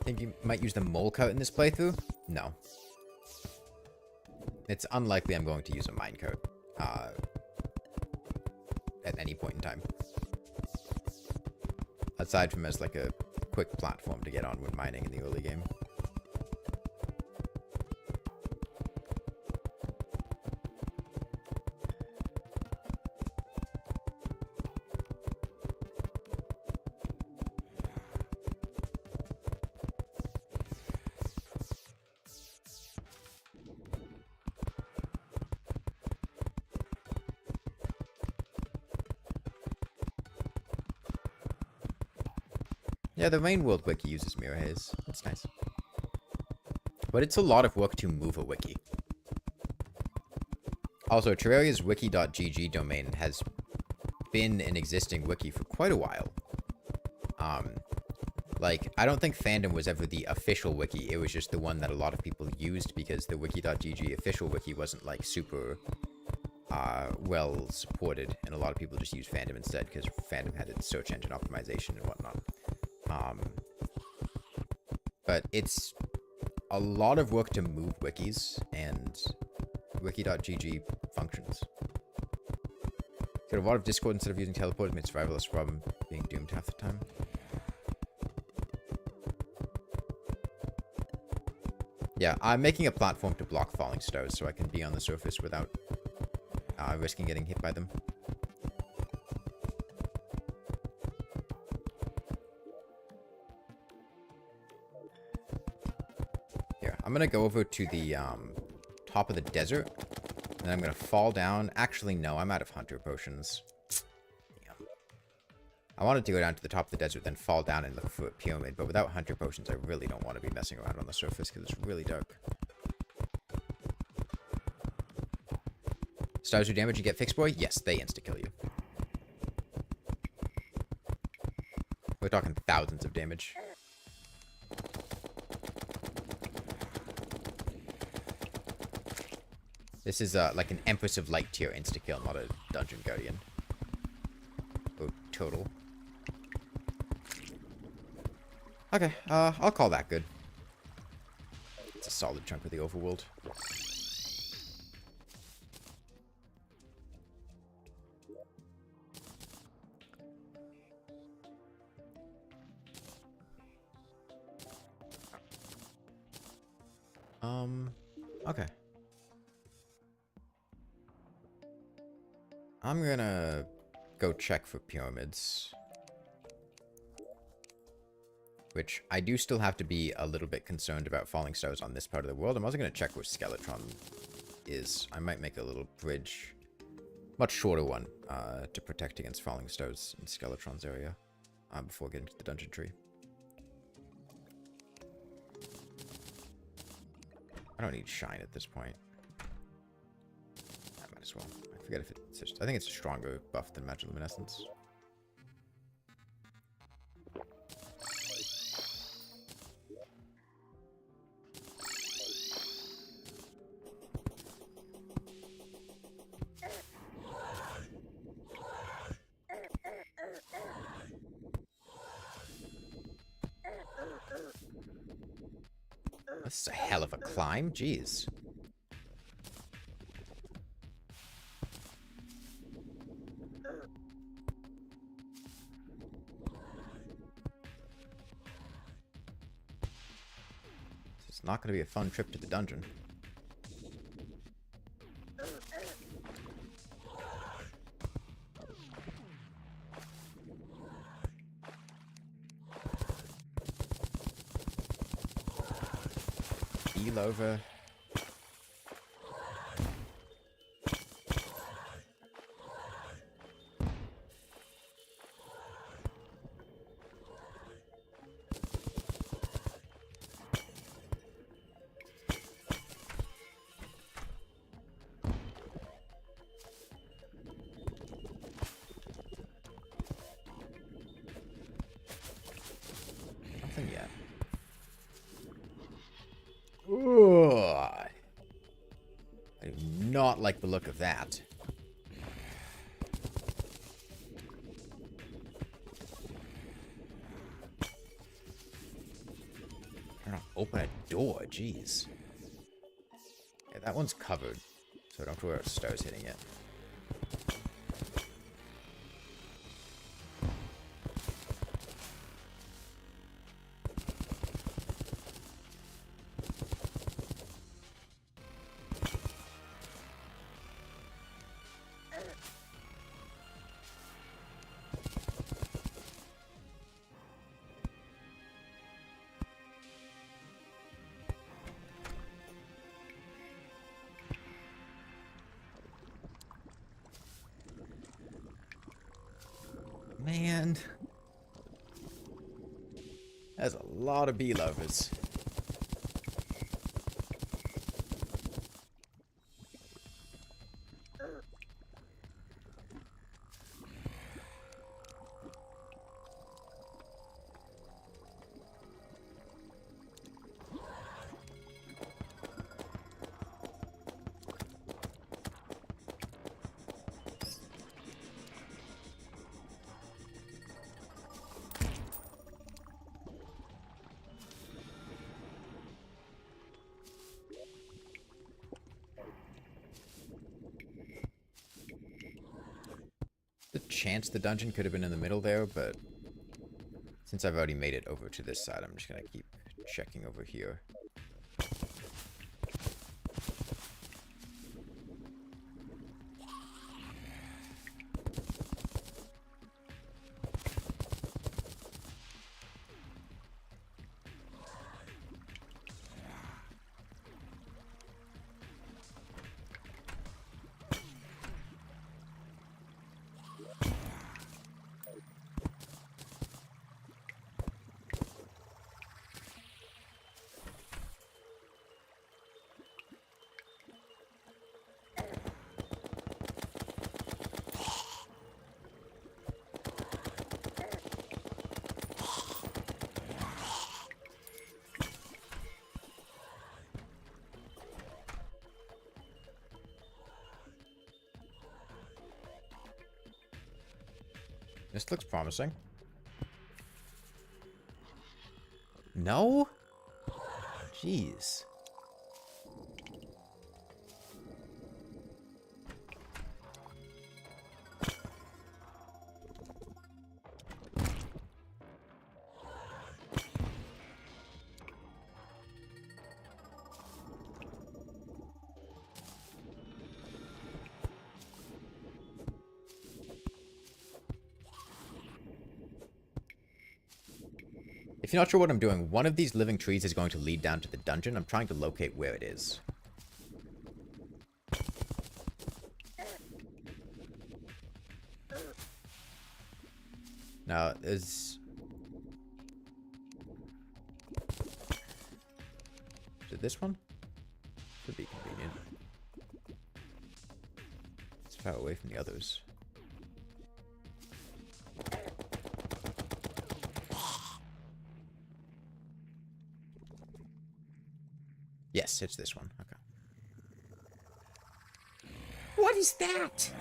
Speaker 1: Think you might use the mole coat in this playthrough? No. It's unlikely I'm going to use a mine coat at any point in time. Aside from as like a quick platform to get on when mining in the early game. Yeah, the main world wiki uses mirror haze. That's nice. But it's a lot of work to move a wiki. Also, Terraria's wiki.gg domain has been an existing wiki for quite a while. Like, I don't think Fandom was ever the official wiki. It was just the one that a lot of people used because the wiki.gg official wiki wasn't, like, super well supported. And a lot of people just used Fandom instead because Fandom had its search engine optimization and whatnot. But it's a lot of work to move wikis, and wiki.gg functions. Got a lot of Discord instead of using teleport made survival less problem, being doomed half the time. Yeah, I'm making a platform to block falling stars so I can be on the surface without risking getting hit by them. I'm gonna go over to the top of the desert, and then I'm gonna fall down. Actually, no, I'm out of hunter potions. Damn. I wanted to go down to the top of the desert, then fall down and look for a pyramid, but without hunter potions, I really don't want to be messing around on the surface because it's really dark. Stars do damage you get fixed, boy? Yes, they insta-kill you. We're talking thousands of damage. This is like an Empress of Light tier insta-kill, not a Dungeon Guardian. Oh, total. Okay, I'll call that good. It's a solid chunk of the overworld. Okay. I'm gonna go check for pyramids. Which, I do still have to be a little bit concerned about falling stars on this part of the world. I'm also gonna check where Skeletron is. I might make a little bridge. Much shorter one, to protect against falling stars in Skeletron's area. Before getting to the dungeon tree. I don't need shine at this point. I might as well. I forget if it's just, I think it's a stronger buff than Magiluminescence. This is a hell of a climb. Jeez. It's not going to be a fun trip to the dungeon. Heel over. Nothing yet. Ooh. I do not like the look of that. Trying to open a door, jeez. Yeah, that one's covered, so I don't have to worry about stars hitting it. Man. That's a lot of bee lovers. The chance the dungeon could have been in the middle there, but since I've already made it over to this side, I'm just gonna keep checking over here. This looks promising. No? Jeez. If you're not sure what I'm doing, one of these living trees is going to lead down to the dungeon. I'm trying to locate where it is. Now, is it this one? Could be convenient. It's far away from the others. Yes, it's this one. Okay. What is that?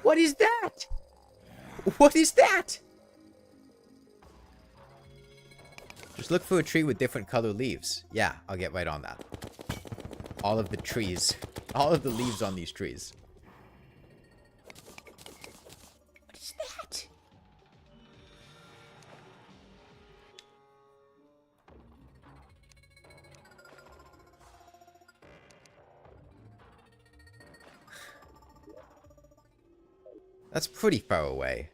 Speaker 1: What is that? What is that? Just look for a tree with different color leaves. Yeah, I'll get right on that. All of the trees. All of the leaves on these trees.
Speaker 2: What is that?
Speaker 1: That's pretty far away.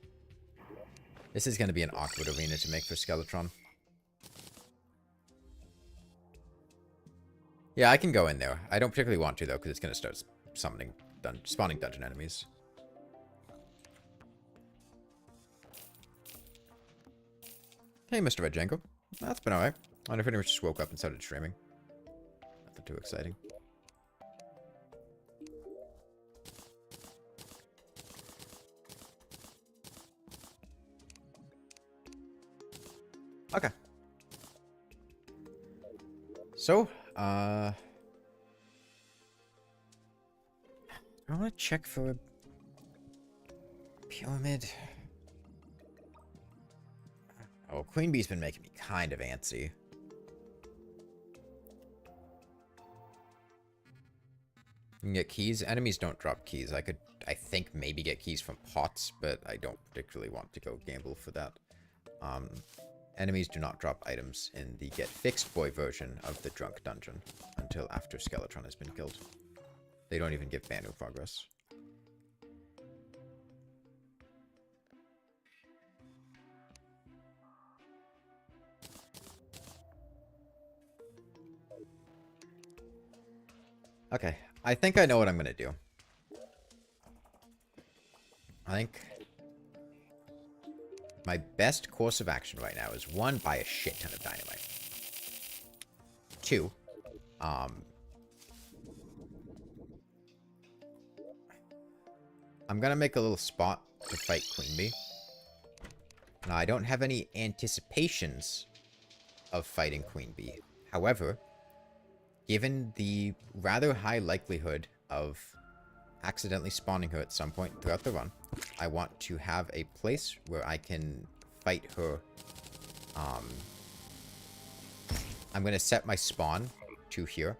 Speaker 1: This is going to be an awkward arena to make for Skeletron. Yeah, I can go in there. I don't particularly want to, though, because it's going to start spawning dungeon enemies. Hey, Mr. Red Django. That's been alright. I wonder if anyone just woke up and started streaming. Nothing too exciting. Okay. So, I want to check for a pyramid. Oh, Queen Bee's been making me kind of antsy. You can get keys. Enemies don't drop keys. I could, I think, maybe get keys from pots, but I don't particularly want to go gamble for that. Enemies do not drop items in the Get Fixed Boy version of the Drunk Dungeon until after Skeletron has been killed. They don't even give banner progress. Okay, I think I know what I'm gonna do. I think my best course of action right now is 1, buy a shit ton of dynamite. 2, I'm gonna make a little spot to fight Queen Bee. Now, I don't have any anticipations of fighting Queen Bee. However, given the rather high likelihood of accidentally spawning her at some point throughout the run, I want to have a place where I can fight her. I'm going to set my spawn to here,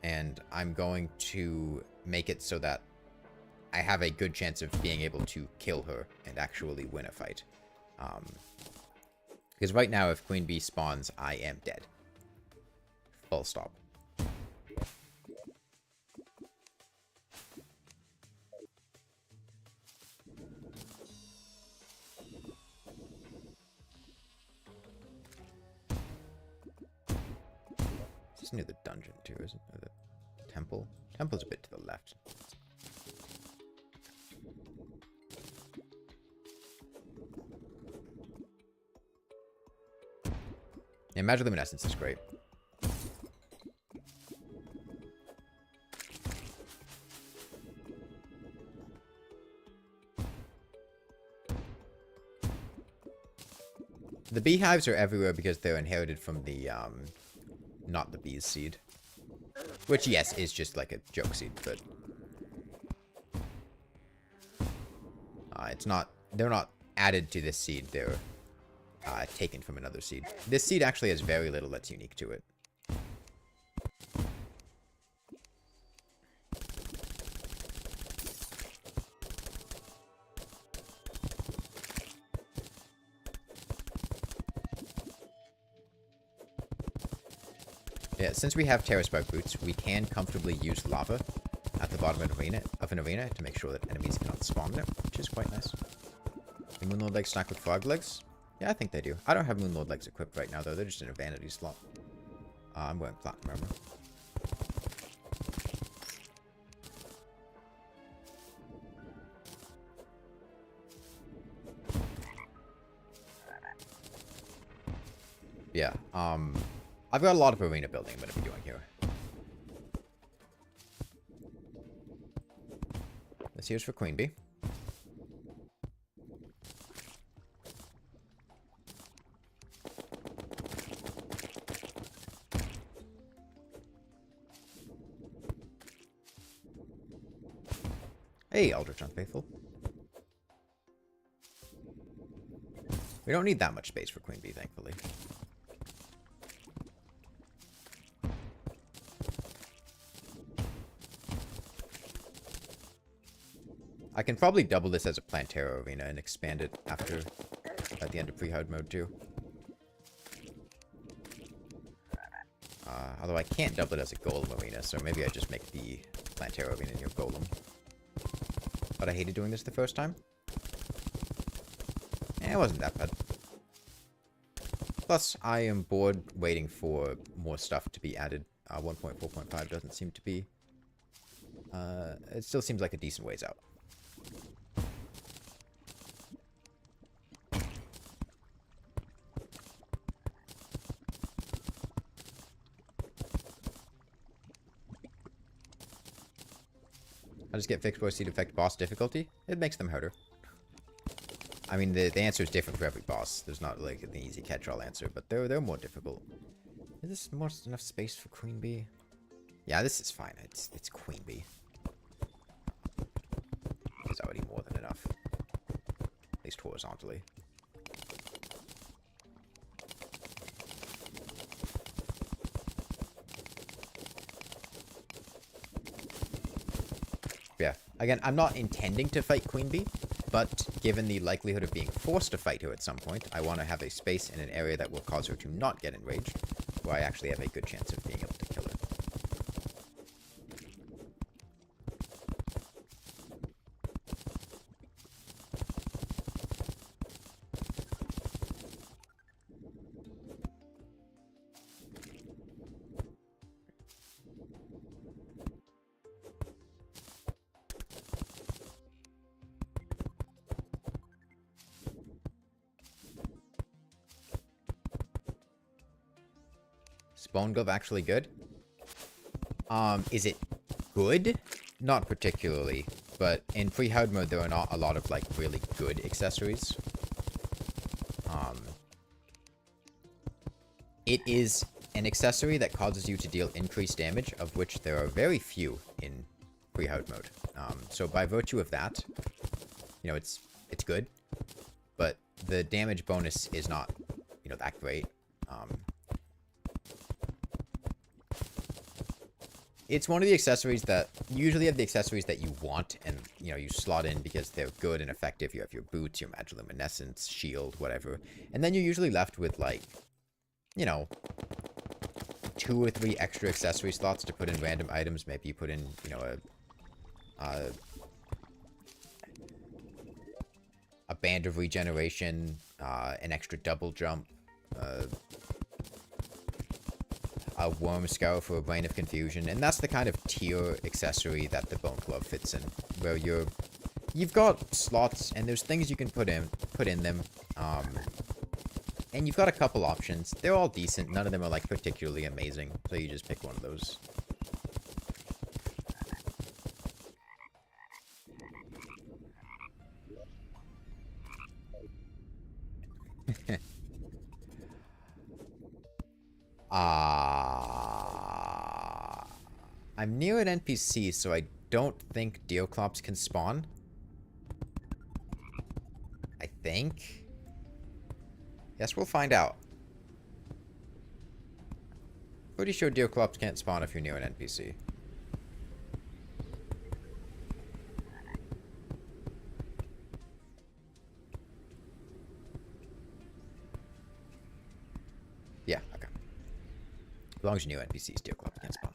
Speaker 1: and I'm going to make it so that I have a good chance of being able to kill her and actually win a fight. Because right now, if Queen Bee spawns, I am dead. Full stop. This is near the dungeon too, isn't it? Or the temple? Temple's a bit to the left. Yeah, Magiluminescence is great. The beehives are everywhere because they're inherited from the, not the bee's seed. Which, yes, is just like a joke seed, but... it's not... They're not added to this seed, they're taken from another seed. This seed actually has very little that's unique to it. Yeah, since we have Terra Spark boots, we can comfortably use lava at the bottom of an arena to make sure that enemies cannot spawn there, which is quite nice. The Moonlord legs stack with frog legs? Yeah, I think they do. I don't have Moonlord legs equipped right now, though. They're just in a vanity slot. I'm going platinum armor. Yeah, I've got a lot of arena building I'm going to be doing here. This here's for Queen Bee. Hey, Eldritch Unfaithful. We don't need that much space for Queen Bee, thankfully. I can probably double this as a Plantera arena and expand it after, at the end of pre-hard mode too. Although I can't double it as a Golem arena, so maybe I just make the Plantera arena near Golem. But I hated doing this the first time. It wasn't that bad. Plus, I am bored waiting for more stuff to be added. 1.4.5 doesn't seem to be... it still seems like a decent ways out. How does get fixed boy seed affect boss difficulty? It makes them harder. I mean, the answer is different for every boss. There's not like an easy catch-all answer, but they're more difficult. Is this more enough space for Queen Bee? Yeah, this is fine. It's Queen Bee. It's already more than enough. At least horizontally. Yeah. Again, I'm not intending to fight Queen Bee, but given the likelihood of being forced to fight her at some point, I want to have a space in an area that will cause her to not get enraged, where I actually have a good chance of being able to kill her. Bone Glove actually good? Is it good? Not particularly, but in pre-hard mode there are not a lot of like really good accessories. It is an accessory that causes you to deal increased damage, of which there are very few in pre-hard mode. So by virtue of that, you know, it's good, but the damage bonus is not, you know, that great. It's one of the accessories that, you usually have the accessories that you want and, you know, you slot in because they're good and effective. You have your boots, your magiluminescence, shield, whatever. And then you're usually left with, like, you know, 2 or 3 extra accessory slots to put in random items. Maybe you put in, you know, a band of regeneration, an extra double jump, a worm scour for a brain of confusion, and that's the kind of tier accessory that the Bone Glove fits in, where you've got slots and there's things you can put in them, and you've got a couple options. They're all decent. None of them are like particularly amazing, so you just pick one of those. I'm near an NPC, so I don't think Deoclops can spawn. I think. Yes, we'll find out. Pretty sure Deoclops can't spawn if you're near an NPC. Yeah, okay. As long as you're near NPCs, Deoclops can't spawn.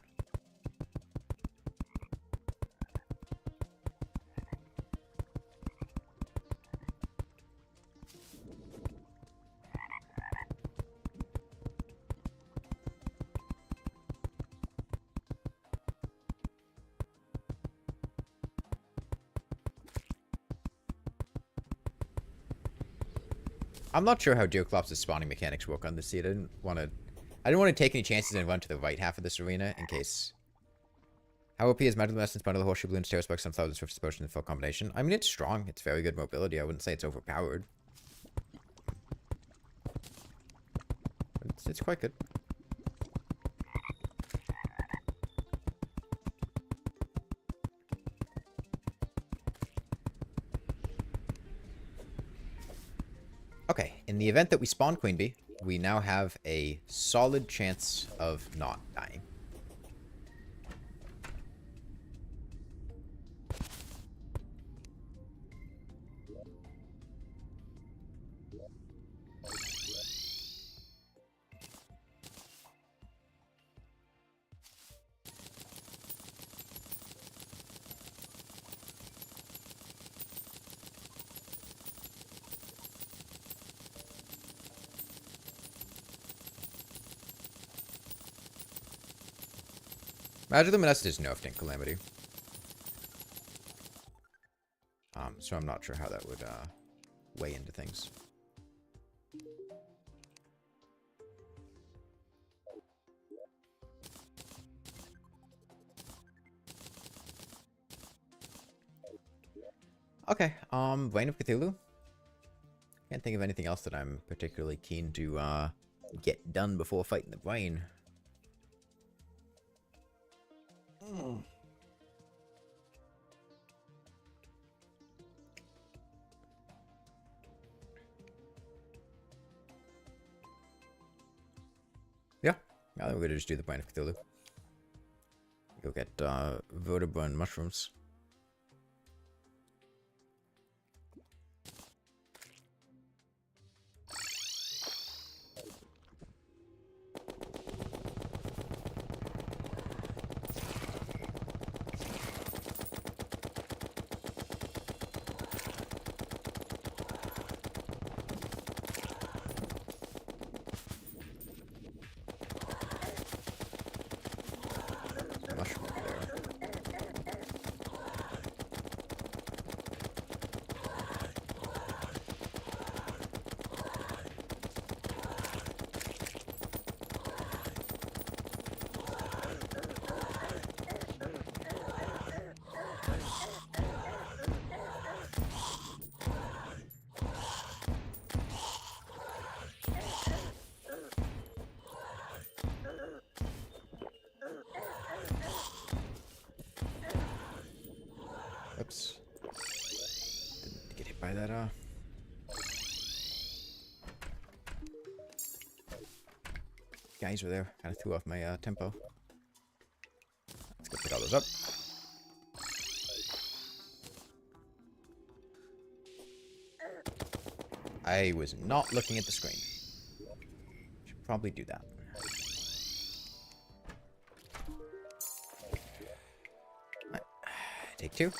Speaker 1: I'm not sure how Deoclops' spawning mechanics work on this seed. I didn't want to take any chances and run to the right half of this arena in case. How OP is Magiluminescence, Bundle of Horseshoe Balloons, Terror Spikes, Sunflower, and Swift Potion in full combination? I mean, it's strong. It's very good mobility. I wouldn't say it's overpowered. It's quite good. Okay, in the event that we spawn Queen Bee, we now have a solid chance of not dying. Magic Luminescence is nerfed in Calamity. So I'm not sure how that would weigh into things. Okay, Reign of Cthulhu. Can't think of anything else that I'm particularly keen to get done before fighting the brain. Yeah, I think we're gonna just do the Brain of Cthulhu. Go get vertebra and mushrooms. Oops. Didn't get hit by that, guys were there. Kind of threw off my, tempo. Let's go pick all those up. I was not looking at the screen. Should probably do that. Right. Take two.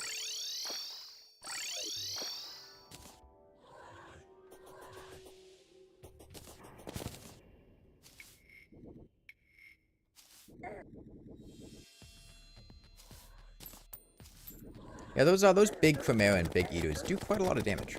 Speaker 1: Yeah, those big Chimera and big Eaters do quite a lot of damage.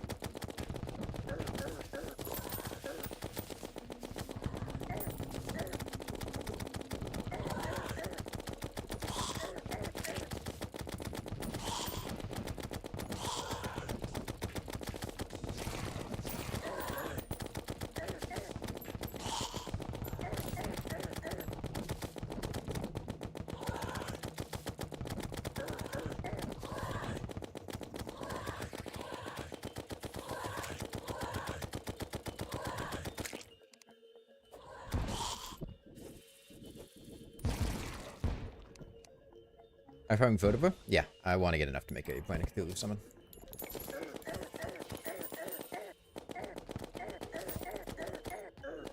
Speaker 1: I'm having vertebra? Yeah, I want to get enough to make a Brain of Cthulhu summon.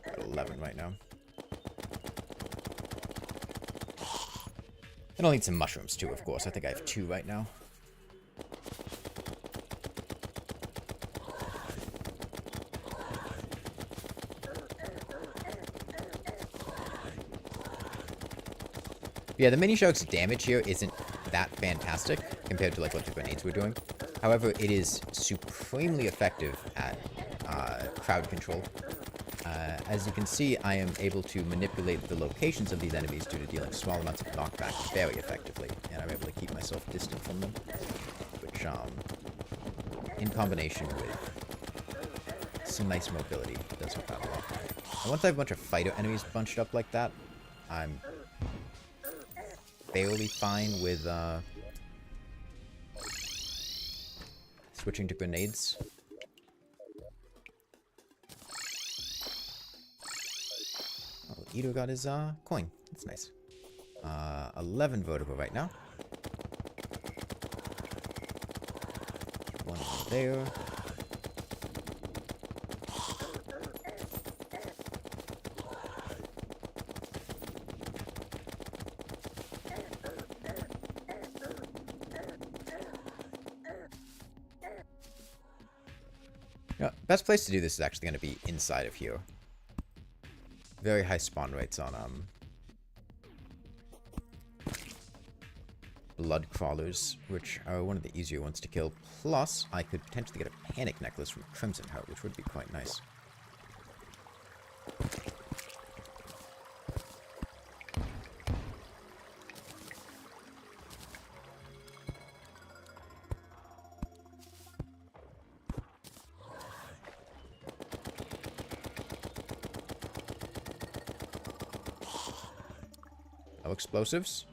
Speaker 1: Got 11 right now. And I'll need some mushrooms too, of course. I think I have 2 right now. Yeah, the mini shark's damage here isn't that fantastic compared to like what the grenades were doing. However, it is supremely effective at crowd control. As you can see, I am able to manipulate the locations of these enemies due to dealing small amounts of knockback very effectively, and I'm able to keep myself distant from them, which, in combination with some nice mobility, does help out a lot. And once I have a bunch of fighter enemies bunched up like that, I'm fairly fine with switching to grenades. Oh, Ito got his coin. That's nice. 11 vertebra right now. One there. Yeah, best place to do this is actually going to be inside of here. Very high spawn rates on blood crawlers, which are one of the easier ones to kill. Plus, I could potentially get a panic necklace from Crimson Heart, which would be quite nice. No explosives.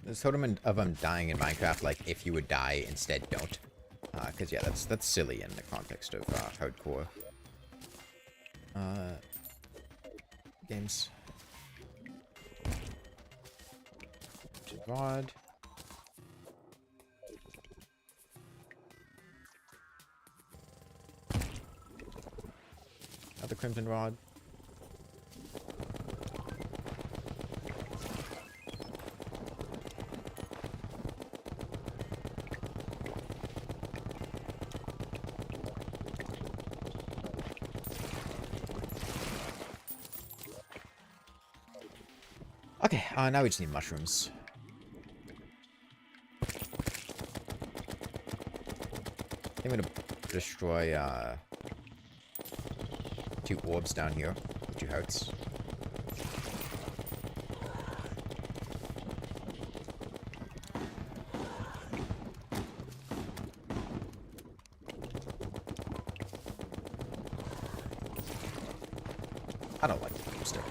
Speaker 1: There's totem of them dying in Minecraft, like, if you would die, instead don't. Because, yeah, that's silly in the context of hardcore games. Rod. Another crimson rod. Okay, now we just need mushrooms. I think I'm gonna destroy 2 orbs down here, 2 hearts. I don't like the broomstick.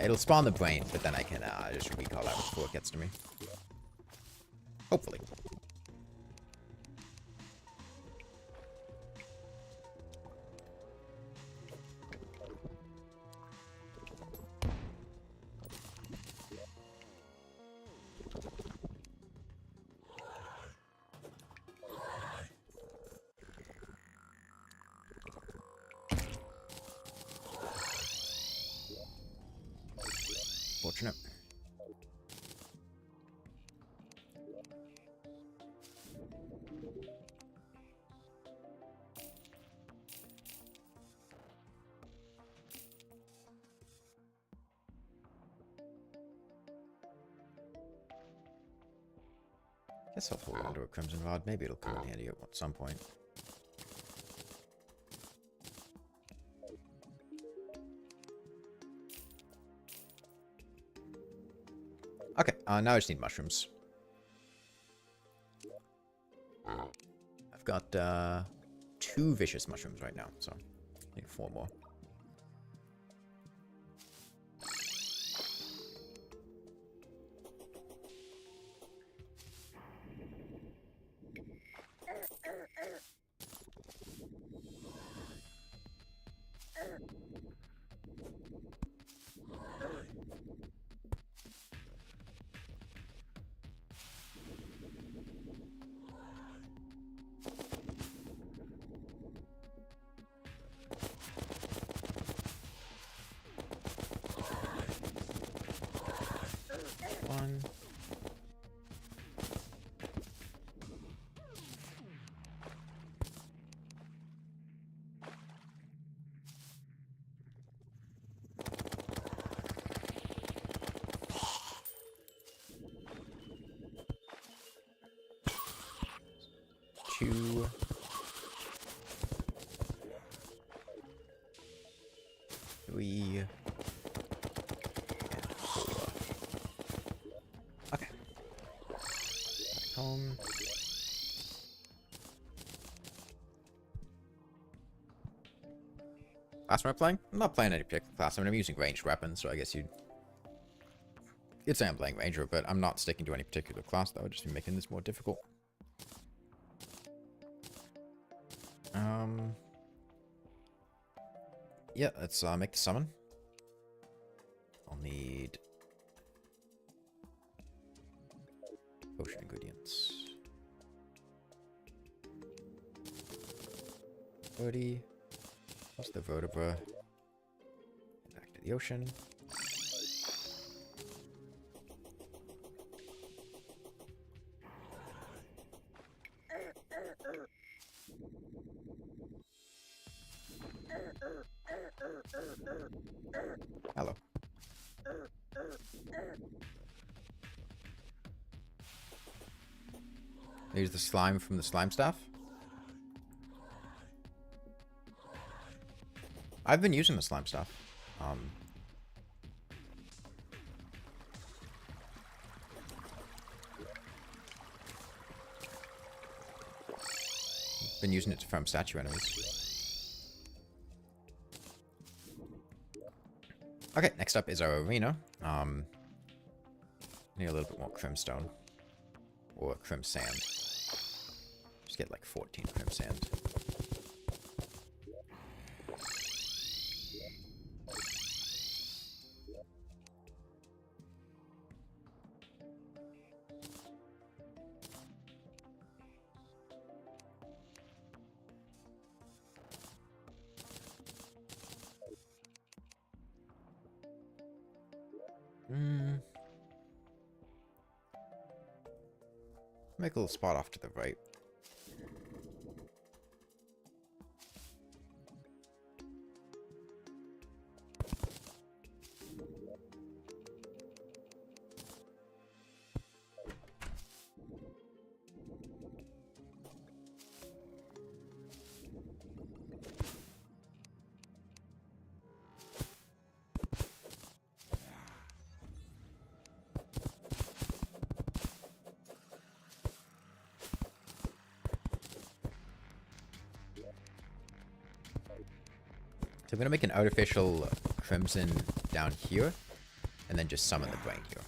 Speaker 1: It'll spawn the brain, but then I can just recall that before it gets to me. Hopefully. Fortunate. Guess I'll hold on to a crimson rod. Maybe it'll come in handy at some point. Okay, now I just need mushrooms. I've got 2 vicious mushrooms right now, so I need 4 more. One. Two. Three. Okay. Back home. Class am I playing? I'm not playing any particular class. I mean, I'm using ranged weapons, so I guess you'd say I'm playing Ranger, but I'm not sticking to any particular class. That would just be making this more difficult. Yeah, let's make the summon. I'll need potion ingredients. 30. What's the vertebra? Back to the ocean. Hello. Here's the slime from the slime staff. I've been using the slime staff. Been using it to farm statue enemies. Okay, next up is our arena. Need a little bit more crimstone. Or crim sand. Just get like 14 crim sand. Make a little spot off to the right. So I'm going to make an artificial crimson down here, and then just summon the brain here.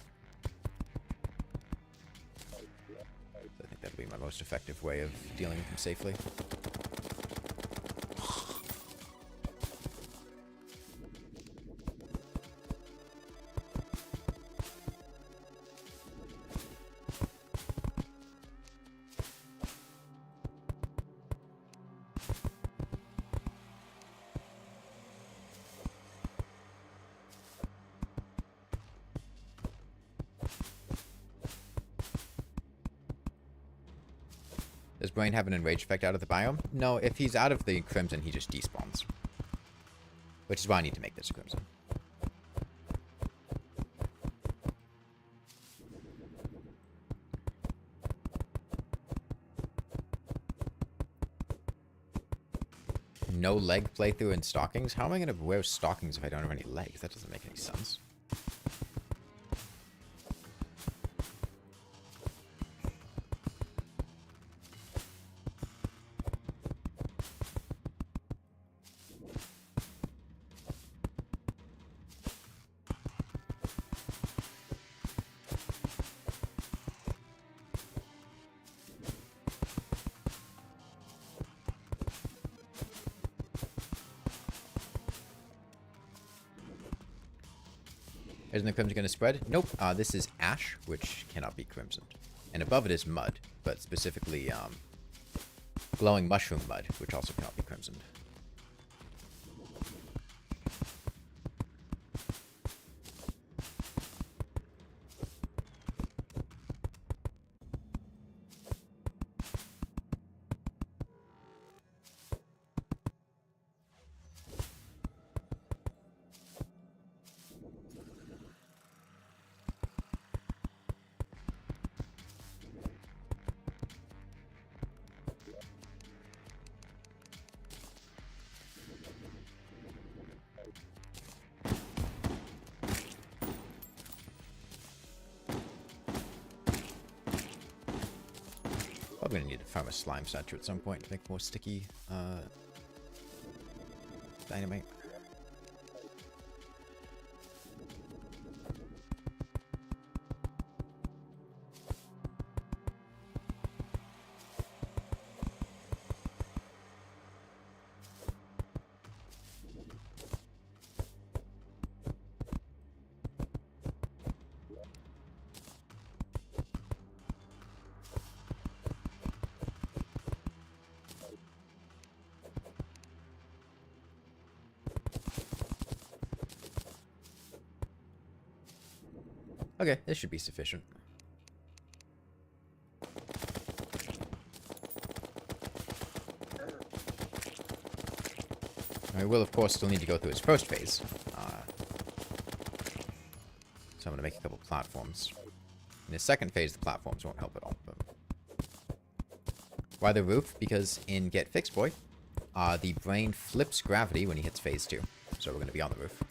Speaker 1: So I think that'll be my most effective way of dealing with him safely. Does Brain have an enrage effect out of the biome? No, if he's out of the crimson, he just despawns. Which is why I need to make this a crimson. No leg playthrough in stockings? How am I going to wear stockings if I don't have any legs? That doesn't make any sense. Isn't the crimson going to spread? Nope. This is ash, which cannot be crimsoned. And above it is mud, but specifically glowing mushroom mud, which also cannot be crimsoned. Probably gonna need to farm a slime statue at some point to make more sticky dynamite. Okay, this should be sufficient. I will, of course, still need to go through his first phase. So I'm going to make a couple platforms. In his second phase, the platforms won't help at all. But... Why the roof? Because in Get Fixed Boy, the brain flips gravity when he hits phase 2. So we're going to be on the roof.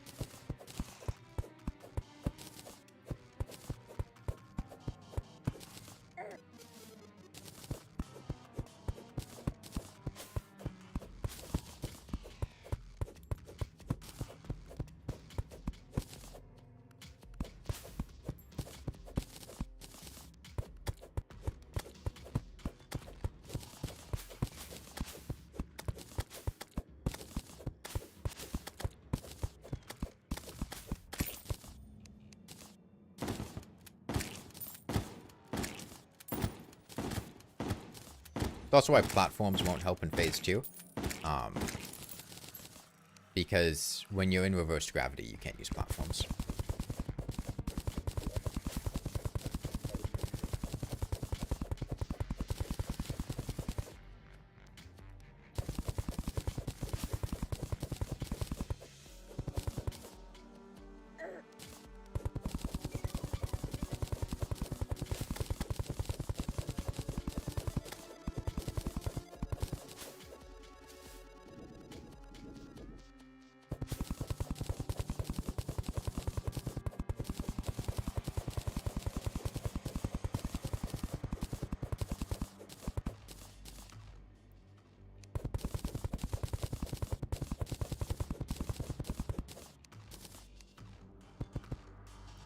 Speaker 1: That's also why platforms won't help in phase 2. Because when you're in reversed gravity, you can't use platforms.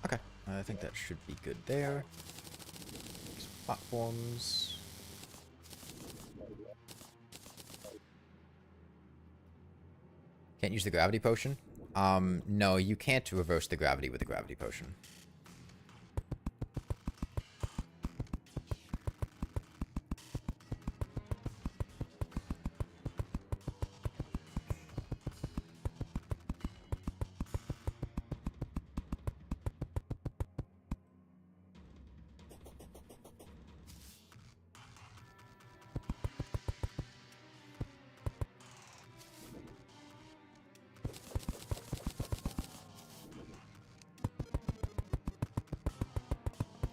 Speaker 1: Okay, I think that should be good there. Platforms. Can't use the gravity potion? No, you can't reverse the gravity with the gravity potion.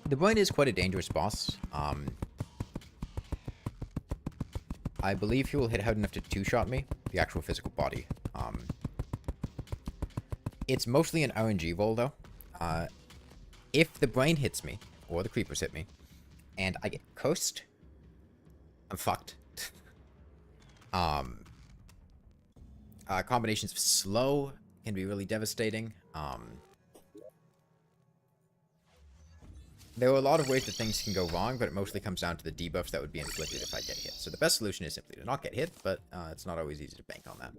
Speaker 1: The brain is quite a dangerous boss. I believe he will hit hard enough to two-shot me, the actual physical body. It's mostly an RNG roll, though. If the brain hits me, or the creepers hit me, and I get cursed, I'm fucked. Combinations of slow can be really devastating. There are a lot of ways that things can go wrong, but it mostly comes down to the debuffs that would be inflicted if I get hit. So the best solution is simply to not get hit, but it's not always easy to bank on that.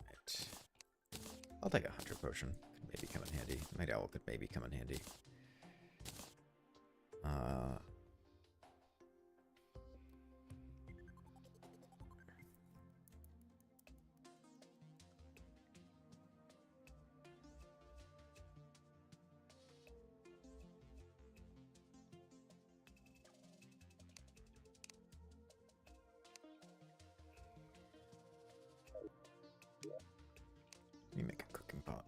Speaker 1: Right. I'll take a hunter potion. Could maybe come in handy. My owl could maybe come in handy. Let me make a cooking pot.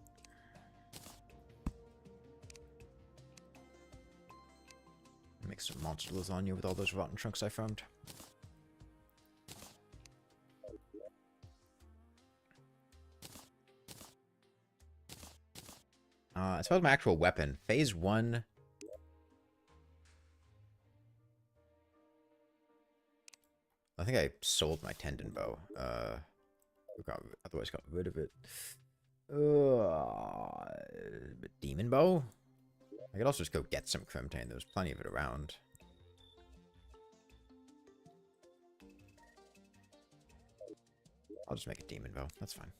Speaker 1: Make some monster lasagna with all those rotten chunks I found. As far as my actual weapon, phase 1... I think I sold my tendon bow. Otherwise got rid of it. Demon bow? I could also just go get some Crimtane. There's plenty of it around. I'll just make a demon bow. That's fine.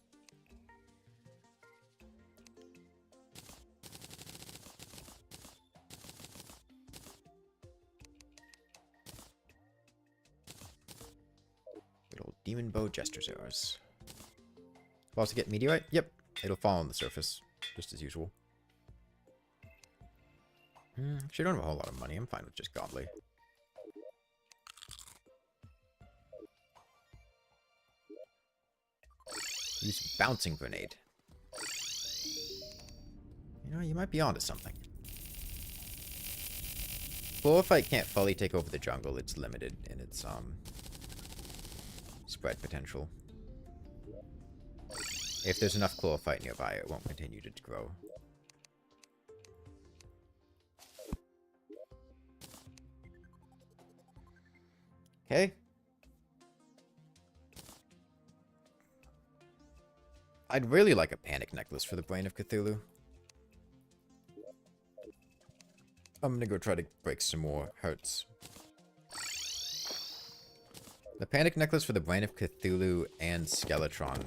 Speaker 1: Good old demon bow jester's arrows. Also get meteorite? Yep. It'll fall on the surface, just as usual. Actually, I don't have a whole lot of money. I'm fine with just godly. Use bouncing grenade. You know, you might be onto something. Chlorophyte can't fully take over the jungle. It's limited in its spread potential. If there's enough chlorophyte nearby, it won't continue to grow. Okay. I'd really like a panic necklace for the Brain of Cthulhu. I'm gonna go try to break some more hearts. The panic necklace for the Brain of Cthulhu and Skeletron.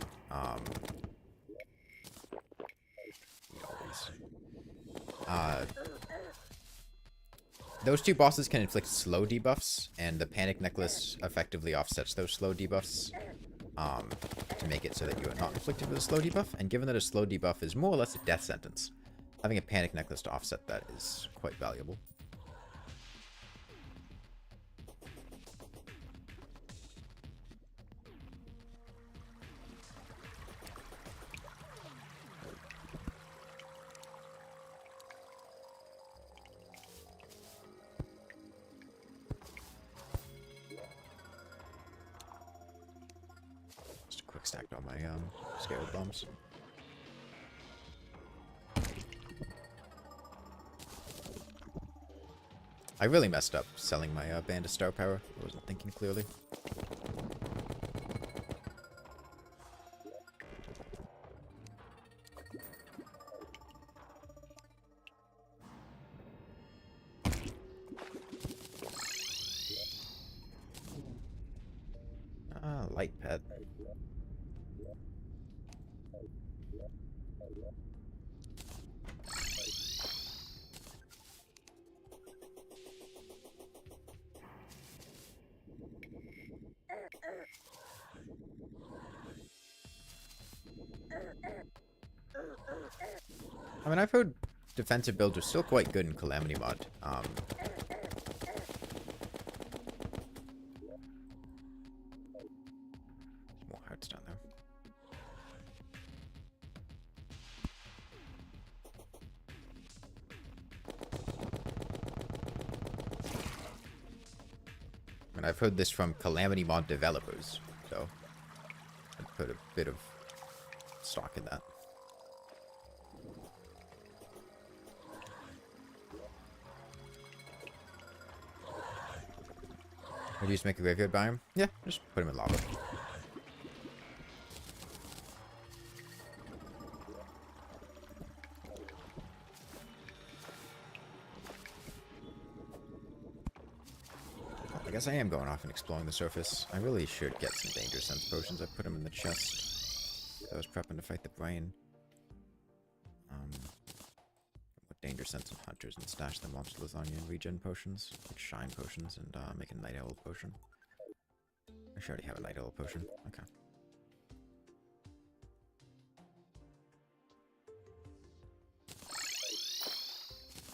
Speaker 1: Those two bosses can inflict slow debuffs, and the panic necklace effectively offsets those slow debuffs to make it so that you are not inflicted with a slow debuff. And given that a slow debuff is more or less a death sentence, having a panic necklace to offset that is quite valuable. Stacked all my scaled bombs. I really messed up selling my Band of Star Power. I wasn't thinking clearly. Light pet. I mean, I've heard defensive builds are still quite good in Calamity Mod. More hearts down there. And I've heard this from Calamity Mod developers, so I'd put a bit of stock in that. Would you just make a graveyard biome? Yeah, just put him in lava. Well, I guess I am going off and exploring the surface. I really should get some danger sense potions. I put them in the chest. I was prepping to fight the brain. Put danger sense and hunters and stash them onto lasagna and regen potions, like shine potions, and make a night owl potion. I should already have a night owl potion. Okay.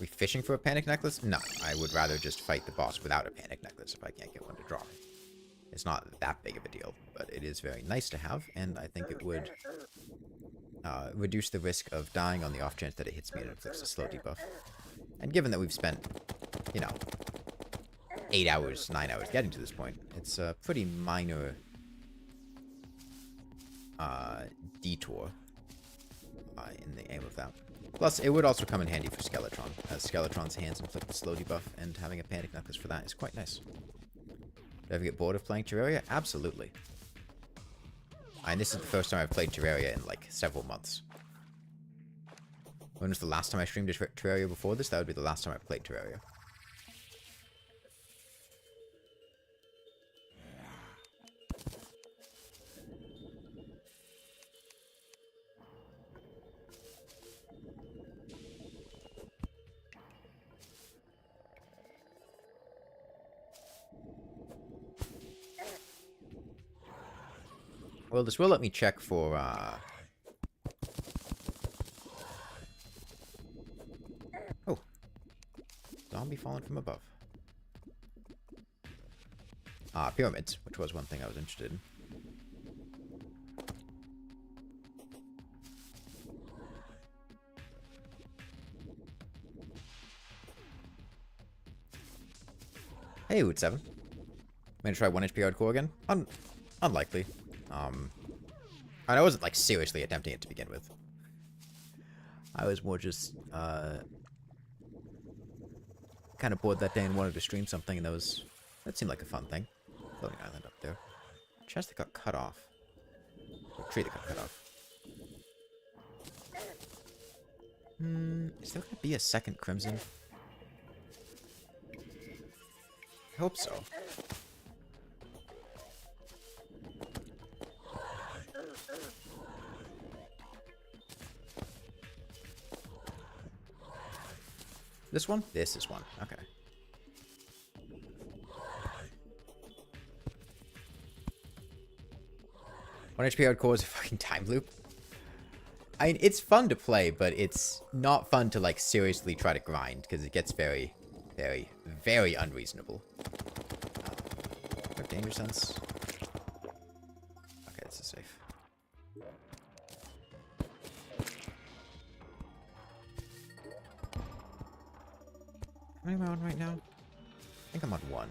Speaker 1: We fishing for a panic necklace? No, I would rather just fight the boss without a panic necklace if I can't get one to draw. It's not that big of a deal, but it is very nice to have, and I think it would reduce the risk of dying on the off chance that it hits me and inflicts a slow debuff. And given that we've spent, you know, 8 hours, 9 hours getting to this point, it's a pretty minor detour in the aim of that. Plus, it would also come in handy for Skeletron, as Skeletron's hands inflict a slow debuff, and having a panic necklace for that is quite nice. Do you ever get bored of playing Terraria? Absolutely. And this is the first time I've played Terraria in, like, several months. When was the last time I streamed Terraria before this? That would be the last time I played Terraria. Well, this will let me check for Zombie falling from above. Pyramids, which was one thing I was interested in. Hey, Woot 7. I'm gonna try 1 HP hardcore again. Unlikely. I wasn't like seriously attempting it to begin with. I was more just kind of bored that day and wanted to stream something, and that seemed like a fun thing. Floating island up there. Chest that got cut off. Or tree that got cut off. Is there gonna be a second crimson? I hope so. This one? This is one. Okay. One HP hardcore is a fucking time loop. I mean, it's fun to play, but it's not fun to, like, seriously try to grind, because it gets very, very, very unreasonable. Danger sense. Okay, this is safe. How many am I on right now? I think I'm on 1.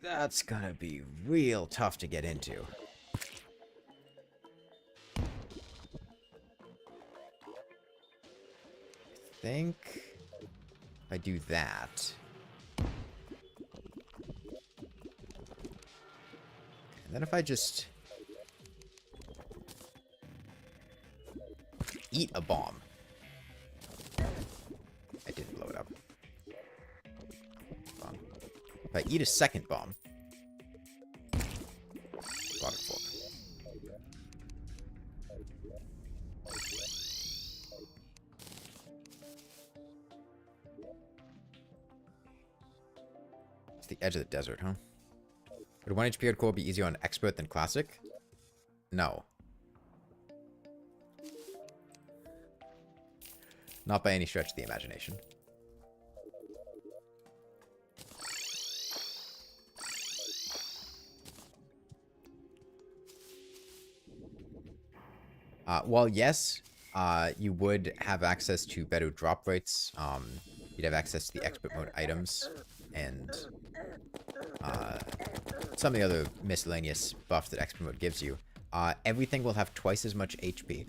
Speaker 1: That's gonna be real tough to get into. I think if I do that. And then if I just eat a bomb. I didn't blow it up. Bomb. If I eat a second bomb. Water fork. It's the edge of the desert, huh? Would 1 HP hardcore be easier on expert than classic? No. Not by any stretch of the imagination. Well, yes, you would have access to better drop rates. You'd have access to the expert mode items and some of the other miscellaneous buffs that expert mode gives you. Everything will have twice as much HP.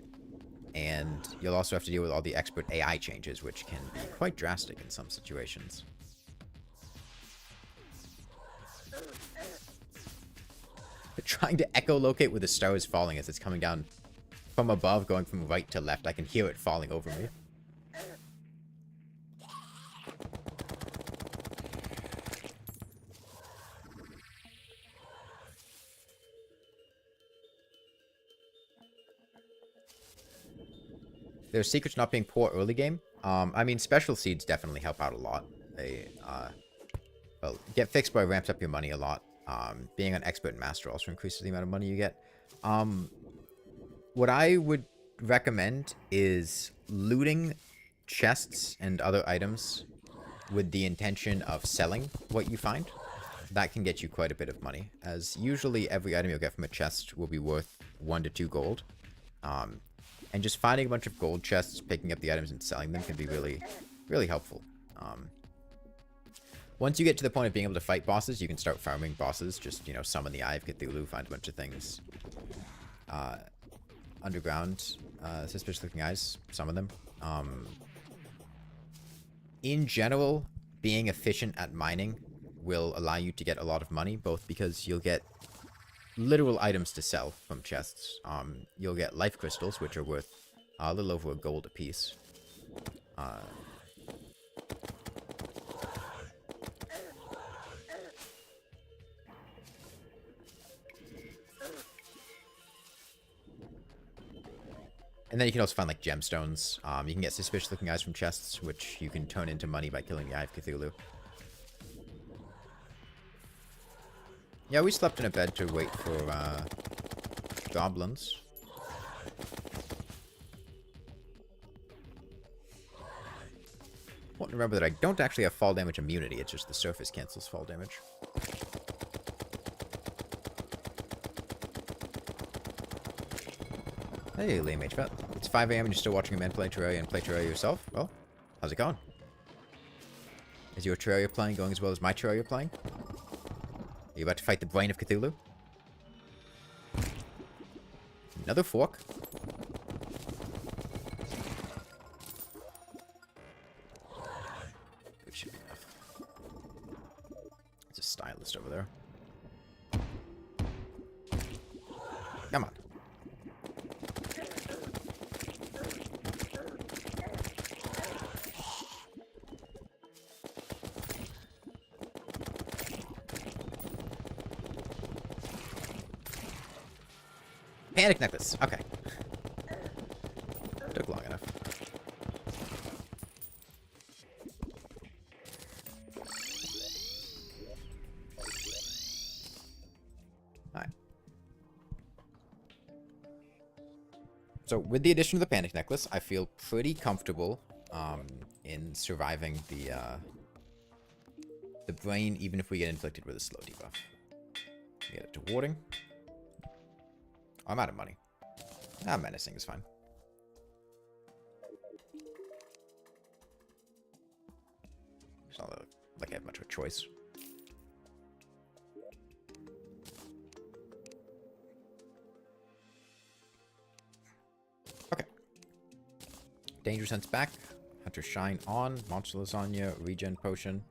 Speaker 1: And you'll also have to deal with all the expert AI changes, which can be quite drastic in some situations. But trying to echolocate where the star is falling as it's coming down from above, going from right to left. I can hear it falling over me. There's secrets not being poor early game. I mean, special seeds definitely help out a lot. They, well, get fixed by ramps up your money a lot. Being an expert and master also increases the amount of money you get. What I would recommend is looting chests and other items with the intention of selling what you find. That can get you quite a bit of money, as usually every item you'll get from a chest will be worth 1 to 2 gold. And just finding a bunch of gold chests, picking up the items and selling them can be really, really helpful. Once you get to the point of being able to fight bosses, you can start farming bosses. Just, you know, summon the Eye of Cthulhu, find a bunch of things. Underground, suspicious looking eyes, summon them. In general, being efficient at mining will allow you to get a lot of money, both because you'll get literal items to sell from chests. You'll get life crystals, which are worth a little over $1 gold a piece. And then you can also find, like, gemstones. You can get suspicious-looking eyes from chests, which you can turn into money by killing the Eye of Cthulhu. Yeah, we slept in a bed to wait for, goblins. Want to remember that I don't actually have fall damage immunity, it's just the surface cancels fall damage. Hey, lame HVAT. It's 5 AM and you're still watching a man play Terraria and play Terraria yourself? Well, how's it going? Is your Terraria playing going as well as my Terraria playing? Are you about to fight the brain of Cthulhu? Another fork. Good should be enough. There's a stylist over there. Come on. Panic necklace. Okay. Took long enough. Alright. So, with the addition of the panic necklace, I feel pretty comfortable in surviving the brain, even if we get inflicted with a slow debuff. Get it to warding. I'm out of money. Ah, menacing is fine. It's not like I have much of a choice. Okay. Danger Sense back. Hunter Shine on. Monster Lasagna. Regen Potion.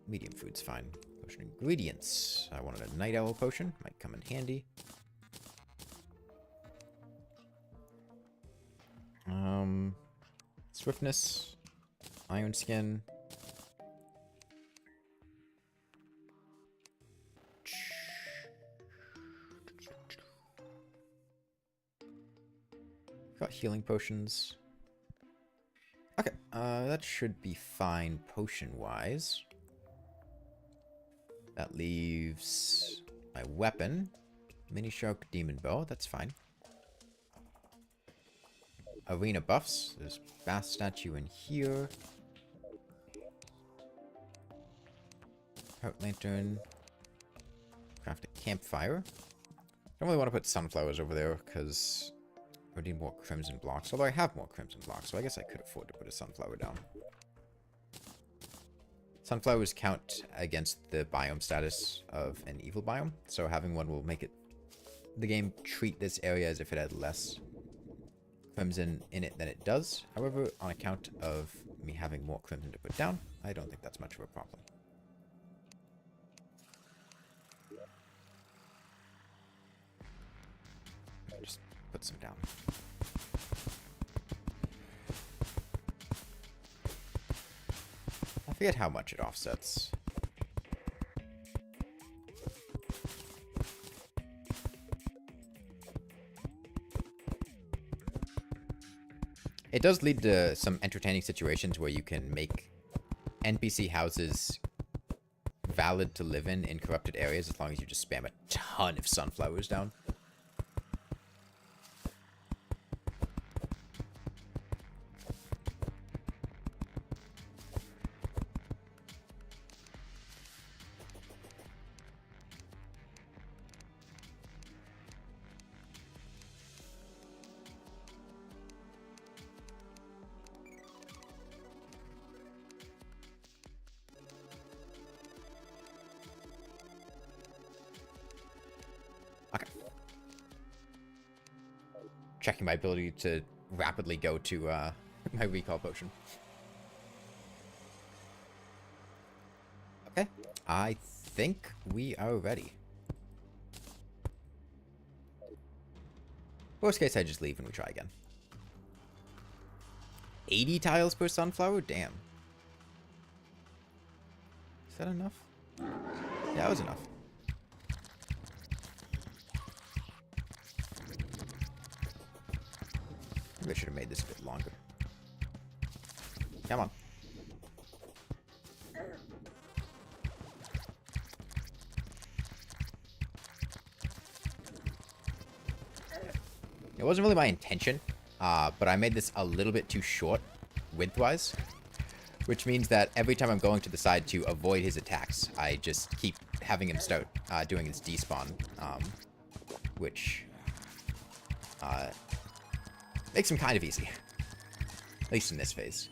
Speaker 1: Medium food's fine. Potion ingredients. I wanted a Night Owl potion. Might come in handy. Swiftness. Iron Skin. Got healing potions. Okay, that should be fine potion-wise. That leaves my weapon. Mini Shark Demon Bow. That's fine. Arena buffs. There's Bath Statue in here. Heart Lantern. Craft a campfire. Don't really want to put sunflowers over there because I need more crimson blocks. Although I have more crimson blocks, so I guess I could afford to put a sunflower down. Sunflowers count against the biome status of an evil biome, so having one will make the game treat this area as if it had less crimson in it than it does. However, on account of me having more crimson to put down, I don't think that's much of a problem. Just put some down. I forget how much it offsets. It does lead to some entertaining situations where you can make NPC houses valid to live in corrupted areas as long as you just spam a ton of sunflowers down. Checking my ability to rapidly go to my recall potion. Okay, I think we are ready. Worst case, I just leave and we try again. 80 tiles per sunflower? Damn. Is that enough? Yeah, that was enough. Maybe I should have made this a bit longer. Come on. It wasn't really my intention, but I made this a little bit too short widthwise, which means that every time I'm going to the side to avoid his attacks, I just keep having him start doing his despawn, which makes him kind of easy, at least in this phase.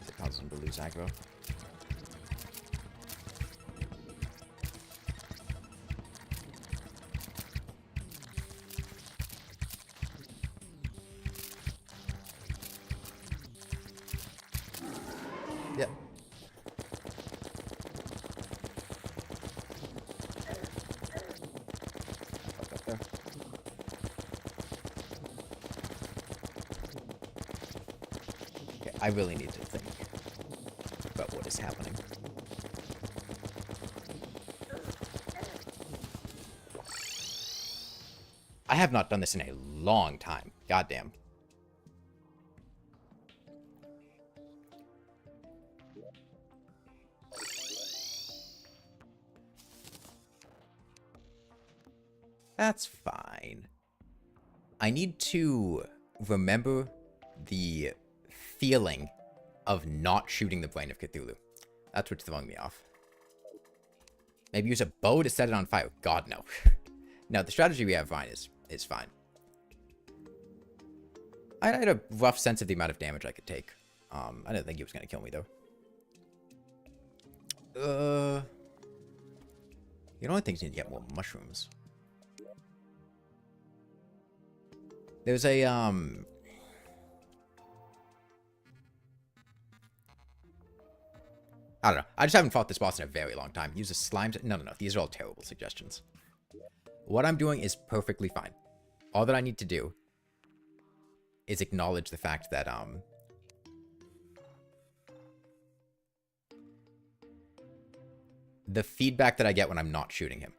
Speaker 1: It causes him to lose aggro. Yep. Up there. Okay, I really need to think about what is happening. I have not done this in a long time. Goddamn. That's fine. I need to remember the feeling of not shooting the brain of Cthulhu. That's what's throwing me off. Maybe use a bow to set it on fire. God, no. No, the strategy we have, Ryan, is fine. I had a rough sense of the amount of damage I could take. I didn't think he was going to kill me, though. The only thing is to get more mushrooms. There's a, I don't know. I just haven't fought this boss in a very long time. Use a slime... No. These are all terrible suggestions. What I'm doing is perfectly fine. All that I need to do is acknowledge the fact that, the feedback that I get when I'm not shooting him.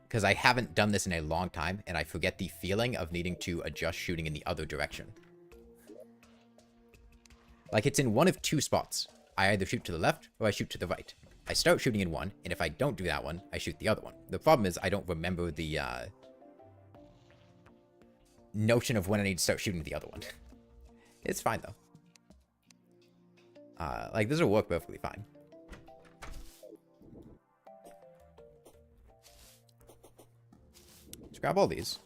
Speaker 1: Because I haven't done this in a long time, and I forget the feeling of needing to adjust shooting in the other direction. Like, it's in one of two spots. I either shoot to the left, or I shoot to the right. I start shooting in one, and if I don't do that one, I shoot the other one. The problem is, I don't remember the, notion of when I need to start shooting the other one. It's fine, though. Like, this will work perfectly fine. Let's grab all these.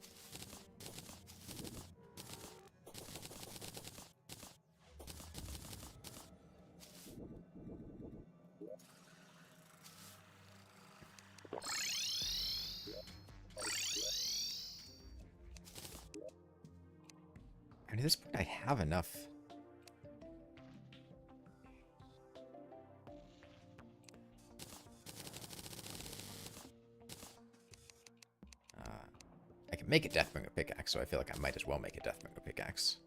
Speaker 1: And at this point, I have enough. I can make a Deathbringer pickaxe, so I feel like I might as well make a Deathbringer pickaxe.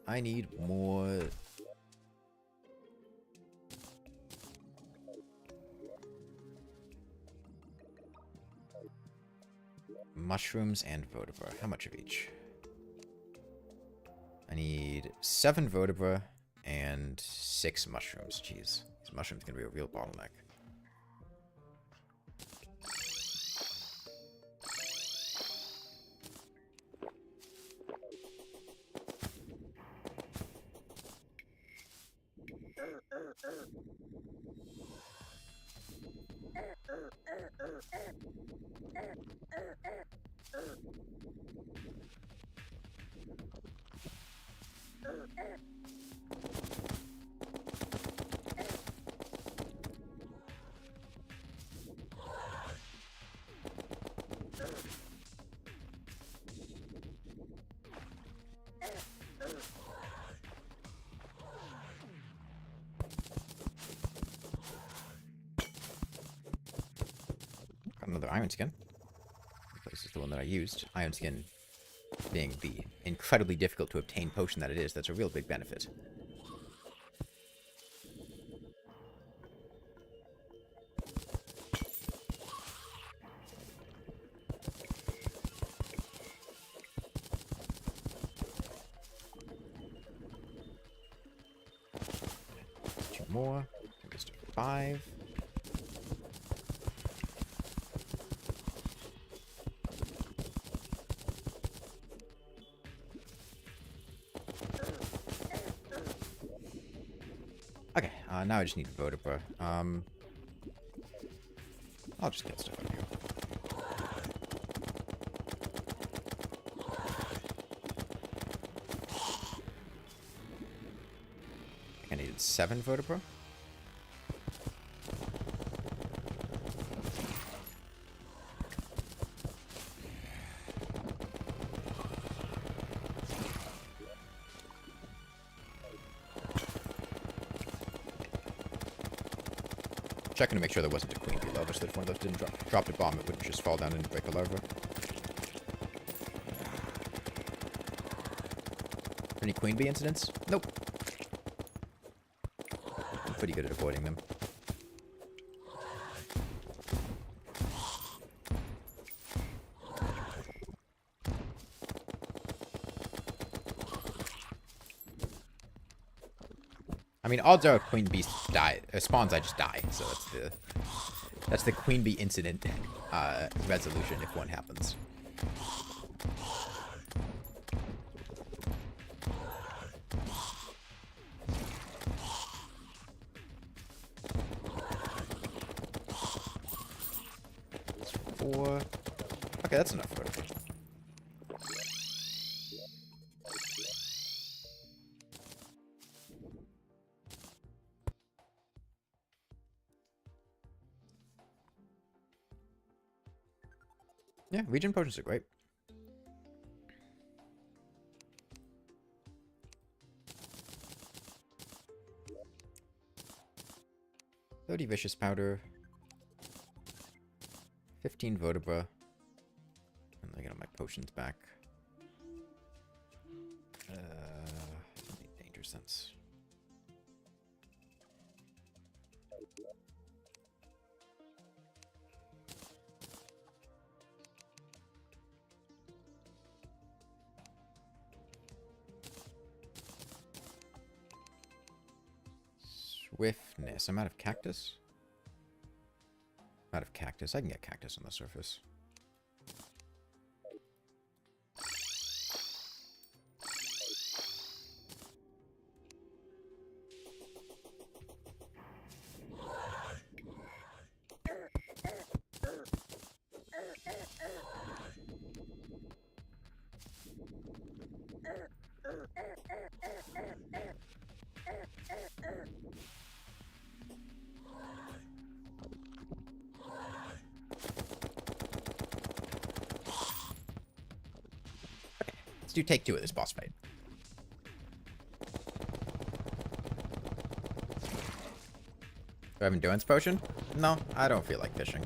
Speaker 1: I need more... mushrooms and vertebra. How much of each? I need 7 vertebra and 6 mushrooms. Jeez. These mushrooms can be a real bottleneck. another iron skin. This is the one that I used. Iron skin being the incredibly difficult to obtain potion that it is. That's a real big benefit. Two more. Mr. 5. Okay, now I just need a vertebra. I'll just kill stuff up here. I think I needed 7 vertebra. Checking to make sure there wasn't a queen bee larva, so that if one of those didn't drop a bomb, it wouldn't just fall down and break a larva. Any queen bee incidents? Nope. I'm pretty good at avoiding them. I mean, odds are queen bee spawns, I just die. So that's the queen bee incident resolution if one happens. That's 4. Okay, that's enough for it. Yeah, regen potions are great. $30 vicious powder. 15 vertebra. And I get all my potions back. Danger sense. Swiftness. I'm out of cactus? I'm out of cactus. I can get cactus on the surface. Let's do take 2 of this boss fight. Do I have endurance potion? No, I don't feel like fishing.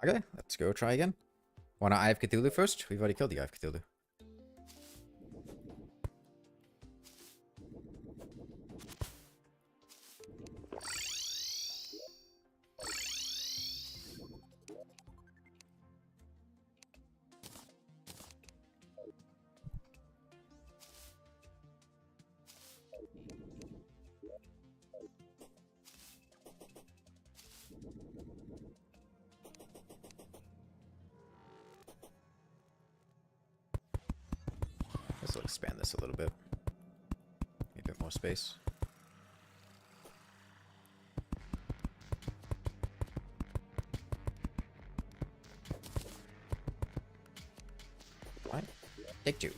Speaker 1: Okay, let's go try again. Wanna Eye of Cthulhu first? We've already killed the Eye of Cthulhu. This will expand this a little bit. Need a bit more space. Right. Take 2.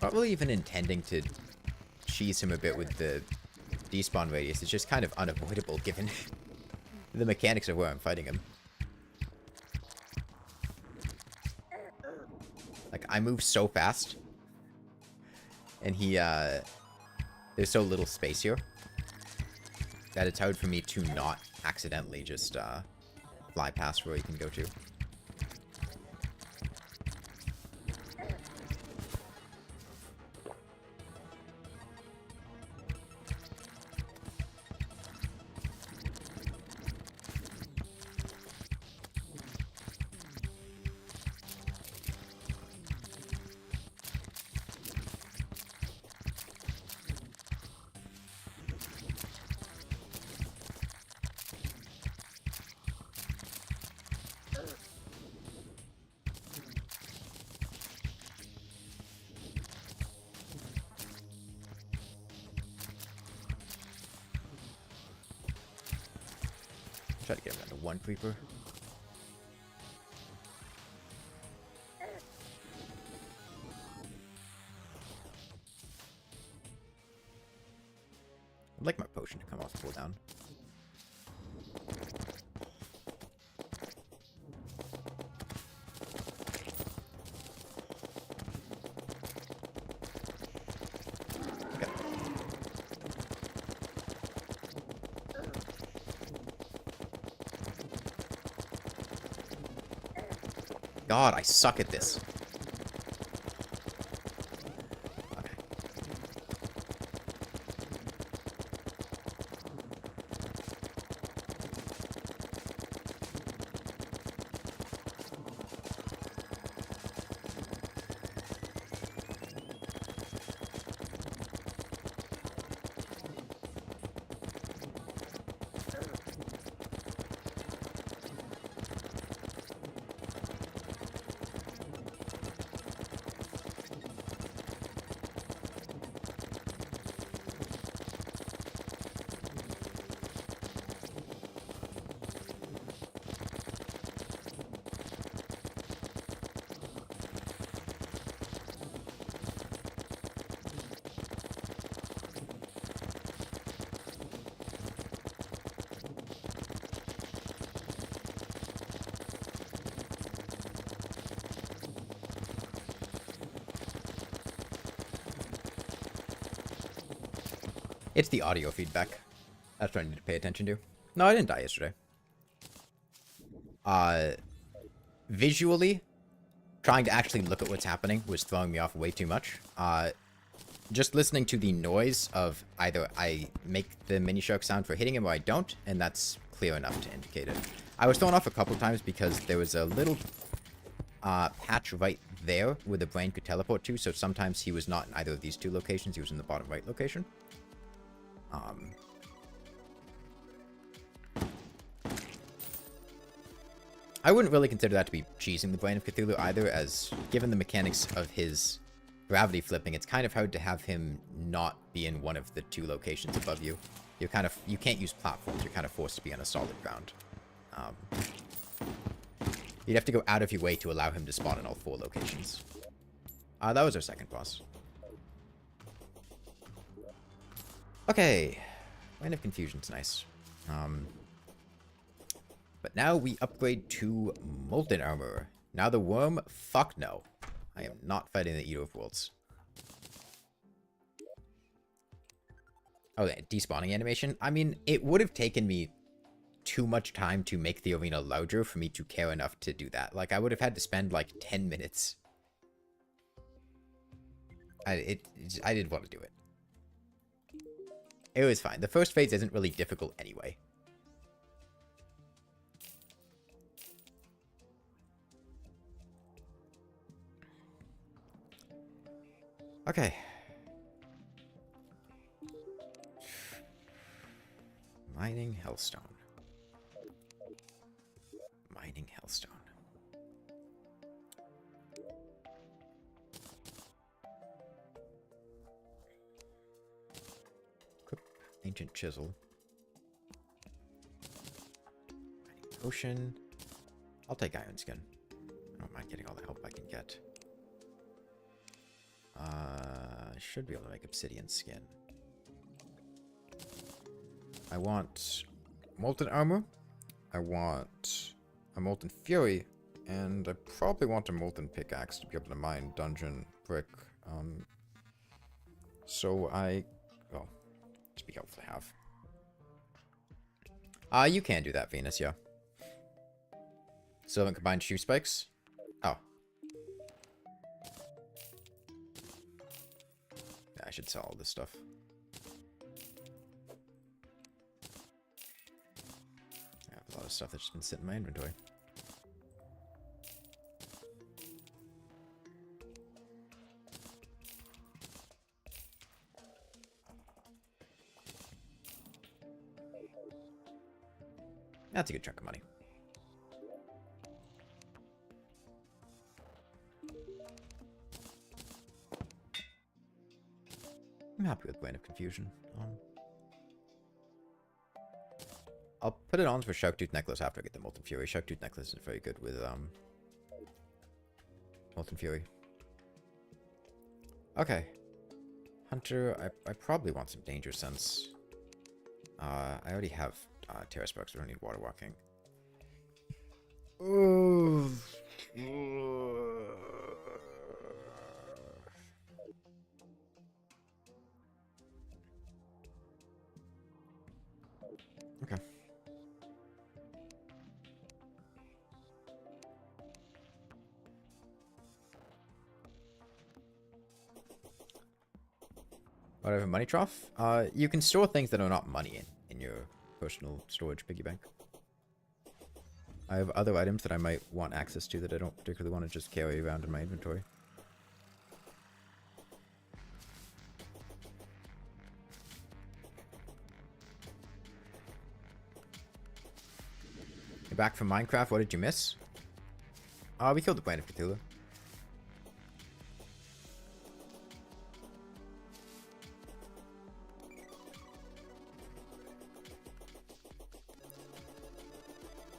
Speaker 1: Not really even intending to cheese him a bit with the despawn radius. It's just kind of unavoidable given the mechanics of where I'm fighting him. Like, I move so fast. And he, there's so little space here that it's hard for me to not accidentally just, fly past where he can go to. Try to get him down to one creeper. I'd like my potion to come off cooldown. God, I suck at this. Okay. It's the audio feedback. That's what I need to pay attention to. No, I didn't die yesterday. Visually, trying to actually look at what's happening was throwing me off way too much. Just listening to the noise of either I make the mini shark sound for hitting him or I don't, and that's clear enough to indicate it. I was thrown off a couple times because there was a little patch right there where the brain could teleport to, so sometimes he was not in either of these two locations, he was in the bottom right location. I wouldn't really consider that to be cheesing the brain of Cthulhu either, as given the mechanics of his gravity flipping, it's kind of hard to have him not be in one of the two locations above you. You can't use platforms, you're kind of forced to be on a solid ground. You'd have to go out of your way to allow him to spawn in all four locations. That was our second boss. Okay, Reign of Confusion's nice. But now we upgrade to Molten Armor. Now the worm, fuck no. I am not fighting the Eater of Worlds. Oh, yeah, despawning animation. I mean, it would have taken me too much time to make the arena larger for me to care enough to do that. Like, I would have had to spend like 10 minutes. I didn't want to do it. It was fine. The first phase isn't really difficult anyway. Okay. Mining Hellstone. Mining Hellstone. Ancient Chisel. Potion. I'll take Iron Skin. I don't mind getting all the help I can get. I should be able to make obsidian skin. I want molten armor. I want a molten fury. And I probably want a molten pickaxe to be able to mine dungeon brick. Well, just be helpful to have. You can do that, Venus, yeah. Silver combined shoe spikes? Oh. Yeah, I should sell all this stuff. I have a lot of stuff that's just been sitting in my inventory. That's a good chunk of money. I'm happy with Plane of Confusion. I'll put it on for Sharktooth Necklace after I get the Molten Fury. Sharktooth Necklace is very good with Molten Fury. Okay. Hunter, I probably want some Danger Sense. I already have Terra Sparks, so I don't need Water Walking. Ooh. Okay. Whatever, money trough? You can store things that are not money in your personal storage piggy bank. I have other items that I might want access to that I don't particularly want to just carry around in my inventory. You're back from Minecraft, what did you miss? We killed the planet of Cthulhu.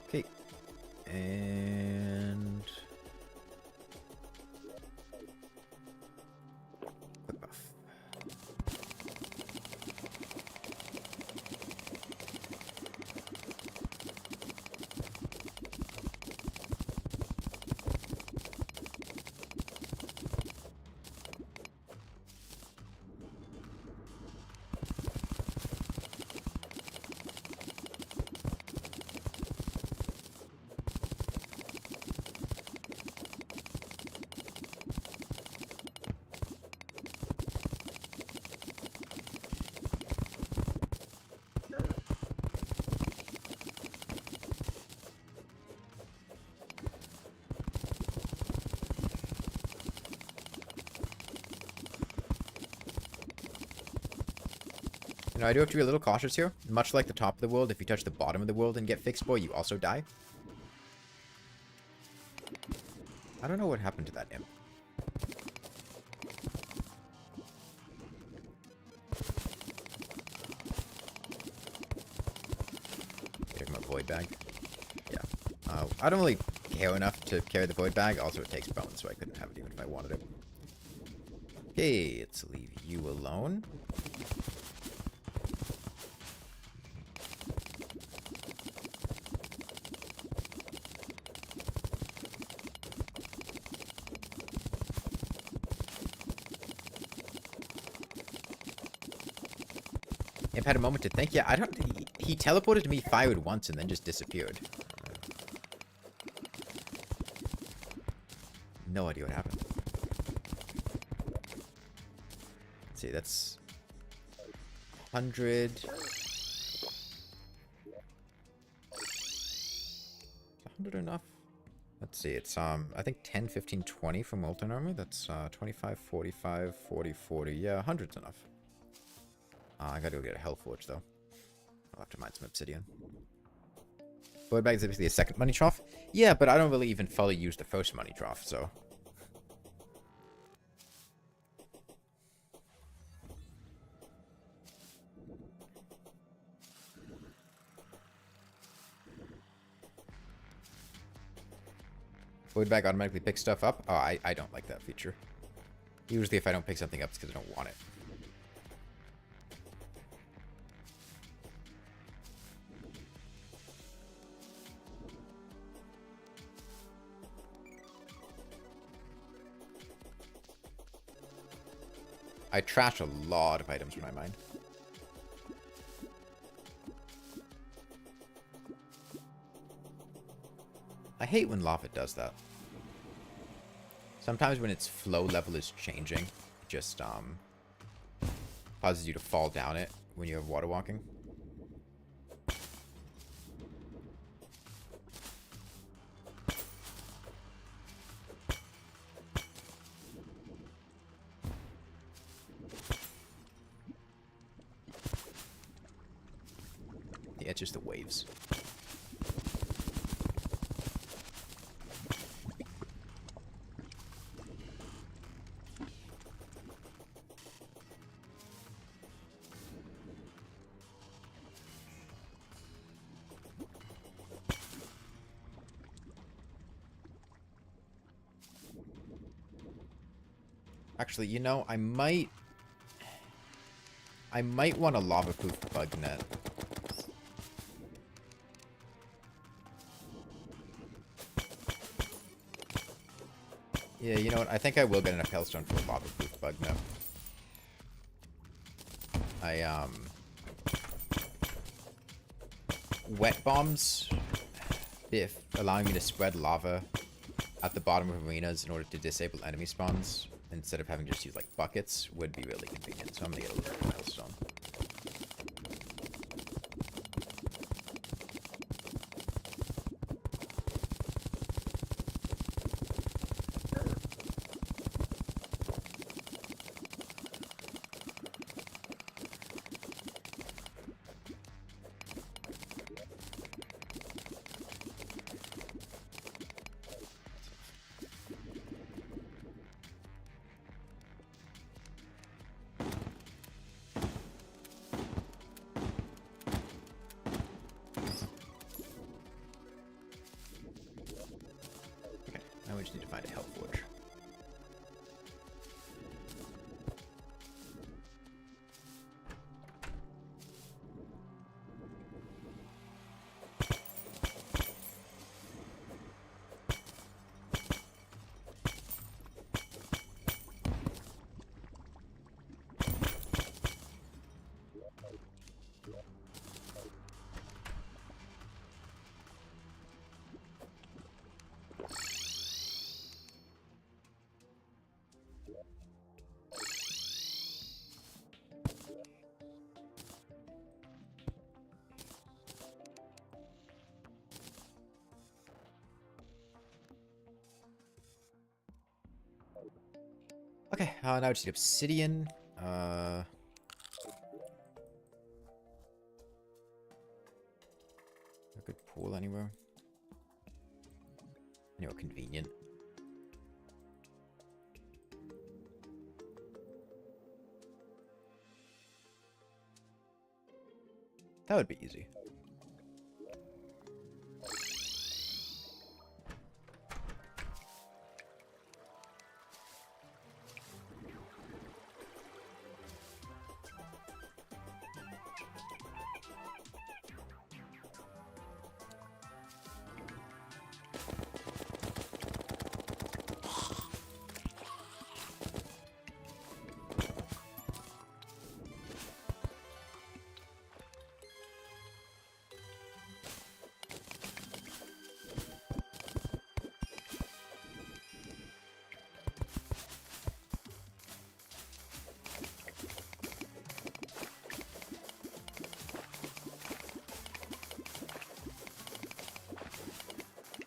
Speaker 1: Okay. And... quick buff. You know, I do have to be a little cautious here. Much like the top of the world, if you touch the bottom of the world and get fixed boy, you also die. I don't know what happened to that imp. Take my void bag. Yeah. I don't really care enough to carry the void bag. Also, it takes bones, so I couldn't have it even if I wanted it. Okay, let's leave you alone. I've had a moment to think. Yeah, I don't... He teleported to me, fired once, and then just disappeared. No idea what happened. Let's see, that's... 100... 100 enough? Let's see, it's, I think 10, 15, 20 for molten armor. That's, 25, 45, 40, 40. Yeah, 100's enough. I gotta go get a Hellforge, though. I'll have to mine some obsidian. Void bag is basically a second money trough. Yeah, but I don't really even fully use the first money trough, so... Void bag automatically picks stuff up? Oh, I don't like that feature. Usually if I don't pick something up, it's because I don't want it. I trash a lot of items when I mine. I hate when lava does that. Sometimes when its flow level is changing, it just causes you to fall down it when you're water walking. Yeah, it's just the waves. Actually, you know, I might want a lava-proof bug net. Yeah, you know what? I think I will get enough hailstone for a lava-proof bug net. Wet bombs, if allowing me to spread lava at the bottom of arenas in order to disable enemy spawns instead of having to just use like buckets would be really convenient. So I'm gonna get a little bit of hailstone. Now we just need to find a health forge. Okay, now I just need obsidian. A good pool anywhere. Anywhere convenient. That would be easy.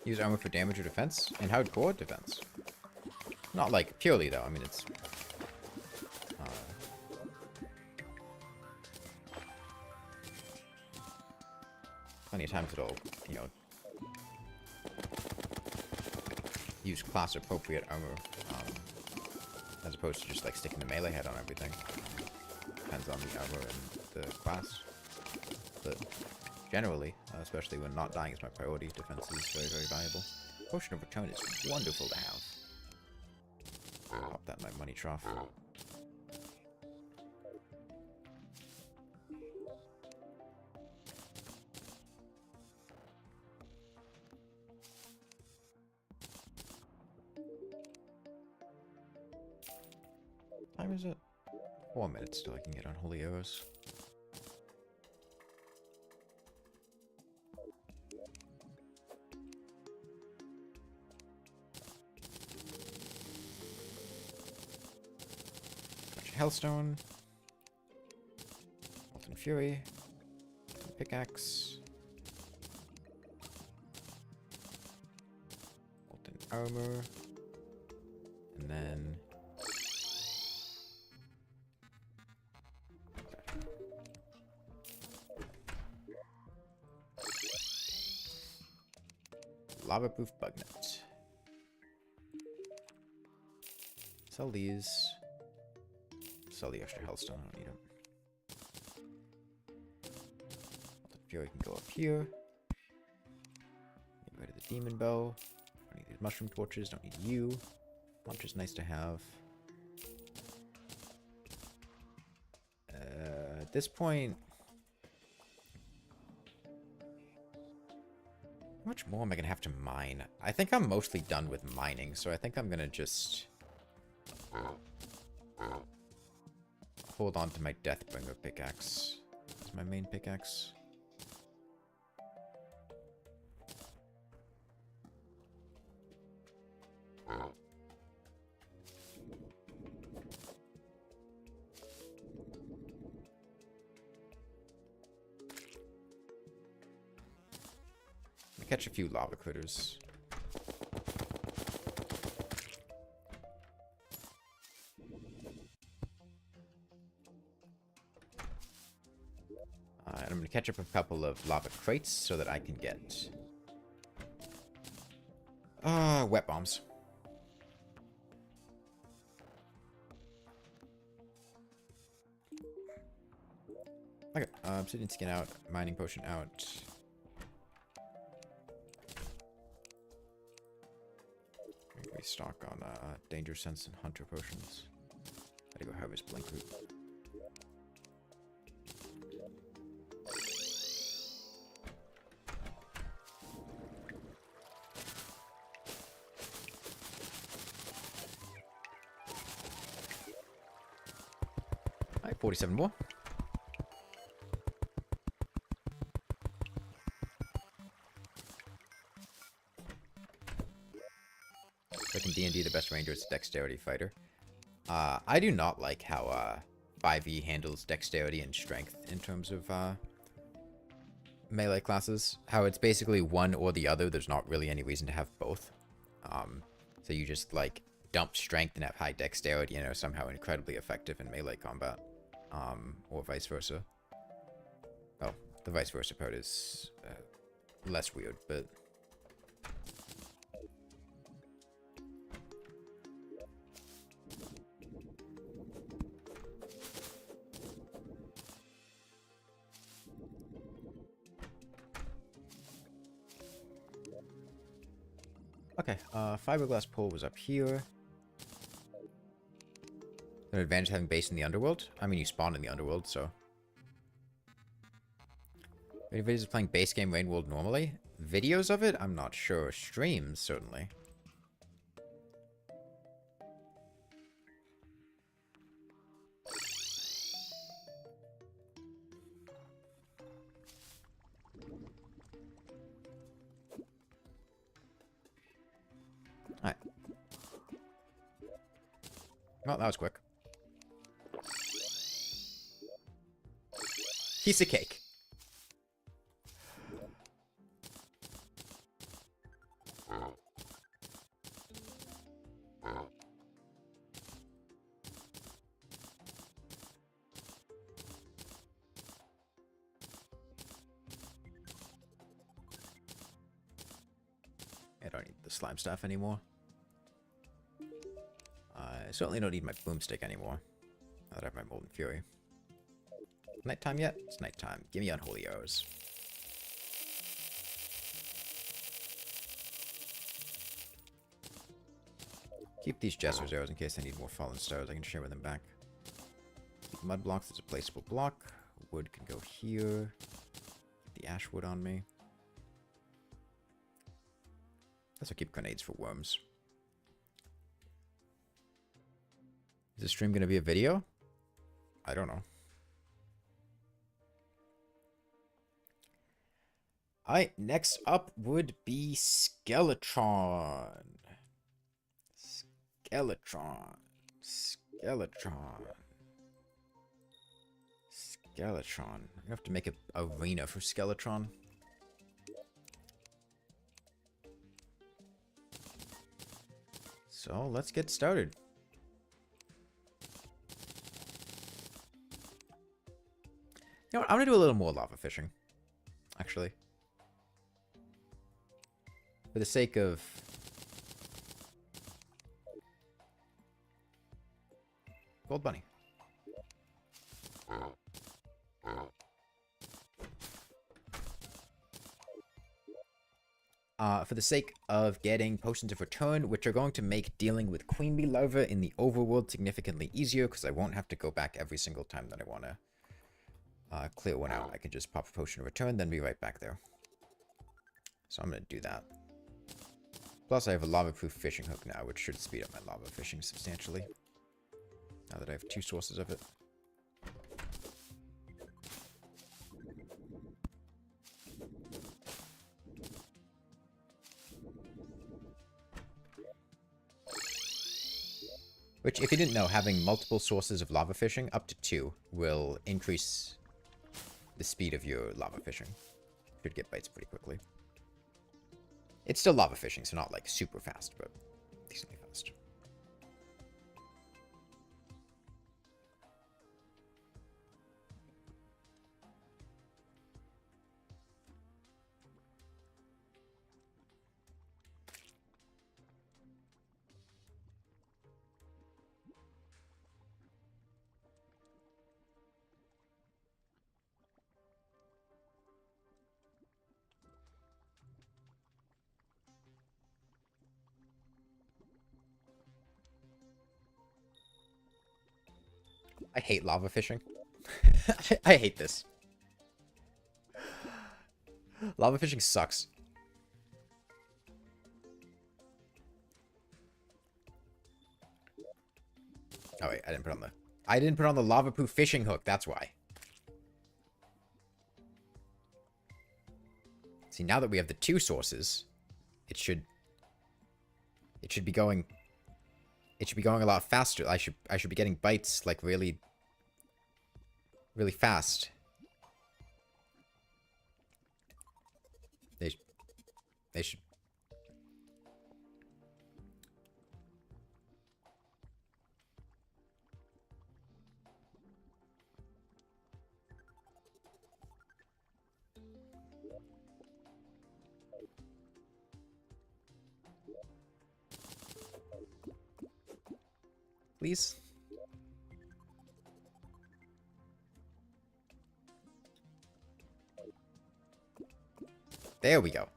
Speaker 1: Use armor for damage or defense? And hardcore defense. Not like purely though, I mean it's... plenty of times it'll, you know, use class appropriate armor, as opposed to just like sticking the melee head on everything. Depends on the armor and the class. But generally, especially when not dying is my priority, defense is very, very valuable. Potion of Return is wonderful to have. Pop that in my money trough. What time is it? 4 minutes till I can get on Holy Arrows. Hellstone, Molten Fury, Pickaxe, Molten Armor, and then Lava Proof Bug Net. Sell these. Sell the extra Hellstone, I don't need them. Molten Fury can go up here. Get rid of the Demon Bow. Don't need these Mushroom Torches, don't need you. Launch is nice to have. At this point... How much more am I going to have to mine? I think I'm mostly done with mining, so I think I'm going to just... hold on to my Deathbringer pickaxe. It's my main pickaxe. Catch a few lava critters. And I'm going to catch up a couple of lava crates so that I can get wet bombs. Okay, obsidian skin out, mining potion out. Restock on danger sense and hunter potions. Gotta go harvest blink root. Alright, 47 more. Like in D&D, the best ranger is a dexterity fighter. I do not like how 5e handles dexterity and strength in terms of melee classes. How it's basically one or the other. There's not really any reason to have both. So you just like dump strength and have high dexterity and are somehow incredibly effective in melee combat. Or vice versa. Oh, the vice versa part is less weird, but... Okay, fiberglass pole was up here. An advantage having base in the underworld? I mean, you spawn in the underworld, so... Anybody is playing base game Rainworld normally? Videos of it? I'm not sure. Streams, certainly. Alright. Well, that was quick. Piece of cake. I don't need the slime stuff anymore. I certainly don't need my boomstick anymore. Now that I have my Molten Fury. Nighttime yet? It's nighttime. Give me unholy arrows. Keep these Jester's arrows in case I need more fallen stars. I can share with them back. Mud blocks is a placeable block. Wood can go here. Keep the ash wood on me. Also keep grenades for worms. Is this stream going to be a video? I don't know. Alright, next up would be Skeletron. Skeletron. Skeletron. Skeletron. I have to make an arena for Skeletron. So, let's get started. You know what? I'm going to do a little more lava fishing. Actually. For the sake of... Gold bunny. For the sake of getting potions of return, which are going to make dealing with queen bee larvae in the overworld significantly easier, because I won't have to go back every single time that I want to clear one out. I can just pop a potion of return, then be right back there. So I'm going to do that. Plus, I have a lava-proof fishing hook now, which should speed up my lava fishing substantially. Now that I have 2 sources of it. Which, if you didn't know, having multiple sources of lava fishing, up to 2, will increase the speed of your lava fishing. Should get bites pretty quickly. It's still lava fishing, so not like super fast, but decently fast. I hate lava fishing. I hate this. Lava fishing sucks. Oh wait, I didn't put on the lava-proof fishing hook, that's why. See, now that we have the 2 sources, it should be going a lot faster. I should be getting bites like really fast. They should. Please. There we go.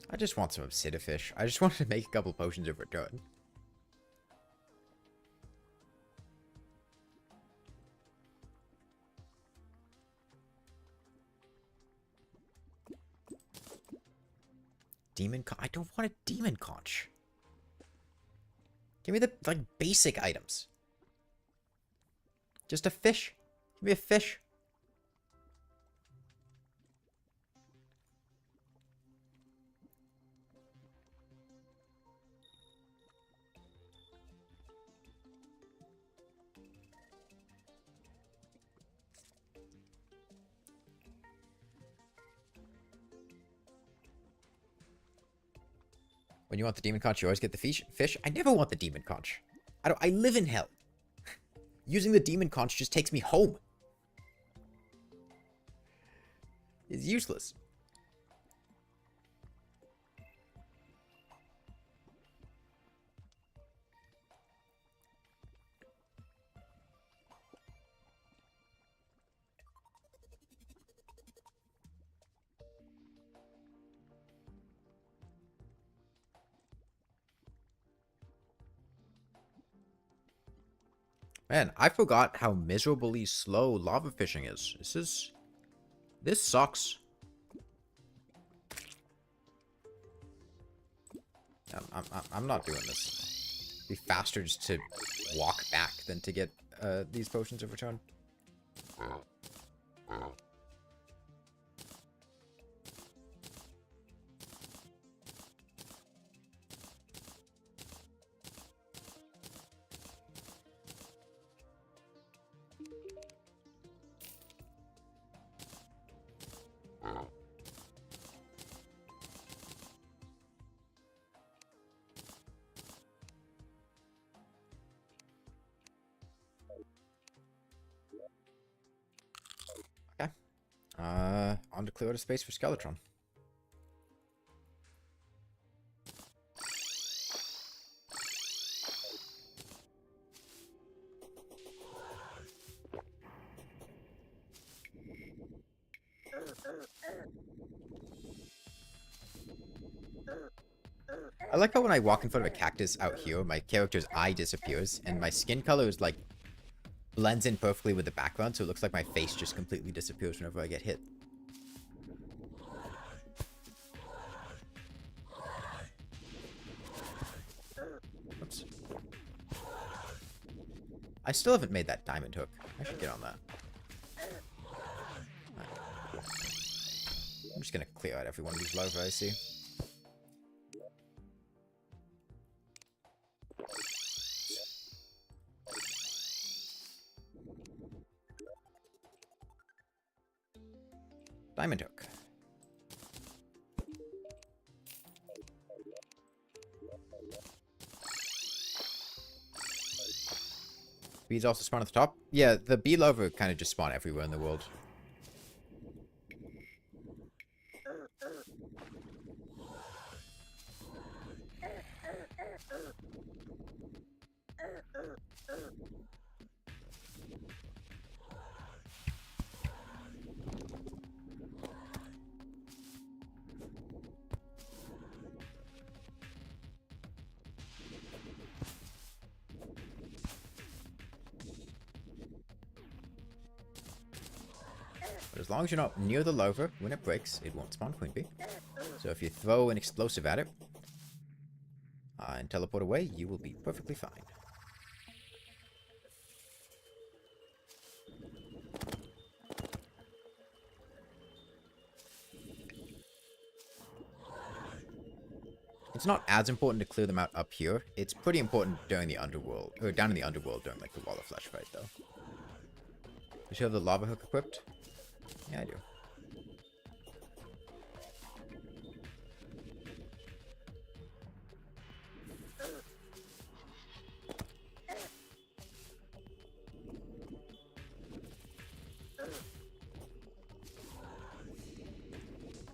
Speaker 1: I just want some obsidifish. I just wanted to make a couple potions of return. Demon conch? I don't want a demon conch. Give me the, like, basic items. Just a fish. Give me a fish. When you want the demon conch, you always get the fish. I never want the demon conch. I live in hell. Using the demon conch just takes me home. It's useless. Man, I forgot how miserably slow lava fishing is. This sucks. I'm not doing this. It'd be faster just to walk back than to get these potions of return. On to clear out a space for Skeletron. I like how when I walk in front of a cactus out here, my character's eye disappears, and my skin color is like blends in perfectly with the background, so it looks like my face just completely disappears whenever I get hit. Oops. I still haven't made that diamond hook. I should get on that. Right. I'm just gonna clear out every one of these larvae I see. Diamond hook. Bees also spawn at the top? Yeah, the bee larvae kind of just spawn everywhere in the world. But as long as you're not near the larva, when it breaks, it won't spawn queen bee. So if you throw an explosive at it and teleport away, you will be perfectly fine. It's not as important to clear them out up here. It's pretty important during the underworld, or down in the underworld during like the Wall of Flesh fight, though. Does you have the lava hook equipped? Yeah, I do.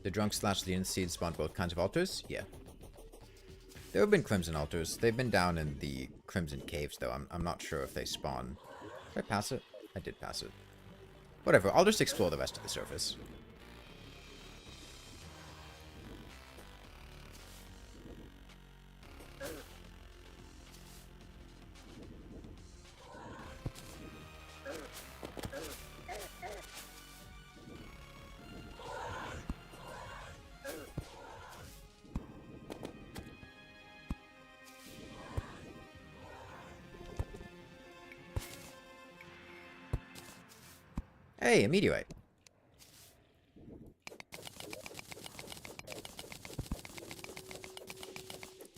Speaker 1: The drunk slash the seed spawn both kinds of altars? Yeah. There have been crimson altars. They've been down in the crimson caves, though. I'm not sure if they spawn. Did I pass it? I did pass it. Whatever, I'll just explore the rest of the surface. Hey, a meteorite.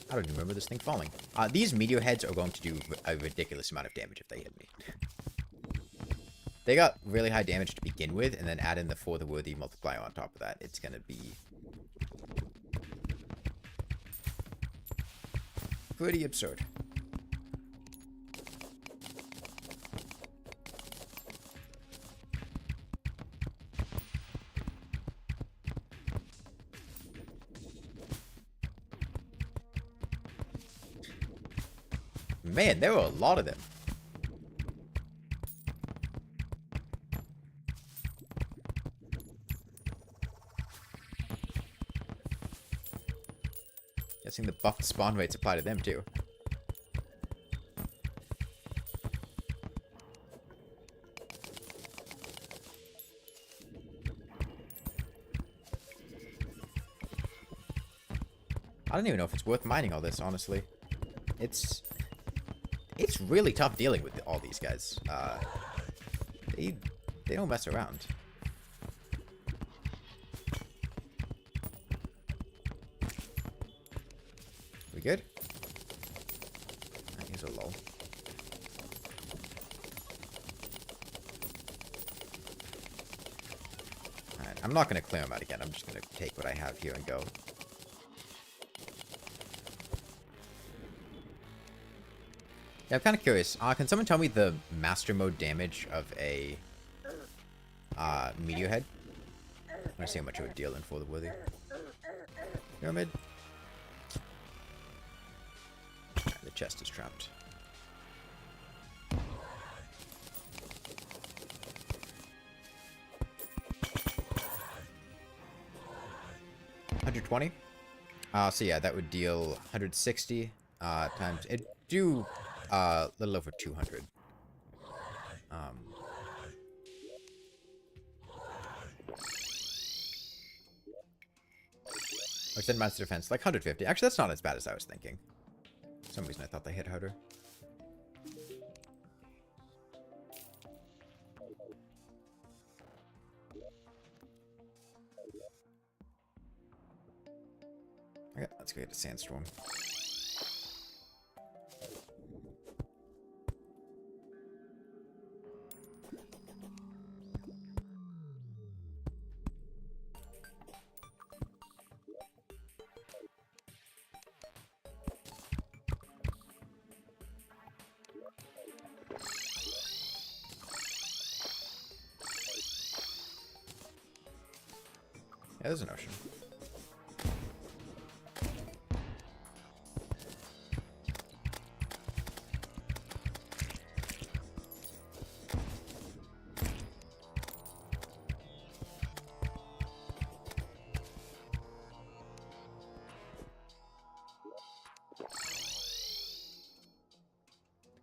Speaker 1: I don't even remember this thing falling. These meteor heads are going to do a ridiculous amount of damage if they hit me. They got really high damage to begin with, and then add in the For the Worthy multiplier on top of that. It's gonna be pretty absurd. Man, there were a lot of them. Guessing the buffed spawn rates apply to them too. I don't even know if it's worth mining all this, honestly. It's really tough dealing with all these guys. They don't mess around. We good? Here's a lull. Alright, I'm not going to clear them out again. I'm just going to take what I have here and go. Yeah, I'm kind of curious. Can someone tell me the master mode damage of a meteor head? I want to see how much it would deal in for the worthy. Pyramid. The chest is trapped. $120. So yeah, that would deal 160 times. It do a little over 200. Which then master defense like 150. Actually, that's not as bad as I was thinking. For some reason I thought they hit harder. Okay, let's go get a sandstorm. Yeah, there's an ocean.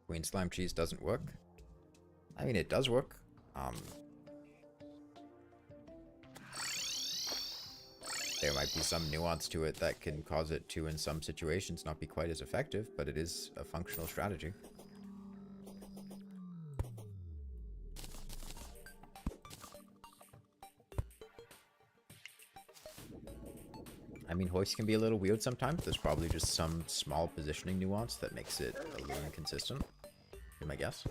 Speaker 1: Green slime cheese doesn't work. I mean, it does work. There might be some nuance to it that can cause it to, in some situations, not be quite as effective, but it is a functional strategy. I mean, hoist can be a little weird sometimes. There's probably just some small positioning nuance that makes it a little inconsistent, is my guess.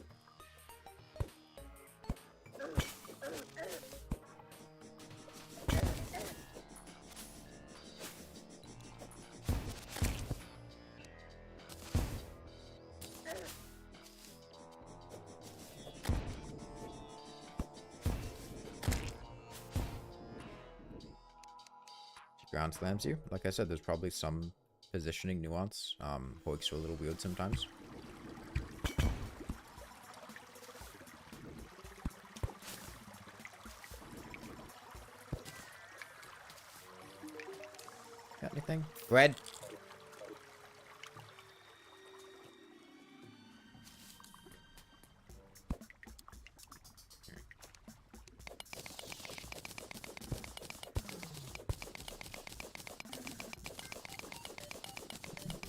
Speaker 1: Ground slams you. Like I said, there's probably some positioning nuance. Hoiks are a little weird sometimes. Got anything? Bread.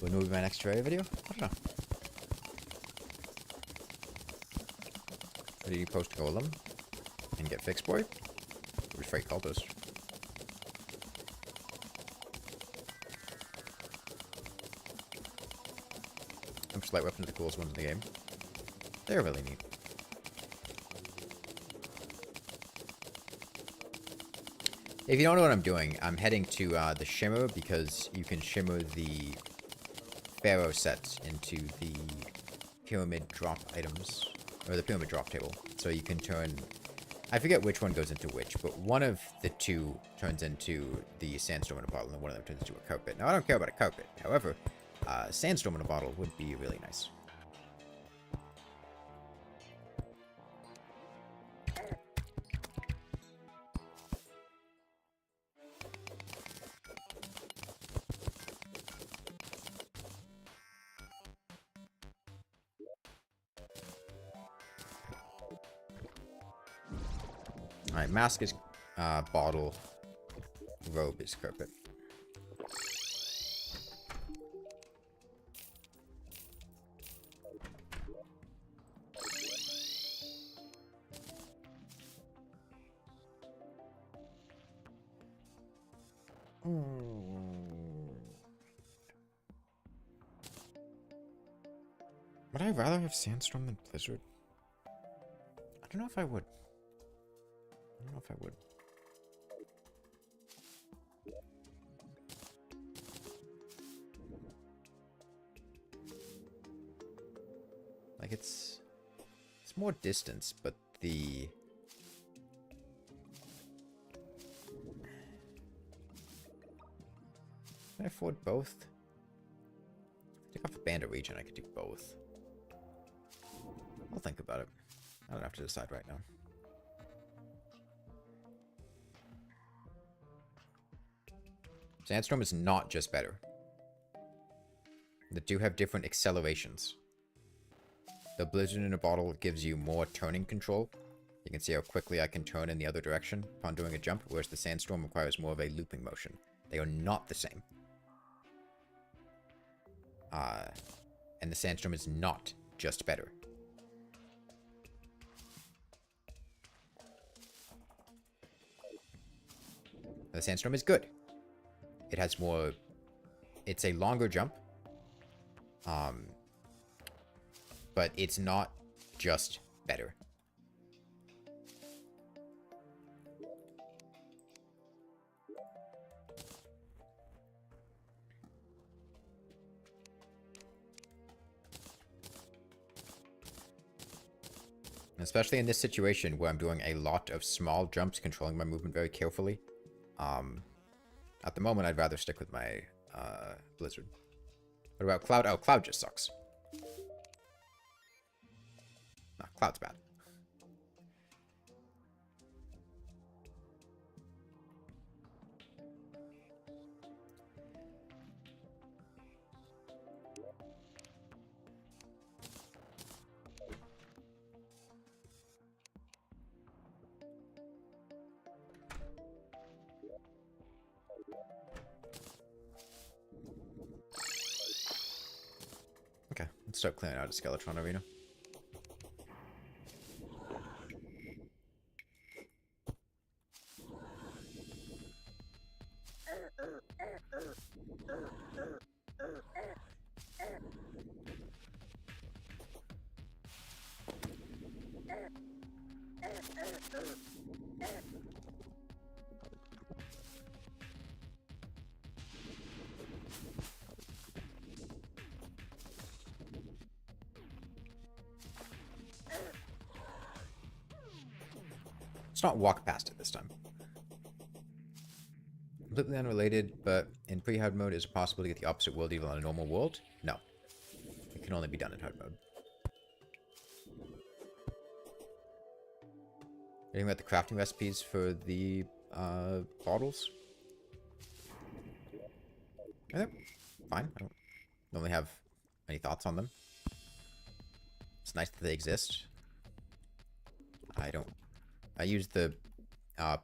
Speaker 1: When will be my next Terraria video? I don't know. What do you post Golem? And get fixed, boy? Or Freight Cultist? Light weapons are the coolest ones in the game. They're really neat. If you don't know what I'm doing, I'm heading to the Shimmer because you can shimmer the Pharaoh sets into the pyramid drop items, or the pyramid drop table. So you can turn, I forget which one goes into which, but one of the two turns into the sandstorm in a bottle, and one of them turns into a carpet. Now, I don't care about a carpet. However, sandstorm in a bottle would be really nice. Alright, mask is bottle, robe is carpet. Would I rather have Sandstorm than Blizzard? I don't know if I would. I don't know if I would. Like, it's more distance, but the... Can I afford both? Take off a bandit region, I could do both. I'll think about it. I don't have to decide right now. Sandstorm is not just better. They do have different accelerations. The Blizzard in a Bottle gives you more turning control. You can see how quickly I can turn in the other direction upon doing a jump, whereas the Sandstorm requires more of a looping motion. They are not the same. And the Sandstorm is not just better. The Sandstorm is good. It has more... It's a longer jump. But it's not just better. Especially in this situation where I'm doing a lot of small jumps, controlling my movement very carefully. At the moment, I'd rather stick with my Blizzard. What about Cloud? Oh, Cloud just sucks. No, Cloud's bad. Okay, let's start clearing out a Skeletron arena. Let's not walk past it this time. Completely unrelated, but in pre-hard mode, is it possible to get the opposite world evil on a normal world? No. It can only be done in hard mode. Anything about the crafting recipes for the bottles? Yeah, fine. I don't normally have any thoughts on them. It's nice that they exist. I use the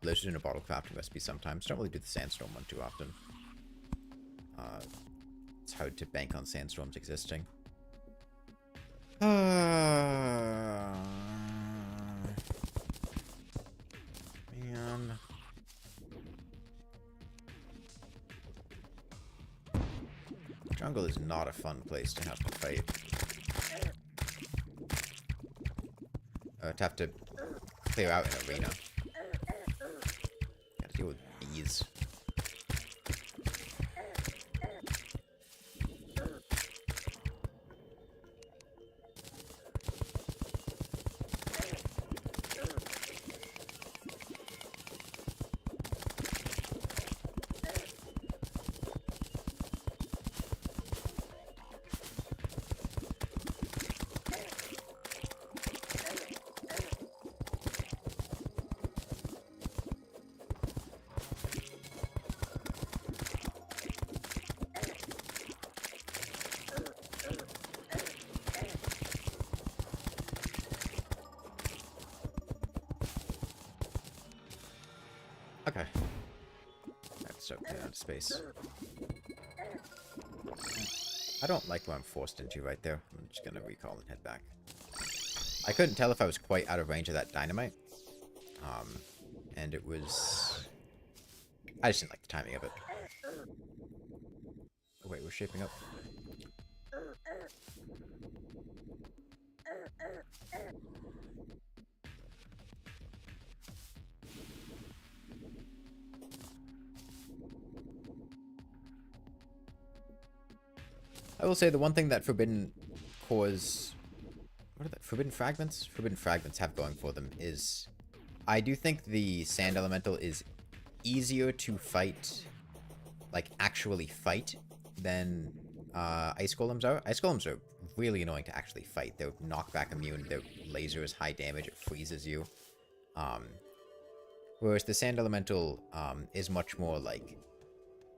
Speaker 1: Blizzard in a Bottle crafting recipe sometimes. Don't really do the Sandstorm one too often. It's hard to bank on Sandstorms existing. Man. Jungle is not a fun place to have to fight. To have to clear out an arena. Gotta deal with bees. Okay. Let's start clearing out space. I don't like what I'm forced into right there. I'm just gonna recall and head back. I couldn't tell if I was quite out of range of that dynamite. And it was... I just didn't like the timing of it. Oh, wait, we're shaping up. I will say the one thing that Forbidden Cores... What are they? Forbidden Fragments? Forbidden Fragments have going for them is... I do think the Sand Elemental is easier to fight, like actually fight, than Ice Golems are. Ice Golems are really annoying to actually fight. They're knockback immune, their laser is high damage, it freezes you. Whereas the Sand Elemental is much more, like,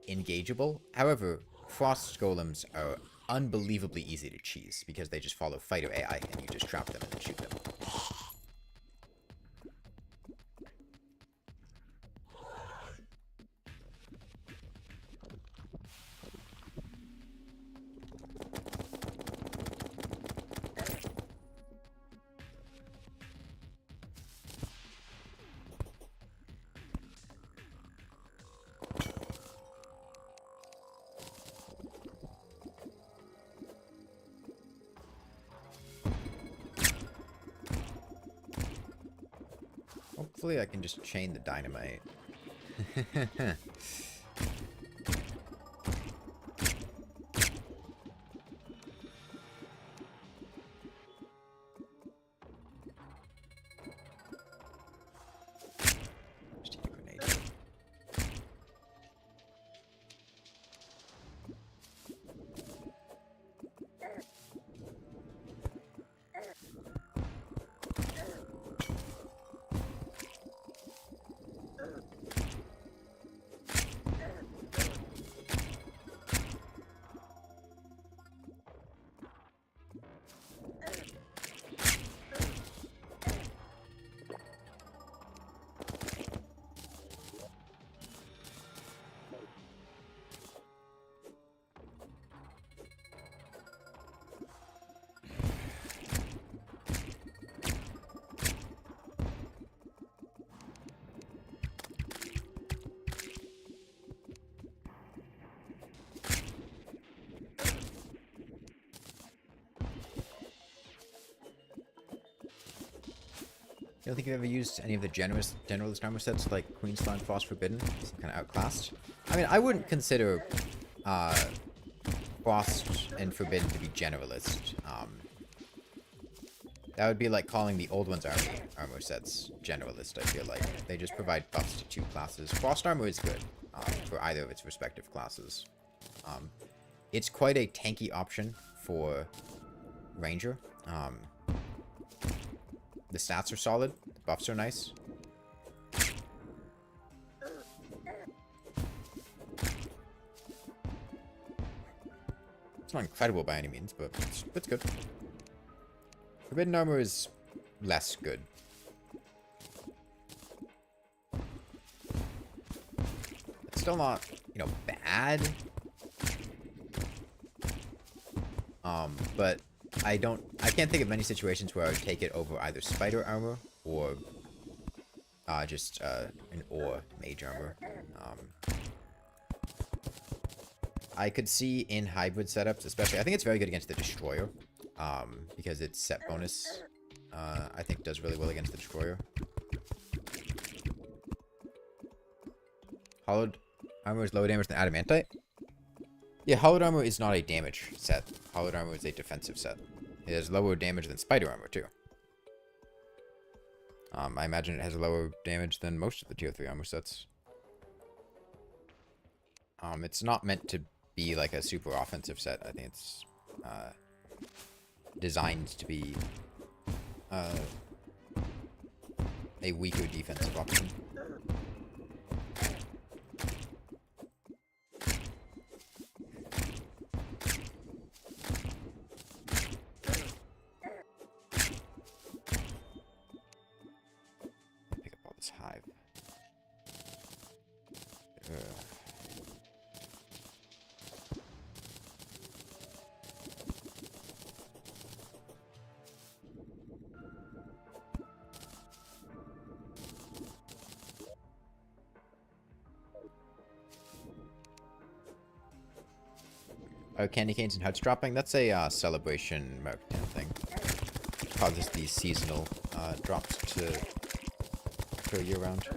Speaker 1: engageable. However, Frost Golems are unbelievably easy to cheese, because they just follow fighter AI, and you just trap them and then shoot them. Hopefully I can just chain the dynamite. Just a grenade. I don't think you've ever used any of the generalist armor sets like Queensland Frost Forbidden. It's kind of outclassed. I mean, I wouldn't consider Frost and Forbidden to be generalist. That would be like calling the old ones armor sets generalist, I feel like. They just provide buffs to two classes. Frost armor is good for either of its respective classes. It's quite a tanky option for Ranger. The stats are solid. The buffs are nice. It's not incredible by any means, but it's good. Forbidden armor is less good. It's still not, you know, bad. But I can't think of many situations where I would take it over either spider armor or just an ore mage armor. I could see in hybrid setups, especially, I think it's very good against the destroyer, because its set bonus, I think, does really well against the destroyer. Hollowed armor is lower damage than adamantite. Yeah, Hollowed Armor is not a damage set. Hollowed Armor is a defensive set. It has lower damage than Spider Armor, too. I imagine it has lower damage than most of the Tier 3 armor sets. It's not meant to be like a super offensive set. I think it's designed to be a weaker defensive option. Hive. Oh, candy canes and huts dropping? That's a celebration American thing. Causes these seasonal drops to occur year round.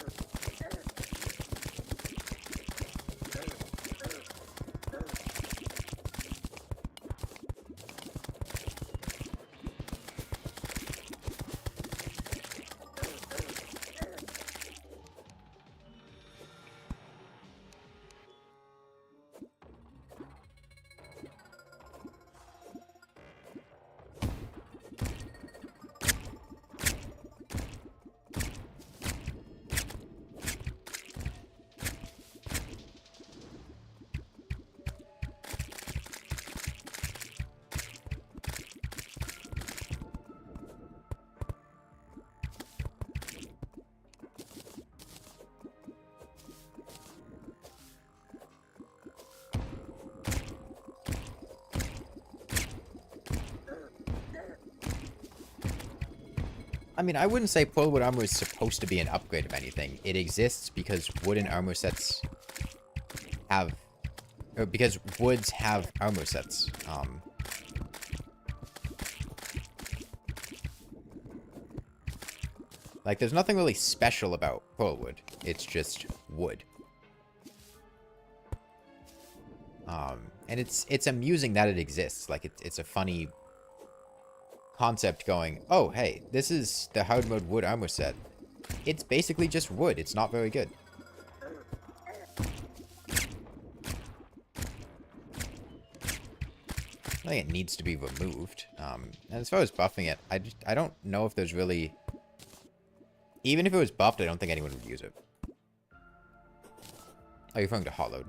Speaker 1: I mean, I wouldn't say Pullwood armor is supposed to be an upgrade of anything. It exists because wooden armor sets have... Or because woods have armor sets. Like, there's nothing really special about Pullwood. It's just wood. And it's amusing that it exists. Like, it's a funny concept going, oh, hey, this is the hard mode wood armor set. It's basically just wood. It's not very good. I think it needs to be removed. And as far as buffing it, I don't know if there's really... Even if it was buffed, I don't think anyone would use it. Oh, you're referring to hollowed.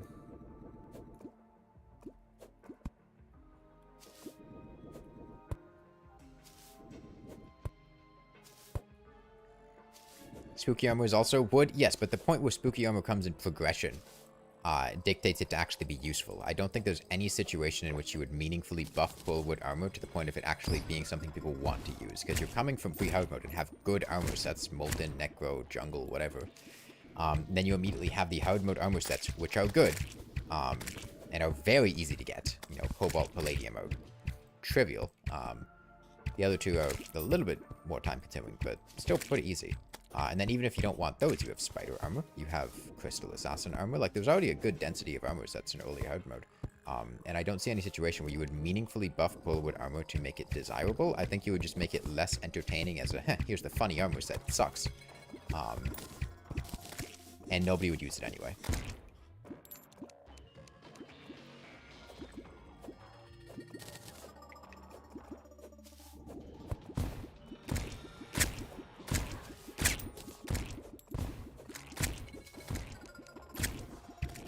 Speaker 1: Spooky armor is also wood? Yes, but the point where spooky armor comes in progression dictates it to actually be useful. I don't think there's any situation in which you would meaningfully buff Pullwood armor to the point of it actually being something people want to use, because you're coming from free hard mode and have good armor sets, Molten, Necro, Jungle, whatever. Then you immediately have the hard mode armor sets, which are good, and are very easy to get. You know, Cobalt, Palladium are trivial. The other two are a little bit more time consuming, but still pretty easy. And then even if you don't want those, you have Spider armor, you have Crystal Assassin armor. Like, there's already a good density of armor sets in early hard mode. And I don't see any situation where you would meaningfully buff Pullwood armor to make it desirable. I think you would just make it less entertaining as a, here's the funny armor set, it sucks. And nobody would use it anyway.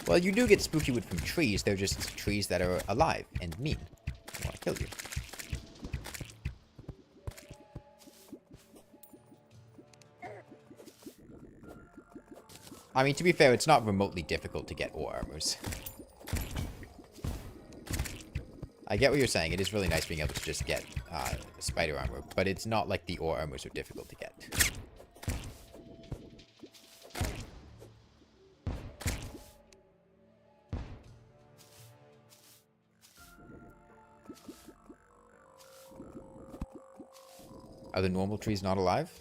Speaker 1: Well, you do get spooky wood from trees. They're just trees that are alive and mean. I want to kill you. I mean, to be fair, it's not remotely difficult to get ore armors. I get what you're saying. It is really nice being able to just get spider armor, but it's not like the ore armors are difficult to get. Are the normal trees not alive?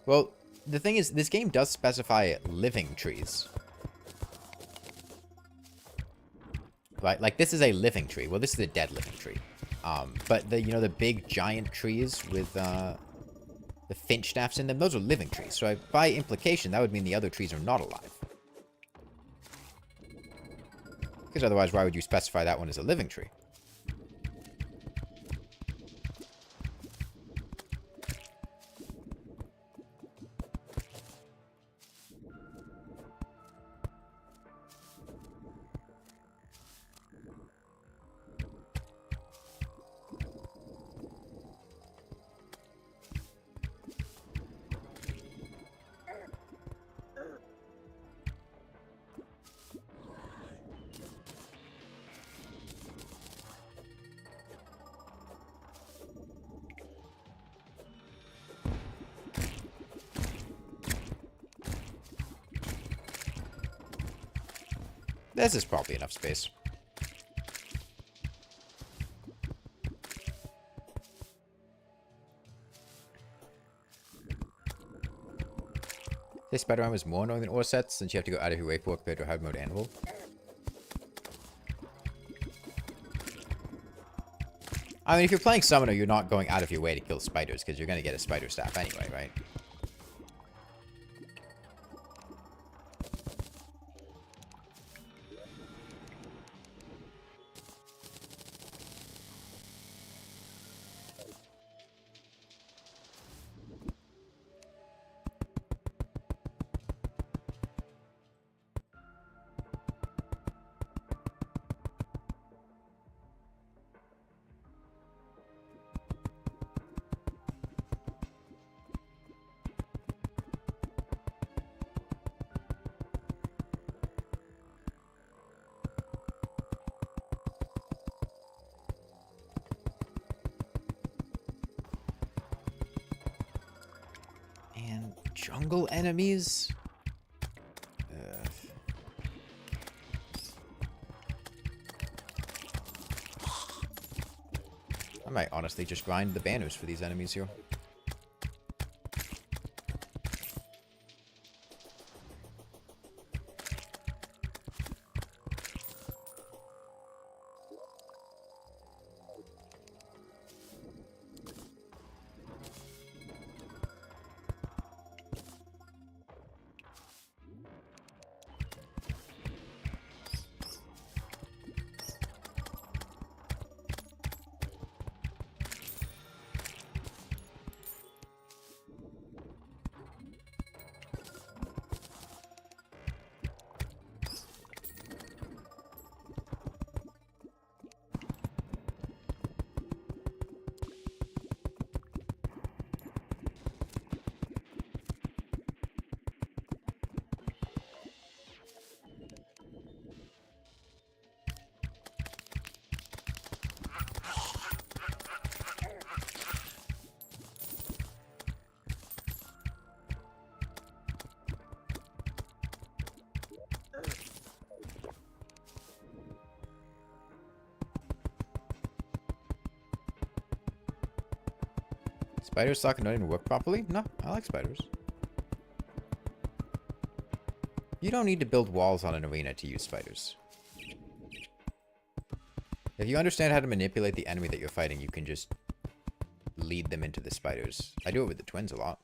Speaker 1: Well, the thing is, this game does specify living trees. Right? Like, this is a living tree. Well, this is a dead living tree. But the, you know, the big giant trees with the finch staffs in them, those are living trees. So by implication, that would mean the other trees are not alive. Because otherwise, why would you specify that one as a living tree? This is probably enough space. This Spider-Man was more annoying than ore sets, since you have to go out of your way for compared to a hard mode animal. I mean, if you're playing Summoner, you're not going out of your way to kill spiders, because you're going to get a spider staff anyway, right? Jungle enemies? I might honestly just grind the banners for these enemies here. Spiders suck and don't even work properly? No, I like spiders. You don't need to build walls on an arena to use spiders. If you understand how to manipulate the enemy that you're fighting, you can just lead them into the spiders. I do it with the twins a lot.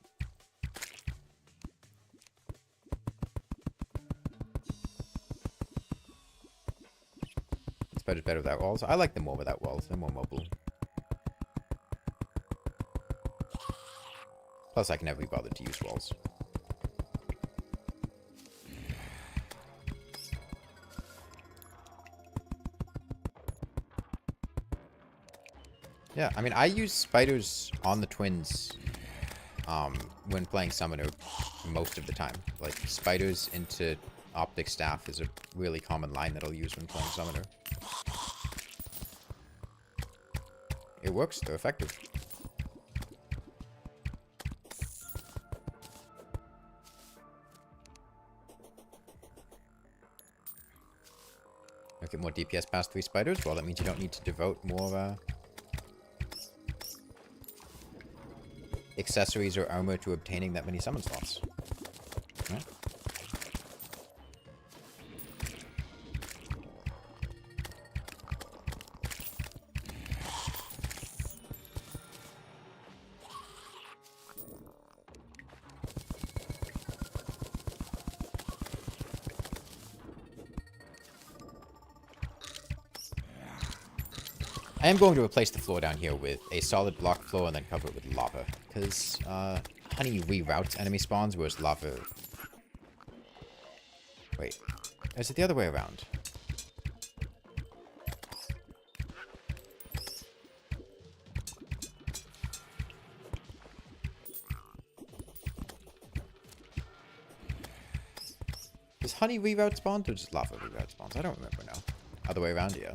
Speaker 1: Spiders better without walls. I like them more without walls. They're more mobile. Plus, I can never be bothered to use walls. Yeah, I mean, I use spiders on the twins when playing Summoner most of the time. Like, spiders into optic staff is a really common line that I'll use when playing Summoner. It works, they're effective. Get more DPS past 3 spiders? Well, that means you don't need to devote more accessories or armor to obtaining that many summon slots. Right? I am going to replace the floor down here with a solid block floor and then cover it with lava. Because honey reroutes enemy spawns, whereas lava... Wait. Or is it the other way around? Does honey reroute spawns or just lava reroute spawns? I don't remember now. Other way around, yeah.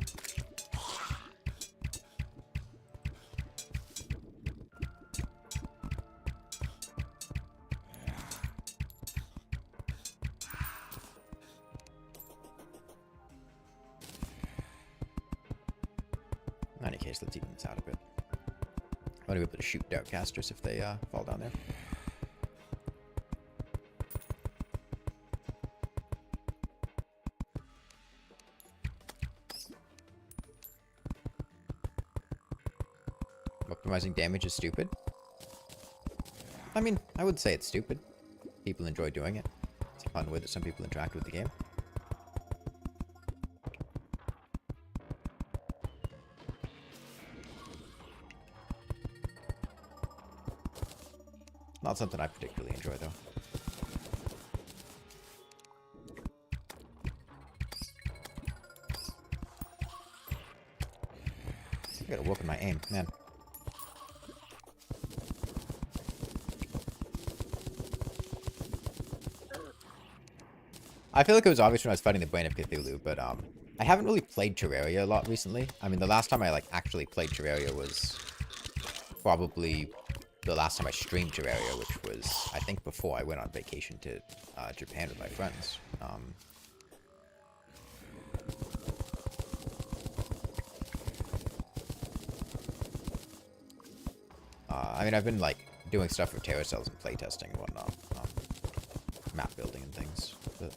Speaker 1: In any case, let's even this out a bit. I want to be able to shoot Darkcasters if they fall down there. optimizing damage is stupid. I mean, I wouldn't say it's stupid. People enjoy doing it. It's a fun way that some people interact with the game. Not something I particularly enjoy, though. I gotta work on my aim, man. I feel like it was obvious when I was fighting the Brain of Cthulhu, but I haven't really played Terraria a lot recently. I mean, the last time I actually played Terraria was probably the last time I streamed Terraria, which was, I think, before I went on vacation to Japan with my friends. I mean, I've been, doing stuff for Terra cells and playtesting and whatnot. Map building and things. But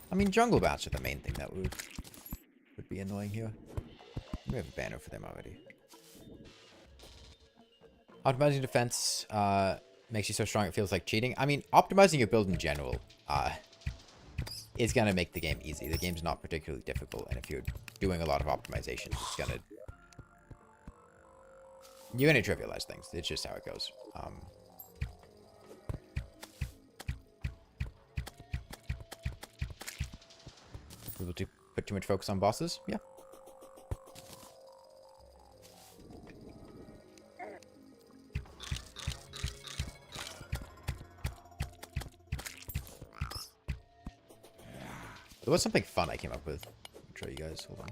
Speaker 1: I mean, jungle bats are the main thing that would be annoying here. We have a banner for them already. Optimizing defense makes you so strong it feels like cheating. I mean, optimizing your build in general is going to make the game easy. The game's not particularly difficult, and if you're doing a lot of optimizations, you're going to trivialize things. It's just how it goes. People to put too much focus on bosses? Yeah. There was something fun I came up with. I'll show you guys. Hold on.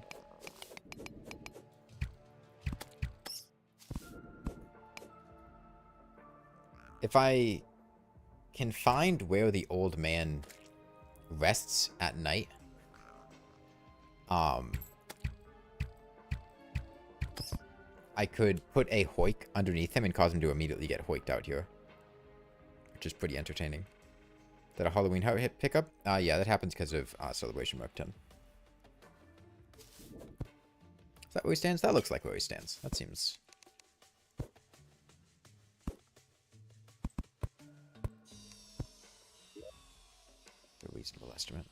Speaker 1: If I can find where the old man rests at night, I could put a hoik underneath him and cause him to immediately get hoiked out here, which is pretty entertaining. Is that a Halloween hit pickup? Yeah, that happens because of Celebration Mark 10. Is that where he stands? That looks like where he stands. That seems... a reasonable estimate.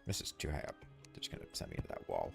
Speaker 1: This is too high up. They're just gonna send me into that wall.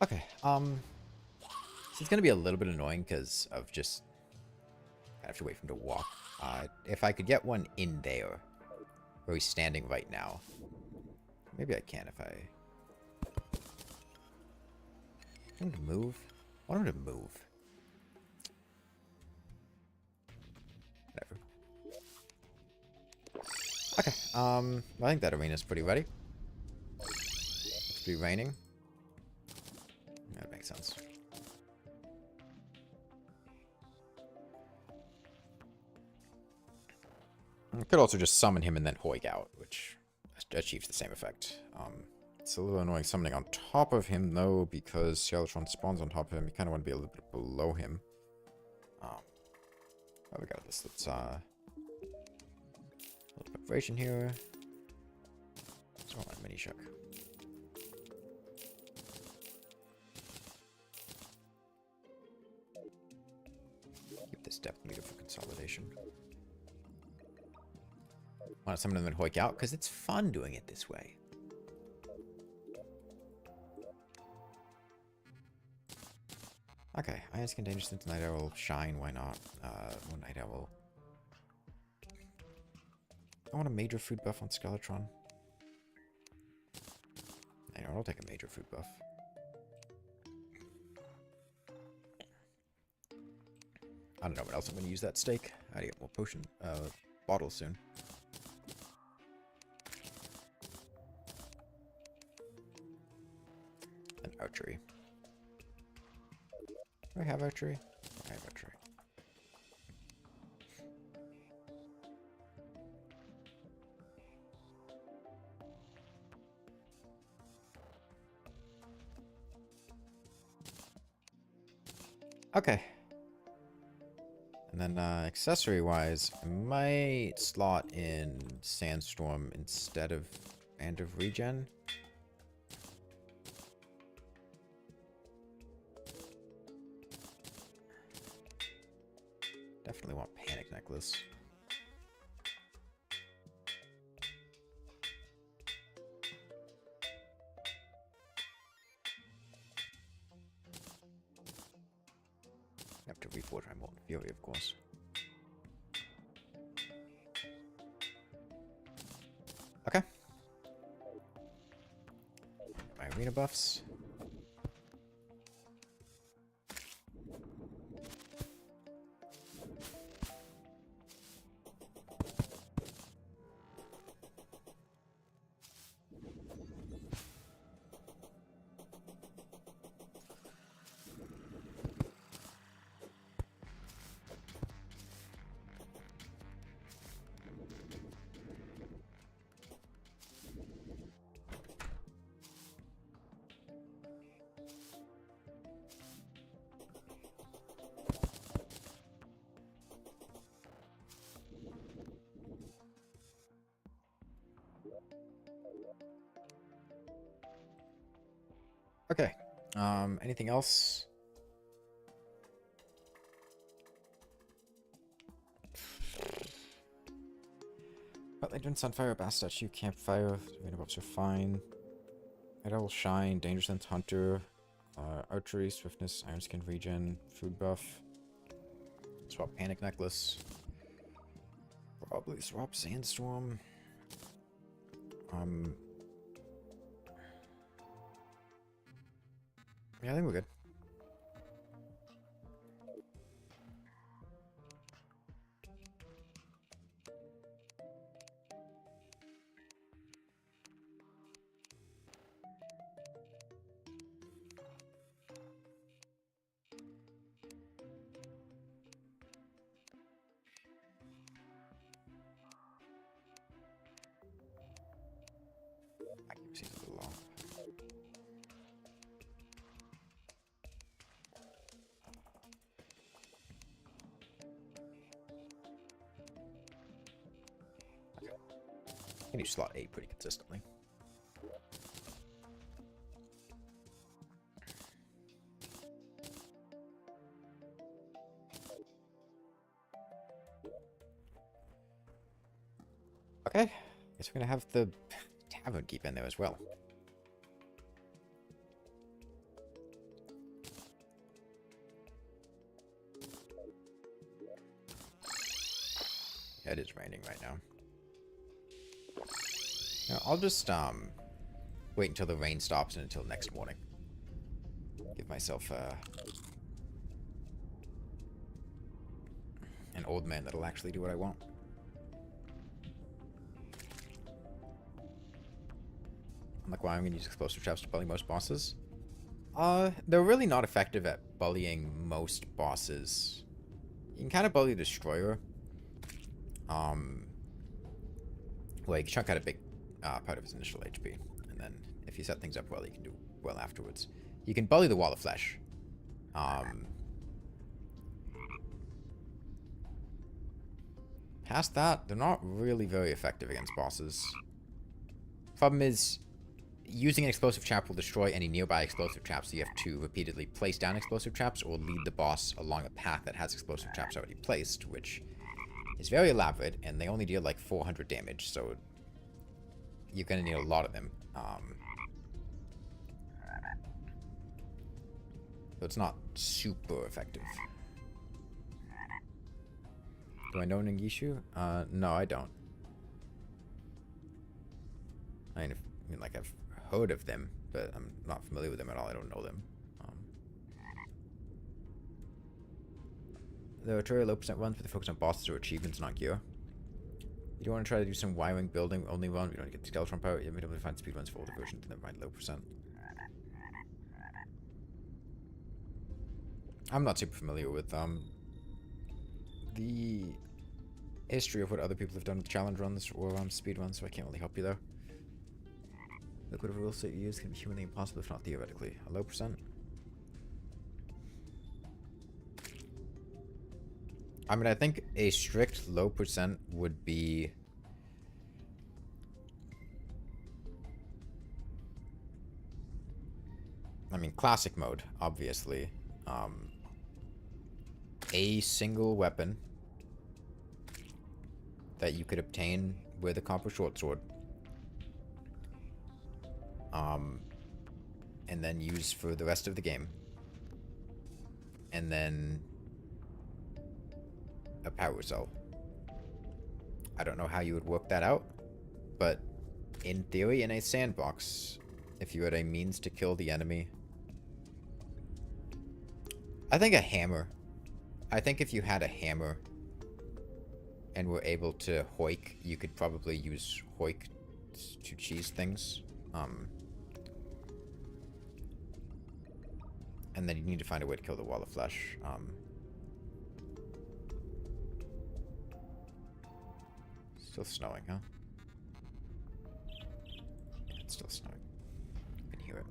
Speaker 1: Okay, so it's gonna be a little bit annoying because of just I have to wait for him to walk. If I could get one in there, where he's standing right now, maybe I can if I want him to move. I want him to move. Whatever. Okay, I think that arena's pretty ready. It's be raining. That makes sense. I could also just summon him and then hoik out, which achieves the same effect. It's a little annoying summoning on top of him, though, because Skeletron spawns on top of him. You kind of want to be a little bit below him. Oh, we got this. Let's, a little preparation here. Let's roll my mini shuck. Keep this depth meter for consolidation. Want to summon them and hoik out, because it's fun doing it this way. Okay, Iron Skin, Dangerous Sense, Night Owl, Shine, why not? One Night Owl. I want a major food buff on Skeletron. I'll take a major food buff. I don't know what else I'm going to use that steak. I gotta get more potion, bottles soon. And archery. Do I have archery? I have archery. Okay. And then accessory-wise, I might slot in Sandstorm instead of Band of Regen. Definitely want Panic Necklace. I have to reforge my Molten Fury, of course. Okay. My arena buffs. Okay. Anything else? But Lantern, Sunfire, Bass Statue, Campfire, Arena buffs are fine. Idol, Shine, Danger Sense, Hunter, Archery, Swiftness, Iron Skin Regen, Food Buff. Swap Panic Necklace. Probably swap Sandstorm. Yeah, I think we're good. Accuracy's a little off. I can do slot 8 pretty consistently. Okay, guess we're gonna have the tavern keep in there as well. Yeah, it is raining right now. No, I'll just wait until the rain stops and until next morning. Give myself an old man that'll actually do what I want. Like why I'm gonna use explosive traps to bully most bosses. They're really not effective at bullying most bosses. You can kind of bully the Destroyer. Like chunk out a big part of his initial HP. And then if you set things up well, you can do well afterwards. You can bully the Wall of Flesh. Past that, they're not really very effective against bosses. Problem is, using an explosive trap will destroy any nearby explosive traps, so you have to repeatedly place down explosive traps or lead the boss along a path that has explosive traps already placed, which is very elaborate, and they only deal like 400 damage, so you're going to need a lot of them. So it's not super effective. Do I know Nangishu? No, I don't. I mean, like, I've heard of them, but I'm not familiar with them at all. I don't know them. There are very low percent runs, but they focus on bosses or achievements, not gear. You don't want to try to do some wiring building only run. We don't get the Skeletron power. You may be able to find speed runs for older versions, never mind low percent. I'm not super familiar with the history of what other people have done with challenge runs or speed runs, so I can't really help you there. Look, whatever rule set you use can be humanly impossible, if not theoretically. A low percent? I mean, I think a strict low percent would be... I mean, classic mode, obviously. A single weapon that you could obtain with a copper short sword. And then use for the rest of the game. And then a power cell. I don't know how you would work that out, but in theory, in a sandbox, if you had a means to kill the enemy, I think a hammer. I think if you had a hammer and were able to hoik, you could probably use hoik to cheese things. And then you need to find a way to kill the Wall of Flesh. Still snowing, huh? Yeah, it's still snowing. I can hear it.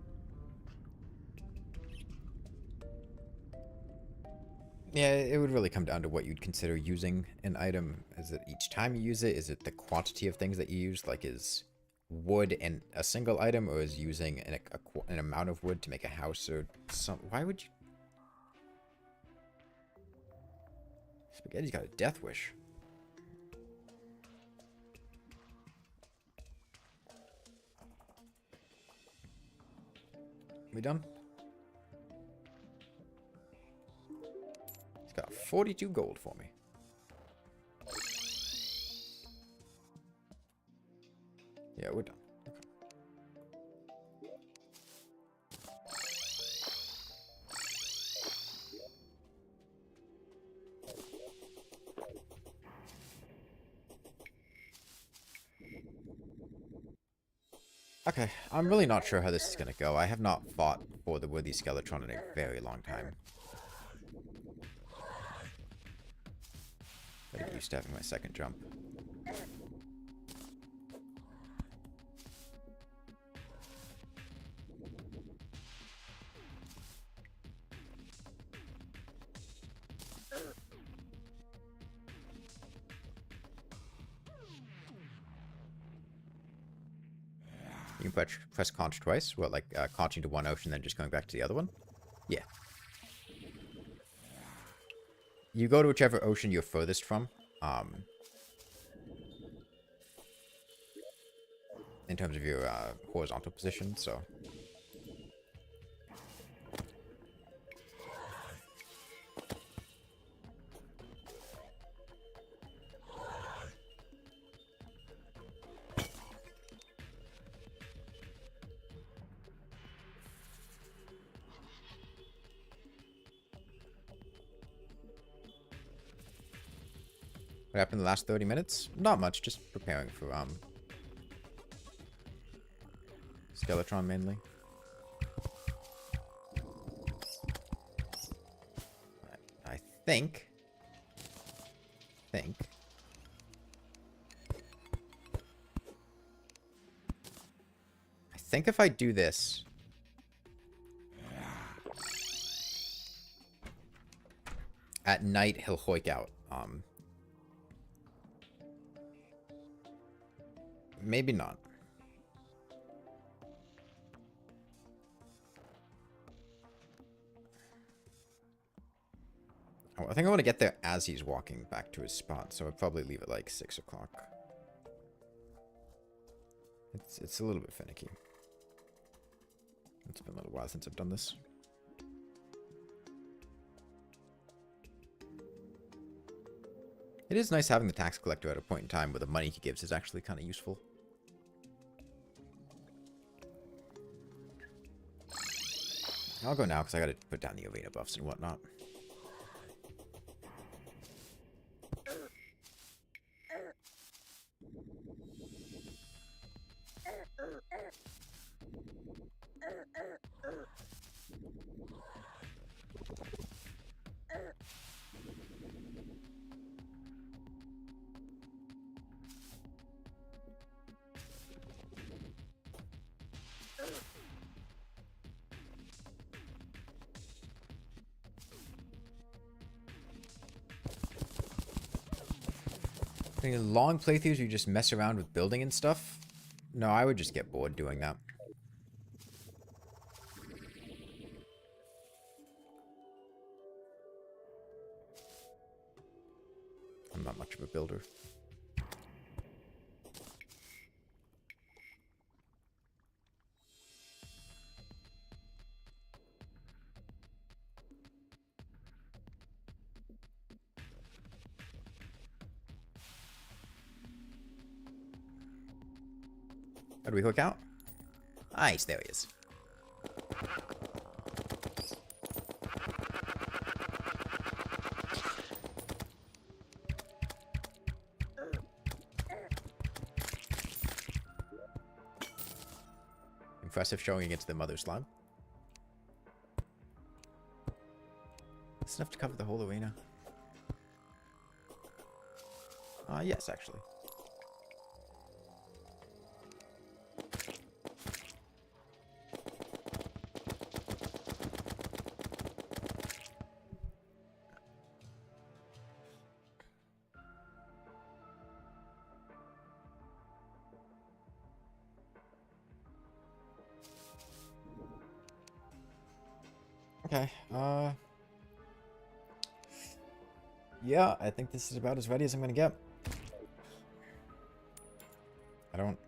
Speaker 1: Yeah, it would really come down to what you'd consider using an item. Is it each time you use it? Is it the quantity of things that you use? Like, is wood and a single item, or is using an amount of wood to make a house or some? Why would you? Spaghetti's got a death wish. We done? He's got 42 gold for me. Yeah, we're done. Okay, I'm really not sure how this is going to go. I have not fought for the Worthy Skeletron in a very long time. Gotta get used to having my second jump. You can press conch twice. What, like conching to one ocean, then just going back to the other one? Yeah. You go to whichever ocean you're furthest from. In terms of your horizontal position, so. What happened in the last 30 minutes? Not much, just preparing for Skeletron mainly. I think think if I do this... At night, he'll hoik out. Maybe not. Oh, I think I want to get there as he's walking back to his spot, so I'd probably leave it like 6 o'clock. It's a little bit finicky. It's been a little while since I've done this. It is nice having the tax collector at a point in time where the money he gives is actually kind of useful. I'll go now because I got to put down the arena buffs and whatnot. Long playthroughs you just mess around with building and stuff? No, I would just get bored doing that. I'm not much of a builder. How do we hook out? Nice, there he is. Impressive showing against the mother slime. That's enough to cover the whole arena. Yes, actually. Okay, yeah, I think this is about as ready as I'm gonna get. I don't...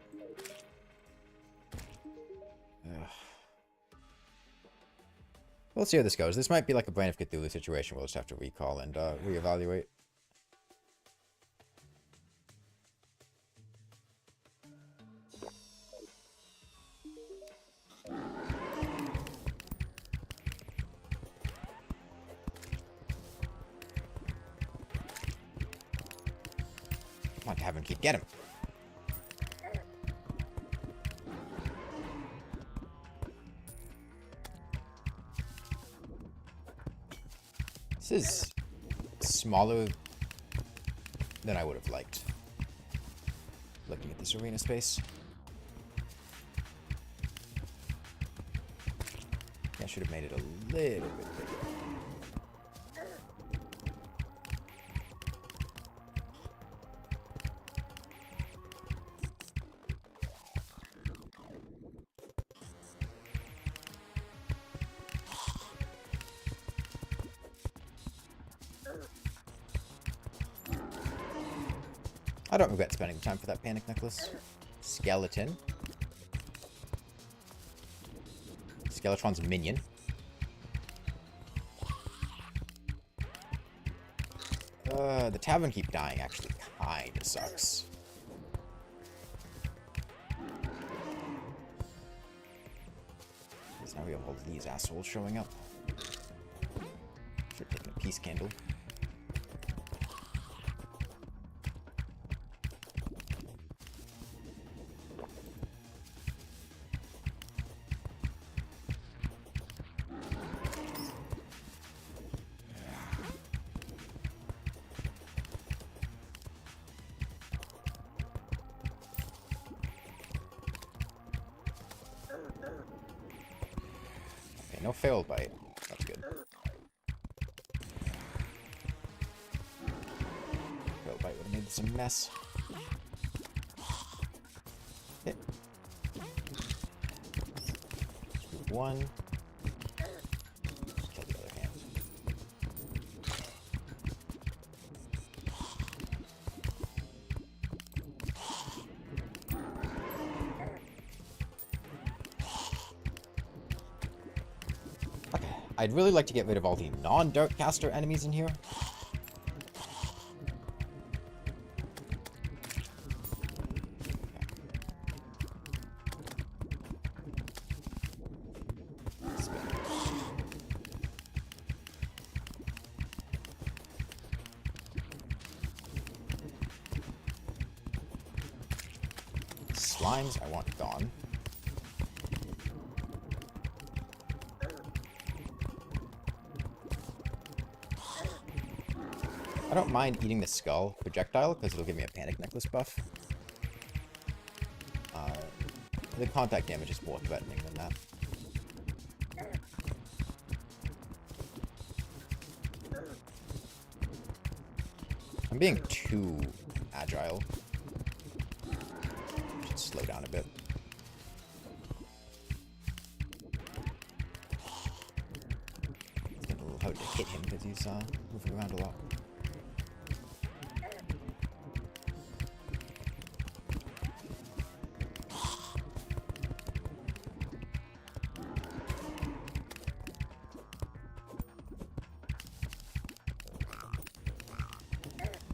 Speaker 1: We'll see how this goes. This might be like a Brain of Cthulhu situation. We'll just have to recall and reevaluate. Come on, Tavern Keep, get him. This is smaller than I would have liked. Looking at this arena space. Yeah, I should have made it a little bit bigger. I don't regret spending the time for that panic necklace. Skeleton. Skeletron's minion. The tavern keep dying actually kinda sucks. Because now we have all these assholes showing up. Should have taken a peace candle. no fail bite. That's good. Fail bite would have made this a mess. Hit. One. Kill the other hand. Okay, I'd really like to get rid of all the non-Dark Caster enemies in here. Slimes I want gone. I don't mind eating the skull projectile because it'll give me a panic necklace buff. The contact damage is more threatening than that. I'm being too agile. Should slow down a bit. It's getting a little hard to hit him because he's moving around a lot.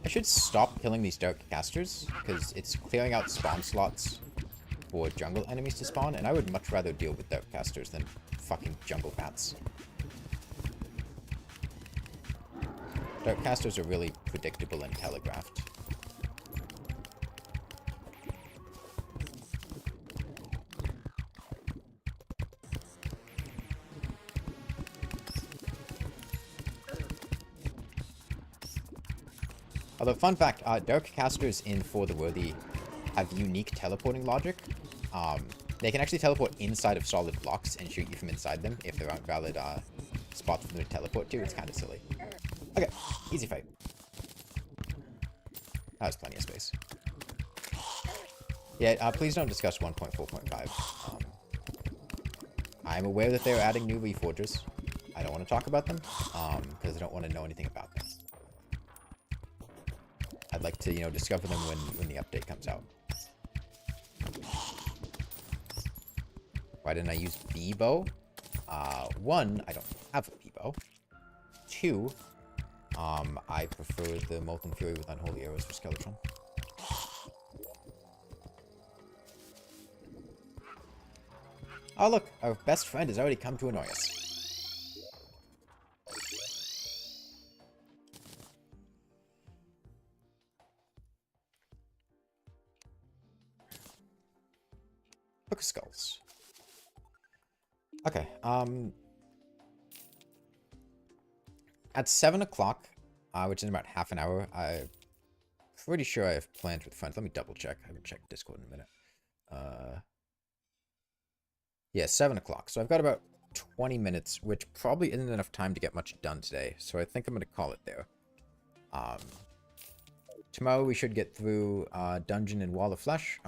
Speaker 1: I should stop killing these Dark Casters, because it's clearing out spawn slots for jungle enemies to spawn, and I would much rather deal with Dark Casters than fucking jungle bats. Dark Casters are really predictable and telegraphed. Although, fun fact, Dark Casters in For the Worthy have unique teleporting logic. They can actually teleport inside of solid blocks and shoot you from inside them if there aren't valid spots for them to teleport to. It's kind of silly. Okay, easy fight. That was plenty of space. Yeah, please don't discuss 1.4.5. I'm aware that they're adding new reforgers. I don't want to talk about them, because I don't want to know anything about them. I'd like to, discover them when the update comes out. Why didn't I use B-bow? One, I don't have a B-bow. Two, I prefer the Molten Fury with Unholy Arrows for Skeletron. Oh look, our best friend has already come to annoy us. Book of Skulls. Okay, at 7 o'clock, which is in about half an hour, I'm pretty sure I have plans with friends. Let me double check. I haven't checked Discord in a minute. Yeah, 7 o'clock. So I've got about 20 minutes, which probably isn't enough time to get much done today. So I think I'm going to call it there. Tomorrow we should get through Dungeon and Wall of Flesh.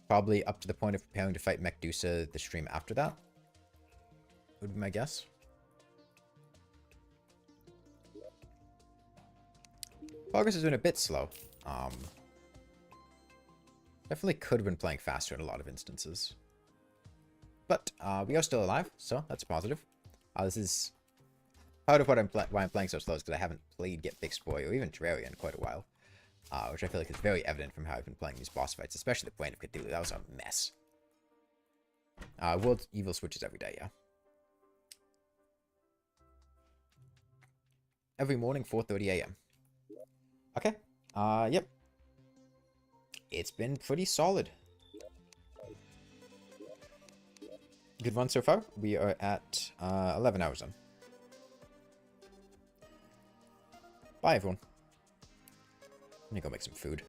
Speaker 1: Probably up to the point of preparing to fight Mechdusa the stream after that. Would be my guess. Progress has been a bit slow. Definitely could have been playing faster in a lot of instances. But we are still alive, so that's positive. This is part of why I'm playing so slow is because I haven't played Get Fixed Boy or even Terraria in quite a while. Which I feel like is very evident from how I've been playing these boss fights, especially the Plane of Cthulhu. That was a mess. World Evil switches every day, yeah. Every morning, 4:30 a.m. Okay. Yep. It's been pretty solid. Good run so far. We are at 11 hours in. Bye, everyone. I'm gonna go make some food.